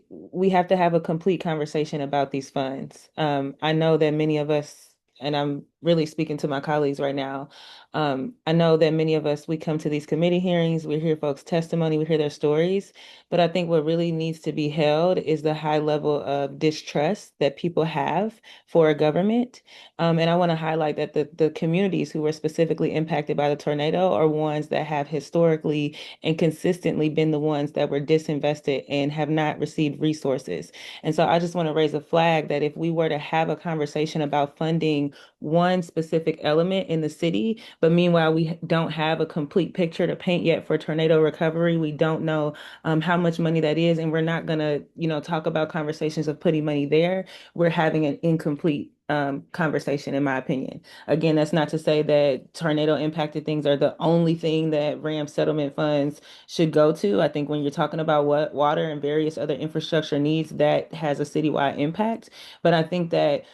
we have to have a complete conversation about these funds. I know that many of us, and I'm really speaking to my colleagues right now. I know that many of us, we come to these committee hearings, we hear folks' testimony, we hear their stories, but I think what really needs to be held is the high level of distrust that people have for a government. And I want to highlight that the communities who were specifically impacted by the tornado are ones that have historically and consistently been the ones that were disinvested and have not received resources. And so I just want to raise a flag that if we were to have a conversation about funding one specific element in the city, but meanwhile, we don't have a complete picture to paint yet for tornado recovery. We don't know how much money that is, and we're not gonna, talk about conversations of putting money there. We're having an incomplete conversation, in my opinion. Again, that's not to say that tornado impacted things are the only thing that RAM settlement funds should go to. I think when you're talking about what water and various other infrastructure needs, that has a citywide impact. But I think that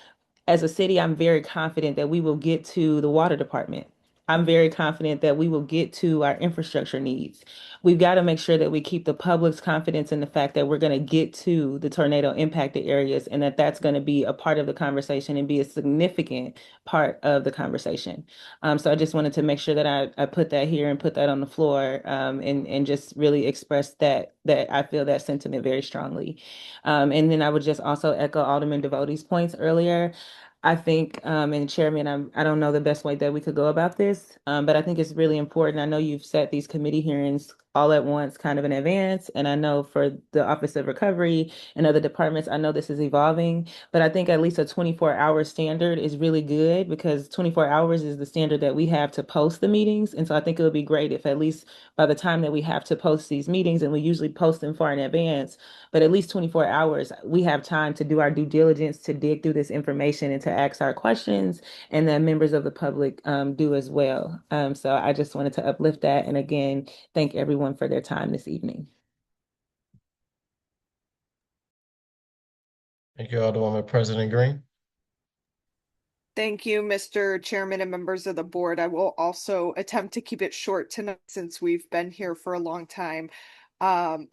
as a city, I'm very confident that we will get to the water department. I'm very confident that we will get to our infrastructure needs. We've got to make sure that we keep the public's confidence in the fact that we're going to get to the tornado impacted areas and that that's going to be a part of the conversation and be a significant part of the conversation. So I just wanted to make sure that I put that here and put that on the floor, and just really express that I feel that sentiment very strongly. And then I would just also echo Alderman Devote's points earlier. I think, and Chairman, I don't know the best way that we could go about this, but I think it's really important. I know you've set these committee hearings all at once, kind of in advance, and I know for the Office of Recovery and other departments, I know this is evolving, but I think at least a 24-hour standard is really good because 24 hours is the standard that we have to post the meetings. And so I think it would be great if at least by the time that we have to post these meetings, and we usually post them far in advance, but at least 24 hours, we have time to do our due diligence, to dig through this information and to ask our questions, and that members of the public do as well. So I just wanted to uplift that. And again, thank everyone for their time this evening. Thank you, Alderwoman President Green. Thank you, Mr. Chairman and members of the board. I will also attempt to keep it short tonight since we've been here for a long time.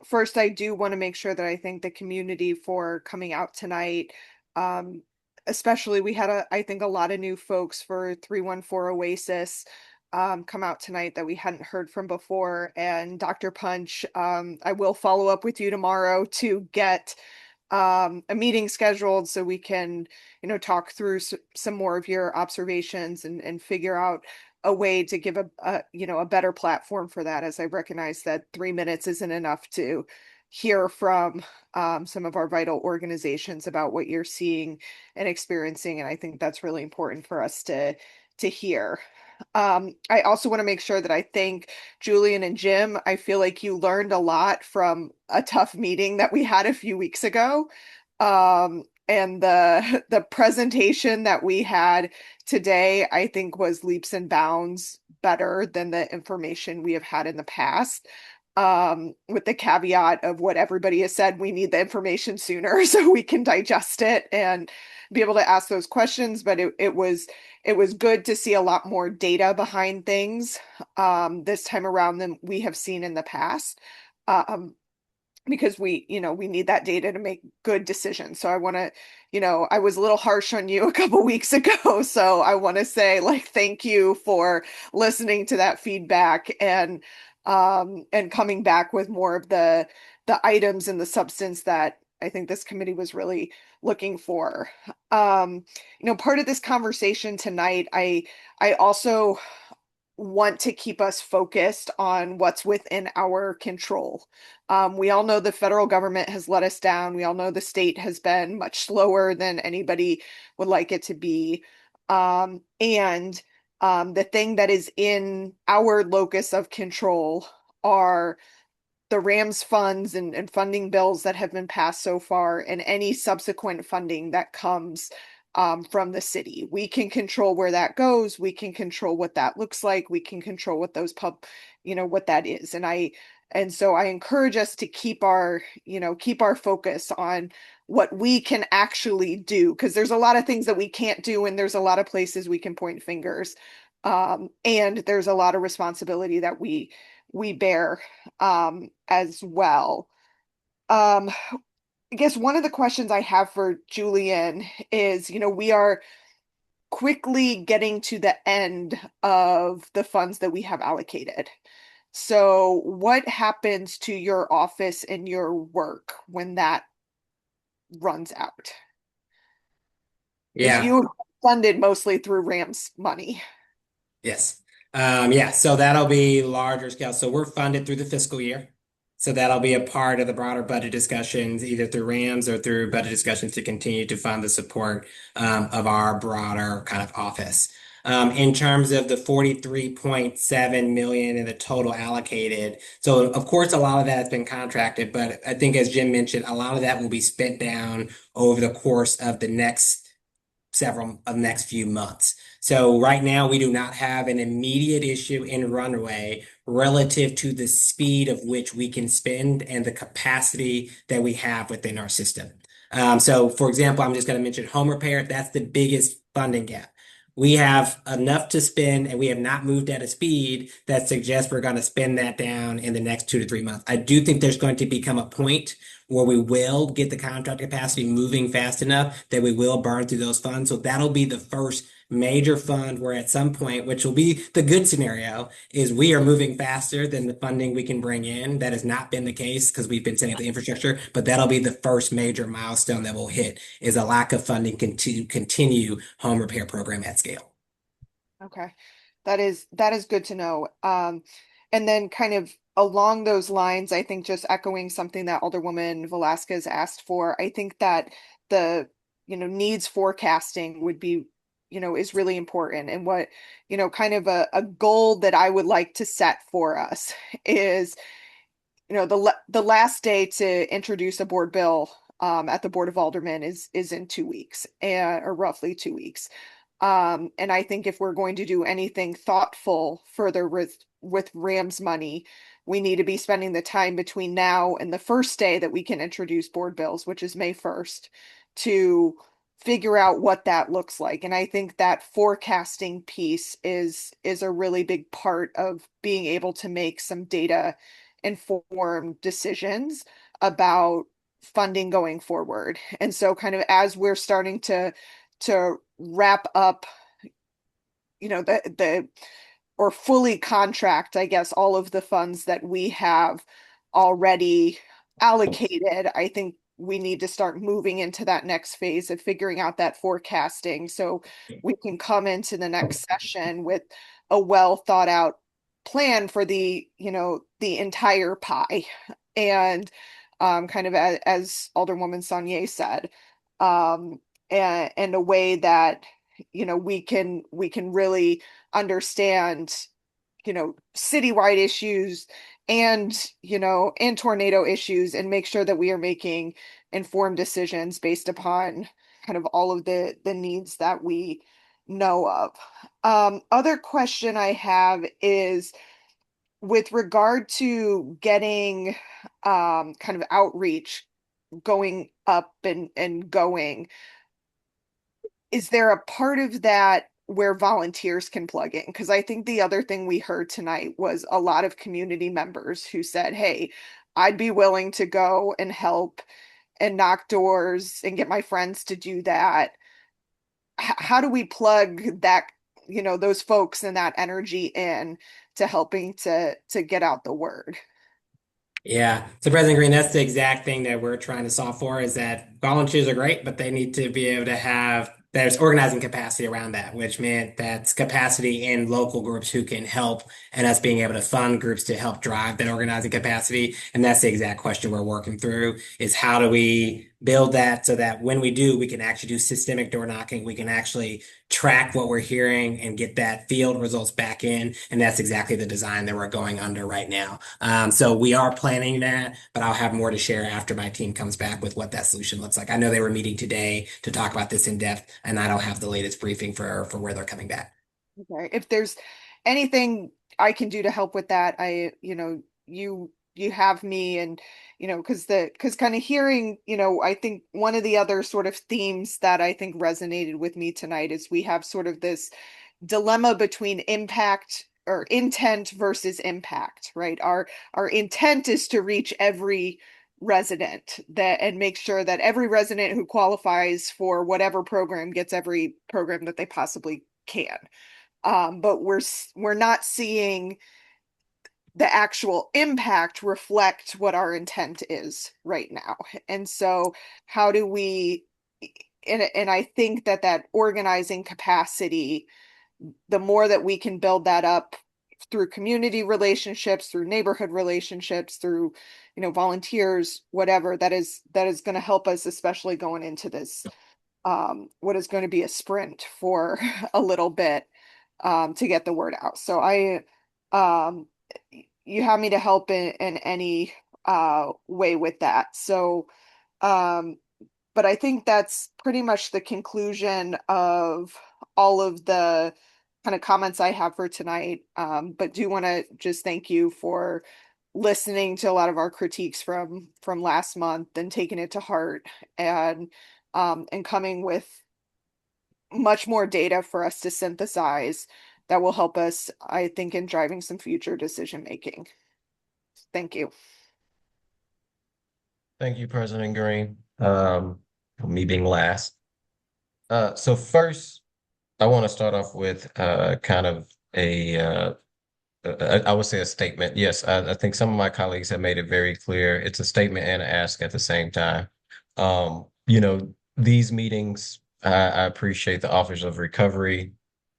First, I do want to make sure that I thank the community for coming out tonight. Especially we had I think a lot of new folks for 314 Oasis come out tonight that we hadn't heard from before. And Dr. Punch, I will follow up with you tomorrow to get a meeting scheduled so we can, talk through some more of your observations and figure out a way to give a better platform for that, as I recognize that 3 minutes isn't enough to hear from some of our vital organizations about what you're seeing and experiencing. And I think that's really important for us to hear. I also want to make sure that I thank Julian and Jim. I feel like you learned a lot from a tough meeting that we had a few weeks ago. And the presentation that we had today, I think, was leaps and bounds better than the information we have had in the past. With the caveat of what everybody has said, we need the information sooner so we can digest it and be able to ask those questions. But it was good to see a lot more data behind things this time around than we have seen in the past. Because we need that data to make good decisions. So I want to, I was a little harsh on you a couple weeks ago. So I want to say, thank you for listening to that feedback and coming back with more of the items and the substance that I think this committee was really looking for. Part of this conversation tonight, I also want to keep us focused on what's within our control. We all know the federal government has let us down. We all know the state has been much slower than anybody would like it to be. And the thing that is in our locus of control are the RAMS funds and funding bills that have been passed so far, and any subsequent funding that comes from the city. We can control where that goes. We can control what that looks like. We can control what those what that is. And so I encourage us to keep our focus on what we can actually do, because there's a lot of things that we can't do, and there's a lot of places we can point fingers. And there's a lot of responsibility that we bear as well. I guess one of the questions I have for Julian is, we are quickly getting to the end of the funds that we have allocated. So what happens to your office and your work when that runs out? Yeah. You funded mostly through RAMS money. Yes. So that'll be larger scale. So we're funded through the fiscal year. So that'll be a part of the broader budget discussions, either through RAMS or through budget discussions to continue to fund the support of our broader kind of office. In terms of the 43.7 million in the total allocated. So of course, a lot of that has been contracted, but I think as Jim mentioned, a lot of that will be spent down over the course of the next few months. So right now we do not have an immediate issue in runway relative to the speed of which we can spend and the capacity that we have within our system. So for example, I'm just going to mention home repair. That's the biggest funding gap. We have enough to spend, and we have not moved at a speed that suggests we're going to spend that down in the next 2 to 3 months. I do think there's going to become a point where we will get the contract capacity moving fast enough that we will burn through those funds. So that'll be the first major fund where at some point, which will be the good scenario, is we are moving faster than the funding we can bring in. That has not been the case because we've been setting up the infrastructure, but that'll be the first major milestone that we'll hit, is a lack of funding to continue home repair program at scale. Okay. That is good to know. And then kind of along those lines, I think just echoing something that Alderwoman Velasquez asked for, I think that the, needs forecasting would be, is really important. And what, kind of a goal that I would like to set for us is, the last day to introduce a board bill at the Board of Aldermen is in 2 weeks, or roughly 2 weeks. And I think if we're going to do anything thoughtful further with RAMS money, we need to be spending the time between now and the first day that we can introduce board bills, which is May 1st, to figure out what that looks like. And I think that forecasting piece is a really big part of being able to make some data informed decisions about funding going forward. And so kind of as we're starting to wrap up, you know, the or fully contract, I guess, all of the funds that we have already allocated, I think we need to start moving into that next phase of figuring out that forecasting so we can come into the next session with a well thought out plan for the, you know, the entire pie. And kind of as Alderwoman Saunier said, and a way that, you know, we can really understand, you know, citywide issues and, you know, and tornado issues, and make sure that we are making informed decisions based upon kind of all of the needs that we know of. Other question I have is with regard to getting kind of outreach going up and going, is there a part of that where volunteers can plug in? Because I think the other thing we heard tonight was a lot of community members who said, hey, I'd be willing to go and help and knock doors and get my friends to do that. How do we plug that, you know, those folks and that energy in to helping to get out the word? Yeah. So President Green, that's the exact thing that we're trying to solve for, is that volunteers are great, but they need to be able to have, there's organizing capacity around that, which meant that's capacity in local groups who can help, and us being able to fund groups to help drive that organizing capacity. And that's the exact question we're working through, is how do we build that so that when we do, we can actually do systemic door knocking. We can actually track what we're hearing and get that field results back in. And that's exactly the design that we're going under right now. So we are planning that, but I'll have more to share after my team comes back with what that solution looks like. I know they were meeting today to talk about this in depth, and I don't have the latest briefing for where they're coming back. Okay. If there's anything I can do to help with that, you know, you have me, and, you know, because kind of hearing, you know, I think one of the other sort of themes that I think resonated with me tonight is we have sort of this dilemma between impact or intent versus impact, right? Our intent is to reach every resident and make sure that every resident who qualifies for whatever program gets every program that they possibly can. But we're not seeing the actual impact reflect what our intent is right now. And so how do we, and I think that organizing capacity, the more that we can build that up through community relationships, through neighborhood relationships, through, you know, volunteers, whatever, that is going to help us, especially going into this, what is going to be a sprint for a little bit, to get the word out. So you have me to help in any way with that. So, but I think that's pretty much the conclusion of all of the kind of comments I have for tonight. But do want to just thank you for listening to a lot of our critiques from last month and taking it to heart, and coming with much more data for us to synthesize that will help us, I think, in driving some future decision making. Thank you. Thank you, President Green. Me being last. So first, I want to start off with kind of I would say a statement. Yes, I think some of my colleagues have made it very clear. It's a statement and an ask at the same time. You know, these meetings, I appreciate the Office of Recovery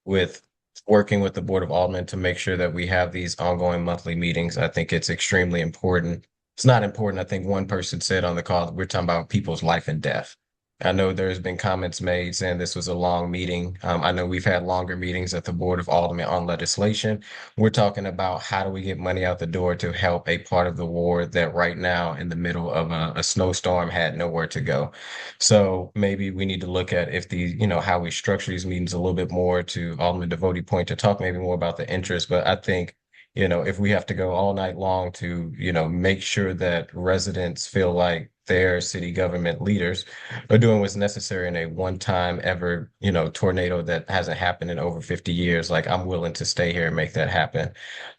with working with the Board of Aldermen to make sure that we have these ongoing monthly meetings. I think it's extremely important. It's not important. I think one person said on the call, we're talking about people's life and death. I know there's been comments made saying this was a long meeting. I know we've had longer meetings at the Board of Aldermen on legislation. We're talking about how do we get money out the door to help a part of the ward that right now in the middle of a snowstorm had nowhere to go. So maybe we need to look at if how we structure these meetings a little bit more, to Alderman Devotee point, to talk maybe more about the interest. But I think, if we have to go all night long to, make sure that residents feel like their city government leaders are doing what's necessary in a one-time ever, tornado that hasn't happened in over 50 years. Like, I'm willing to stay here and make that happen.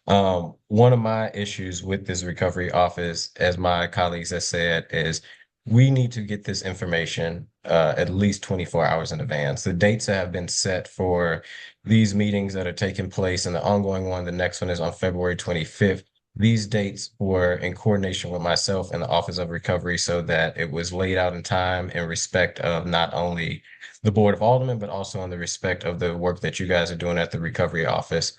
One of my issues with this recovery office, as my colleagues have said, is we need to get this information at least 24 hours in advance. The dates that have been set for these meetings that are taking place, and the ongoing one, the next one is on February 25th. These dates were in coordination with myself and the Office of Recovery so that it was laid out in time in respect of not only the Board of Aldermen, but also in the respect of the work that you guys are doing at the Recovery Office.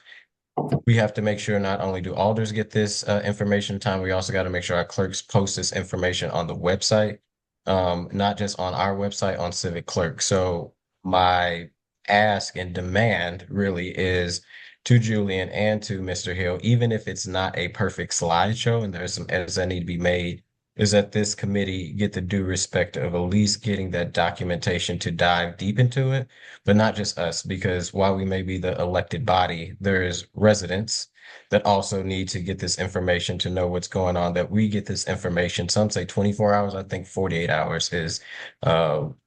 We have to make sure not only do alders get this information in time, we also got to make sure our clerks post this information on the website, not just on our website, on Civic Clerk. So my ask and demand really is to Julian and to Mr. Hill, even if it's not a perfect slideshow and there's some edits that need to be made, is that this committee get the due respect of at least getting that documentation to dive deep into it, but not just us, because while we may be the elected body, there's residents that also need to get this information to know what's going on, that we get this information. Some say 24 hours. I think 48 hours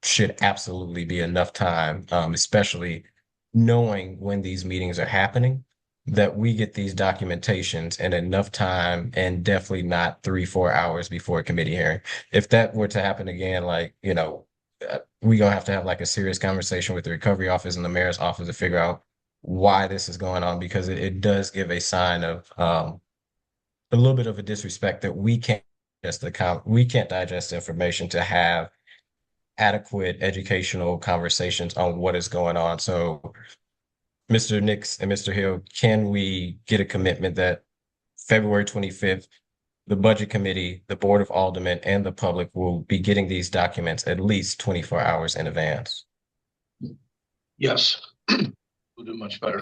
should absolutely be enough time, especially knowing when these meetings are happening, that we get these documentations in enough time, and definitely not 3-4 hours before a committee hearing. If that were to happen again, we're gonna have to have like a serious conversation with the recovery office and the mayor's office to figure out why this is going on, because it does give a sign of a little bit of a disrespect that we can't digest information to have adequate educational conversations on what is going on. So Mr. Nix and Mr. Hill, can we get a commitment that February 25th, the Budget Committee, the Board of Aldermen, and the public will be getting these documents at least 24 hours in advance? Yes, we'll do much better.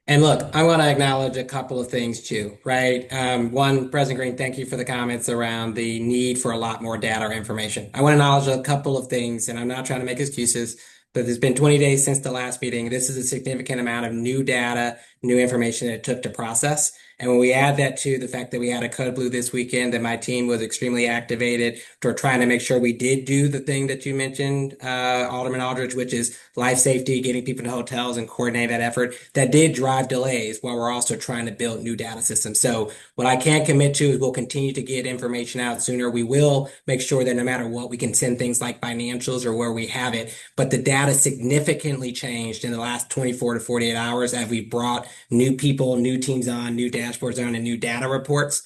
And look, I want to acknowledge a couple of things too, right? One, President Green, thank you for the comments around the need for a lot more data or information. I want to acknowledge a couple of things, and I'm not trying to make excuses, but there's been 20 days since the last meeting. This is a significant amount of new data, new information that it took to process. And when we add that to the fact that we had a Code Blue this weekend, that my team was extremely activated to trying to make sure we did do the thing that you mentioned, Alderman Aldridge, which is life safety, getting people to hotels and coordinate that effort, that did drive delays while we're also trying to build new data systems. So what I can commit to is we'll continue to get information out sooner. We will make sure that no matter what, we can send things like financials or where we have it. But the data significantly changed in the last 24 to 48 hours as we brought new people, new teams on, new dashboards on, and new data reports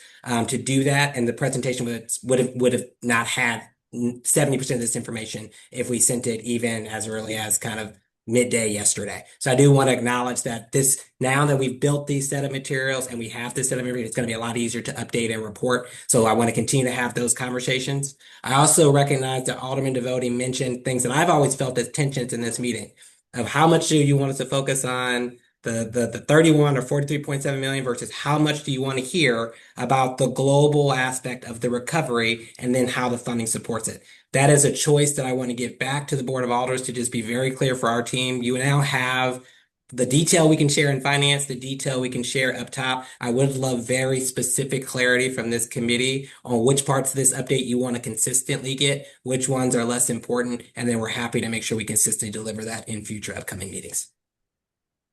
to do that. And the presentation would have not had 70% of this information if we sent it even as early as kind of midday yesterday. So I do want to acknowledge that now that we've built these set of materials and we have this set of information, it's going to be a lot easier to update and report. So I want to continue to have those conversations. I also recognize that Alderman Devotie mentioned things that I've always felt as tensions in this meeting of how much do you want us to focus on the 31 or 43.7 million versus how much do you want to hear about the global aspect of the recovery and then how the funding supports it. That is a choice that I want to give back to the Board of Alders to just be very clear for our team. You now have the detail we can share in finance, the detail we can share up top. I would love very specific clarity from this committee on which parts of this update you want to consistently get, which ones are less important, and then we're happy to make sure we consistently deliver that in future upcoming meetings.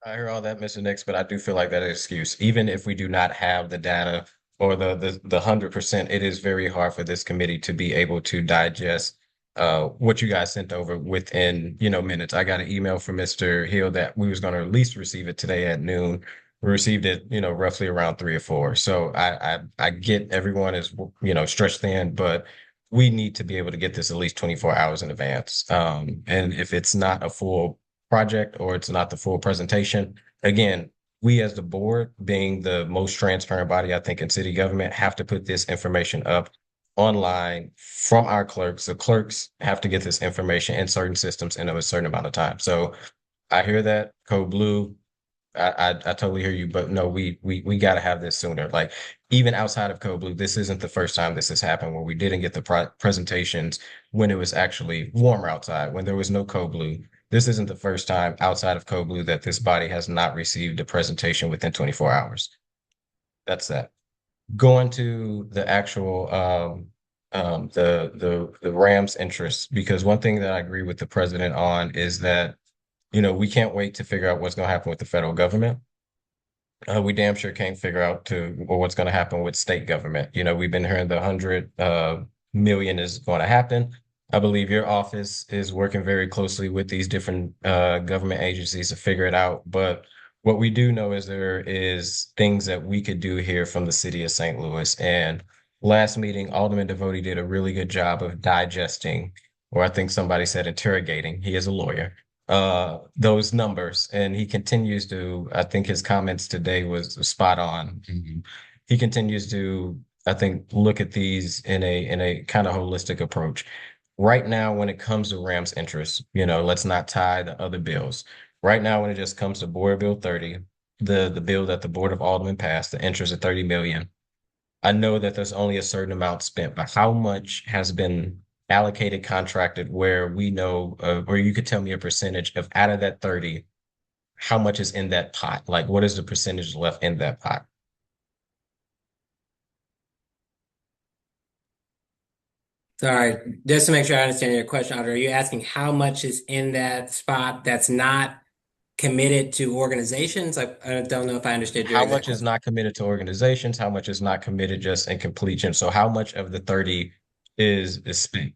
I hear all that, Mr. Nix, but I do feel like that is an excuse. Even if we do not have the data or the 100%, it is very hard for this committee to be able to digest what you guys sent over within, minutes. I got an email from Mr. Hill that we was going to at least receive it today at noon. We received it, roughly around 3 or 4. So I get everyone is, stretched thin, but we need to be able to get this at least 24 hours in advance. And if it's not a full project or it's not the full presentation, again, we as the board, being the most transparent body, I think, in city government, have to put this information up online from our clerks. The clerks have to get this information in certain systems in a certain amount of time. So I hear that, Code Blue. I totally hear you, but no, we got to have this sooner. Like, even outside of Code Blue, this isn't the first time this has happened where we didn't get the presentations when it was actually warmer outside, when there was no Code Blue. This isn't the first time outside of Code Blue that this body has not received a presentation within 24 hours. That's that. Going to the actual the Rams' interest, because one thing that I agree with the president on is that, you know, we can't wait to figure out what's going to happen with the federal government. We damn sure can't figure out what's going to happen with state government. You know, we've been hearing the 100 million is going to happen. I believe your office is working very closely with these different government agencies to figure it out. But what we do know is there is things that we could do here from the city of St. Louis. And last meeting, Alderman Devotie did a really good job of digesting, or I think somebody said interrogating. He is a lawyer. Those numbers, and he continues to, I think his comments today was spot on. He continues to, I think, look at these in a kind of holistic approach. Right now, when it comes to Rams' interests, you know, let's not tie the other bills. Right now, when it just comes to Board Bill 30, the bill that the Board of Aldermen passed, the interest of 30 million. I know that there's only a certain amount spent, but how much has been allocated, contracted, where we know, or you could tell me a percentage of out of that 30, how much is in that pot? Like, what is the percentage left in that pot? Sorry, just to make sure I understand your question, Audrey, are you asking how much is in that spot that's not committed to organizations? I don't know if I understood your How exact much is not committed to organizations? How much is not committed just in completion? So how much of the 30 is spent?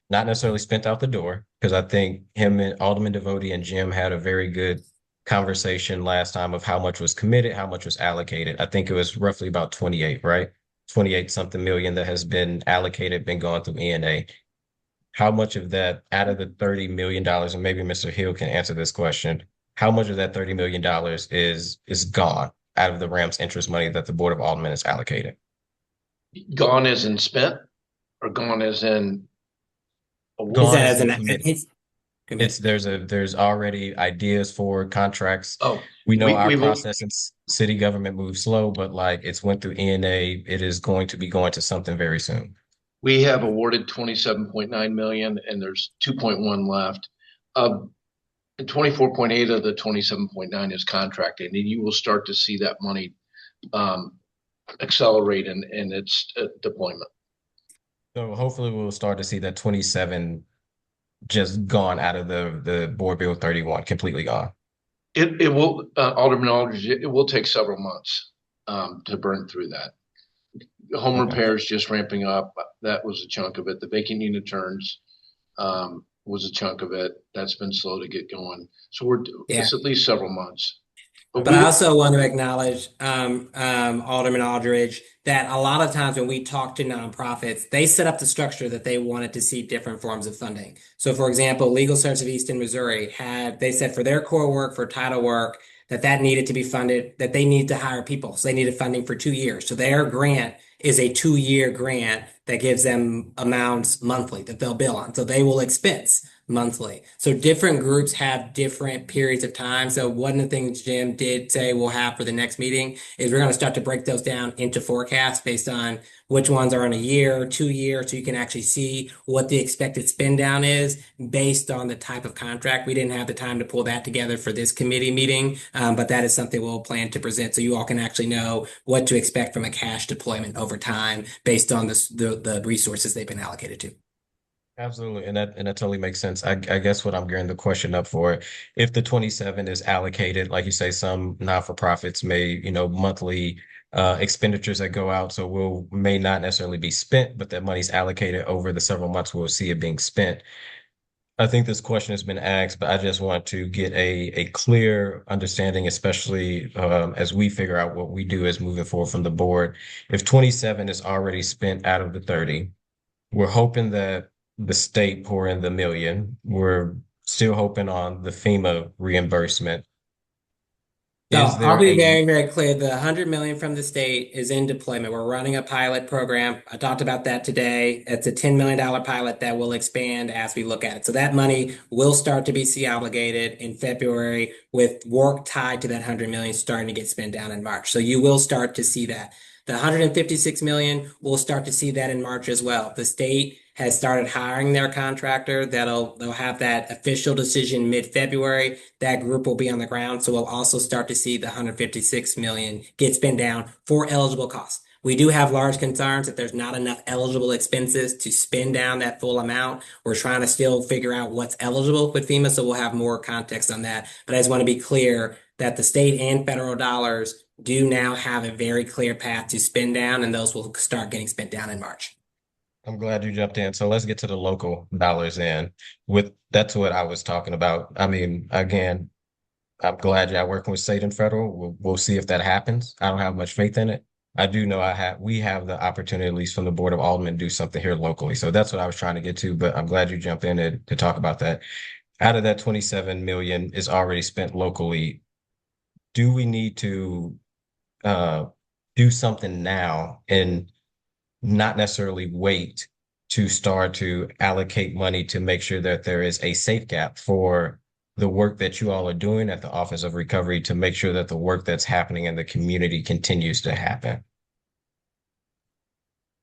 Not necessarily spent out the door, because I think him and Alderman Devotie and Jim had a very good conversation last time of how much was committed, how much was allocated. I think it was roughly about 28, right? 28 something million that has been allocated, been going through ENA. How much of that out of the $30 million, and maybe Mr. Hill can answer this question, how much of that $30 million is gone out of the Rams' interest money that the Board of Aldermen has allocated? Gone as in spent, or gone as in Gone as as in an committed. There's already ideas for contracts. Oh, we know our we've process in city government moves slow, but like it's went through ENA. It is going to be going to something very soon. We have awarded 27.9 million, and there's 2.1 left. 24.8 of the 27.9 is contracted, and you will start to see that money accelerate in its deployment. So hopefully we'll start to see that 27 just gone out of the Board Bill 31, completely gone. It will, Alderman Aldridge, it will take several months to burn through that. Home repairs just ramping up. That was a chunk of it. The vacant unit turns was a chunk of it. That's been slow to get going. So it's at least several months. But I also want to acknowledge, Alderman Aldridge, that a lot of times when we talk to nonprofits, they set up the structure that they wanted to see different forms of funding. So, for example, Legal Service of Eastern Missouri they said for their core work, for title work, that needed to be funded, that they need to hire people. So they needed funding for 2 years. So their grant is a 2-year grant that gives them amounts monthly that they'll bill on. So they will expense monthly. So different groups have different periods of time. So one of the things Jim did say we'll have for the next meeting is we're going to start to break those down into forecasts based on which ones are in a year, 2 years, so you can actually see what the expected spend down is based on the type of contract. We didn't have the time to pull that together for this committee meeting, but that is something we'll plan to present so you all can actually know what to expect from a cash deployment over time based on the resources they've been allocated to. Absolutely, and that totally makes sense. I guess what I'm gearing the question up for, if the 27 is allocated, like you say, some not-for-profits may, monthly expenditures that go out, so may not necessarily be spent, but that money's allocated over the several months we'll see it being spent. I think this question has been asked, but I just want to get a clear understanding, especially as we figure out what we do as moving forward from the board. If 27 is already spent out of the 30, we're hoping that the state pour in the $1 million. We're still hoping on the FEMA reimbursement. So I'll be very, very clear. The $100 million from the state is in deployment. We're running a pilot program. I talked about that today. It's a $10 million pilot that will expand as we look at it. So that money will start to be obligated in February with work tied to that $100 million starting to get spent down in March. So you will start to see that. The $156 million, we'll start to see that in March as well. The state has started hiring their contractor. They'll have that official decision mid-February. That group will be on the ground. So we'll also start to see the $156 million get spent down for eligible costs. We do have large concerns that there's not enough eligible expenses to spend down that full amount. We're trying to still figure out what's eligible with FEMA, so we'll have more context on that. But I just want to be clear that the state and federal dollars do now have a very clear path to spend down, and those will start getting spent down in March. I'm glad you jumped in. So let's get to the local dollars in. That's what I was talking about. I mean, again, I'm glad y'all working with state and federal. We'll see if that happens. I don't have much faith in it. I do know we have the opportunity, at least from the Board of Aldermen, to do something here locally. So that's what I was trying to get to, but I'm glad you jumped in to talk about that. Out of that 27 million is already spent locally. Do we need to do something now and not necessarily wait to start to allocate money to make sure that there is a safe gap for the work that you all are doing at the Office of Recovery to make sure that the work that's happening in the community continues to happen?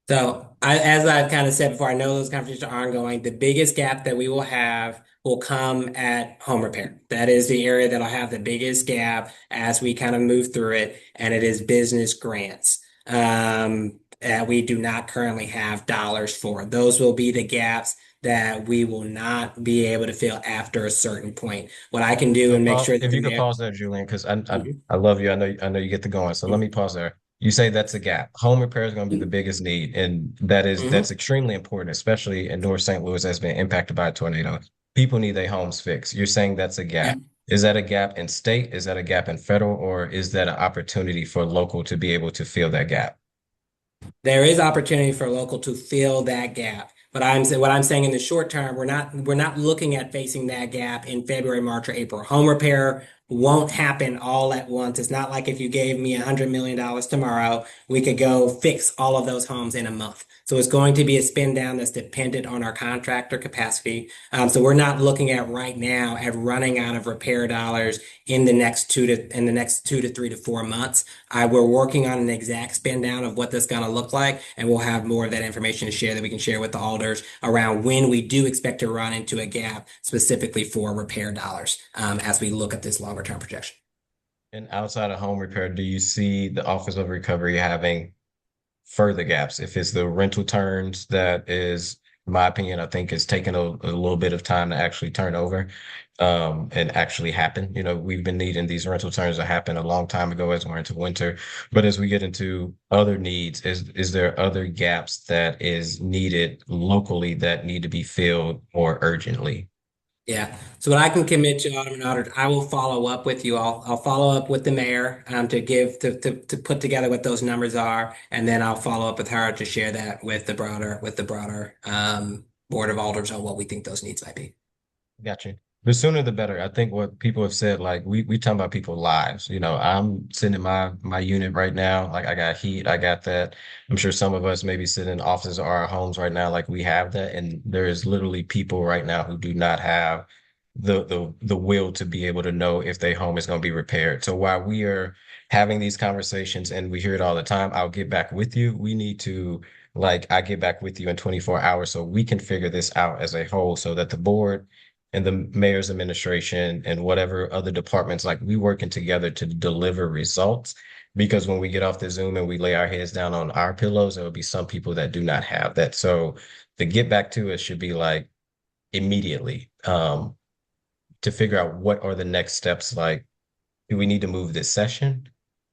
So as I kind of said before, I know those conversations are ongoing. The biggest gap that we will have will come at home repair. That is the area that'll have the biggest gap as we kind of move through it, and it is business grants. We do not currently have dollars for. Those will be the gaps that we will not be able to fill after a certain point. What I can do and make sure if you could pause there, Julian, because I love you. I know you get the going. So let me pause there. You say that's a gap. Home repair is going to be the biggest need, and that's extremely important, especially in North St. Louis that's been impacted by a tornado. People need their homes fixed. You're saying that's a gap. Is that a gap in state? Is that a gap in federal? Or is that an opportunity for local to be able to fill that gap? There is opportunity for local to fill that gap. But what I'm saying in the short term, we're not looking at facing that gap in February, March, or April. Home repair won't happen all at once. It's not like if you gave me $100 million tomorrow, we could go fix all of those homes in a month. So it's going to be a spend down that's dependent on our contractor capacity. So we're not looking at right now at running out of repair dollars in the next 2 to 3 to 4 months. We're working on an exact spend down of what that's going to look like, and we'll have more of that information to share that we can share with the alders around when we do expect to run into a gap specifically for repair dollars as we look at this longer term projection. And outside of home repair, do you see the Office of Recovery having further gaps? If it's the rental turns, that is, in my opinion, I think it's taken a little bit of time to actually turn over and actually happen. You know, we've been needing these rental turns to happen a long time ago as we're into winter. But as we get into other needs, is there other gaps that is needed locally that need to be filled more urgently? Yeah. So what I can commit to, Alderman Aldridge, I will follow up with you. I'll follow up with the mayor to put together what those numbers are, and then I'll follow up with her to share that with the broader Board of Alders on what we think those needs might be. Gotcha. The sooner the better. I think what people have said, like we talking about people's lives. You know, I'm sitting in my unit right now. Like I got heat, I got that. I'm sure some of us maybe sitting in offices or our homes right now, like we have that. And there is literally people right now who do not have the will to be able to know if their home is going to be repaired. So while we are having these conversations and we hear it all the time, I'll get back with you. We need to, I get back with you in 24 hours so we can figure this out as a whole so that the board and the mayor's administration and whatever other departments, like we working together to deliver results. Because when we get off the Zoom and we lay our heads down on our pillows, there will be some people that do not have that. So the get back to it should be like immediately to figure out what are the next steps. Like, do we need to move this session?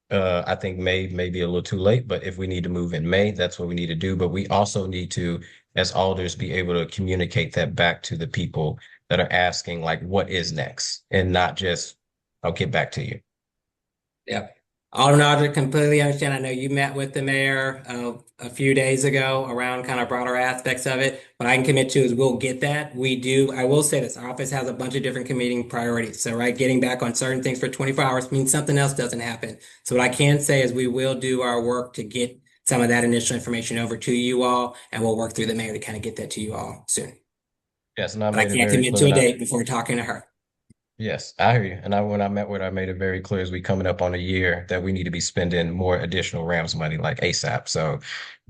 I think May may be a little too late, but if we need to move in May, that's what we need to do. But we also need to, as alders, be able to communicate that back to the people that are asking, like, what is next? And not just, I'll get back to you. Yeah. Alderman Aldridge, completely understand. I know you met with the mayor a few days ago around kind of broader aspects of it. What I can commit to is we'll get that. We do. I will say this, our office has a bunch of different competing priorities. So, right, getting back on certain things for 24 hours means something else doesn't happen. So what I can say is we will do our work to get some of that initial information over to you all, and we'll work through the mayor to kind of get that to you all soon. Yes, and But I can't commit to a date before talking to her. Yes, I hear you. And when I met with her, I made it very clear as we coming up on a year that we need to be spending more additional RAMS money like ASAP. So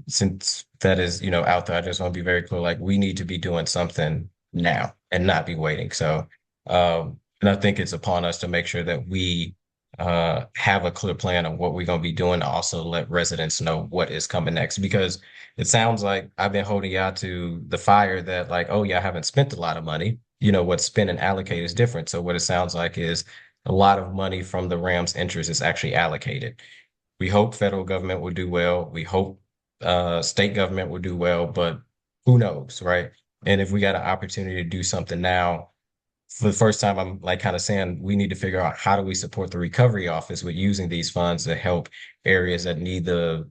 since that is, out there, I just want to be very clear, like we need to be doing something now and not be waiting. So, and I think it's upon us to make sure that we have a clear plan of what we're going to be doing. Also, let residents know what is coming next because it sounds like I've been holding y'all to the fire that like, oh yeah, I haven't spent a lot of money. You know, what's spent and allocated is different. So what it sounds like is a lot of money from the Rams interest is actually allocated. We hope federal government will do well. We hope state government will do well, but who knows, right? And if we got an opportunity to do something now, for the first time, I'm like kind of saying we need to figure out how do we support the recovery office with using these funds to help areas that need the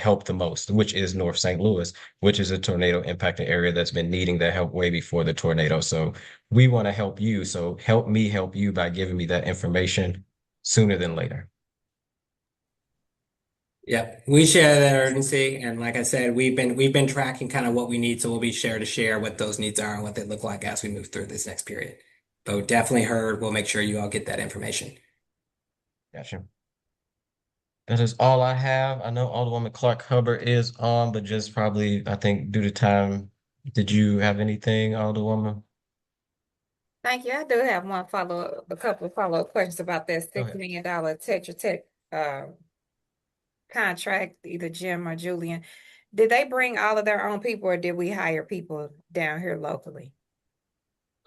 help the most, which is North St. Louis, which is a tornado impacted area that's been needing that help way before the tornado. So we want to help you. So help me help you by giving me that information sooner than later. Yeah, we share that urgency, and like I said, we've been tracking kind of what we need, so we'll be to share what those needs are and what they look like as we move through this next period. But definitely heard. We'll make sure you all get that information. Gotcha. That is all I have. I know Alderwoman Clark Hubbard is on, but just probably, I think, due to time. Did you have anything, Alderwoman? Thank you. I do have a couple of follow-up questions about that Go $6 ahead. million Tetra Tech contract, either Jim or Julian. Did they bring all of their own people or did we hire people down here locally?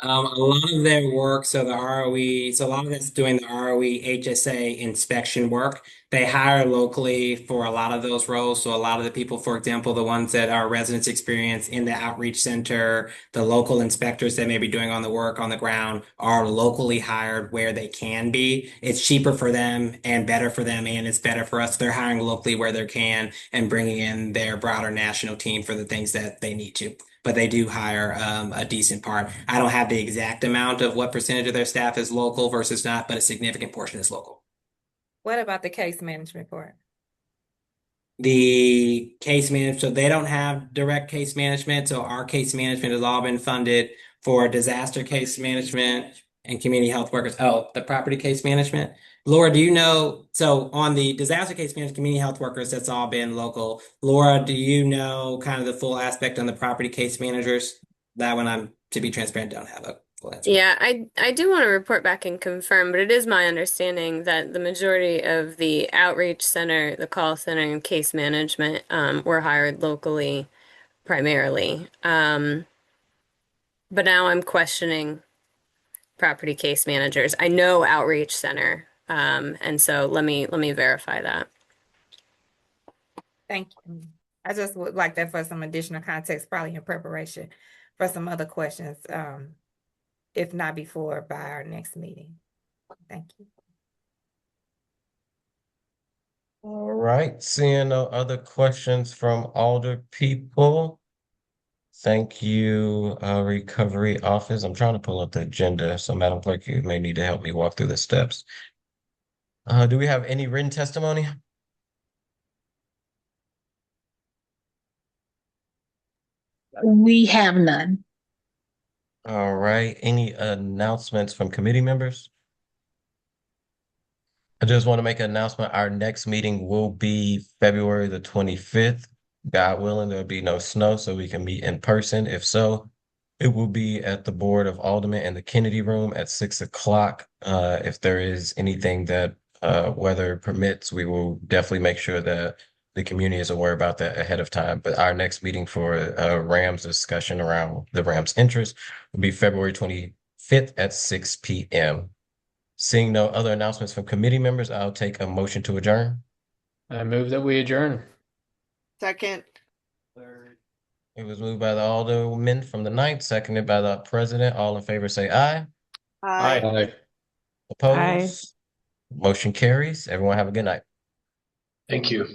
A lot of their work, so the ROE, so a lot of that's doing the ROE HSA inspection work. They hire locally for a lot of those roles. So a lot of the people, for example, the ones that are residents experience in the outreach center, the local inspectors that may be doing on the work on the ground are locally hired where they can be. It's cheaper for them and better for them, and it's better for us. They're hiring locally where they can and bringing in their broader national team for the things that they need to. But they do hire a decent part. I don't have the exact amount of what percentage of their staff is local versus not, but a significant portion is local. What about the case management part? The case management, so they don't have direct case management. So our case management has all been funded for disaster case management and community health workers. Oh, the property case management. Laura, do you know? So on the disaster case management, community health workers, that's all been local. Laura, do you know kind of the full aspect on the property case managers? That one, I'm to be transparent, don't have a full answer. Yeah, I do want to report back and confirm, but it is my understanding that the majority of the outreach center, the call center, and case management were hired locally primarily. But now I'm questioning property case managers. I know outreach center, and so let me verify that. Thank you. I just would like that for some additional context, probably in preparation for some other questions, if not before, by our next meeting. Thank you. All right, seeing no other questions from Alder people. Thank you, Recovery Office. I'm trying to pull up the agenda, so Madam Clerk, you may need to help me walk through the steps. Do we have any written testimony? We have none. All right, any announcements from committee members? I just want to make an announcement. Our next meeting will be February the 25th. God willing, there'll be no snow, so we can meet in person. If so, it will be at the Board of Aldermen in the Kennedy Room at 6 o'clock. If there is anything that weather permits, we will definitely make sure that the community is aware about that ahead of time. But our next meeting for Rams discussion around the Rams interest will be February 25th at 6 p.m. Seeing no other announcements from committee members, I'll take a motion to adjourn. I move that we adjourn. Second. It was moved by the alderman from the 9th, seconded by the president. All in favor say aye. Aye. Aye. Opposed? Motion carries. Everyone have a good night. Thank you.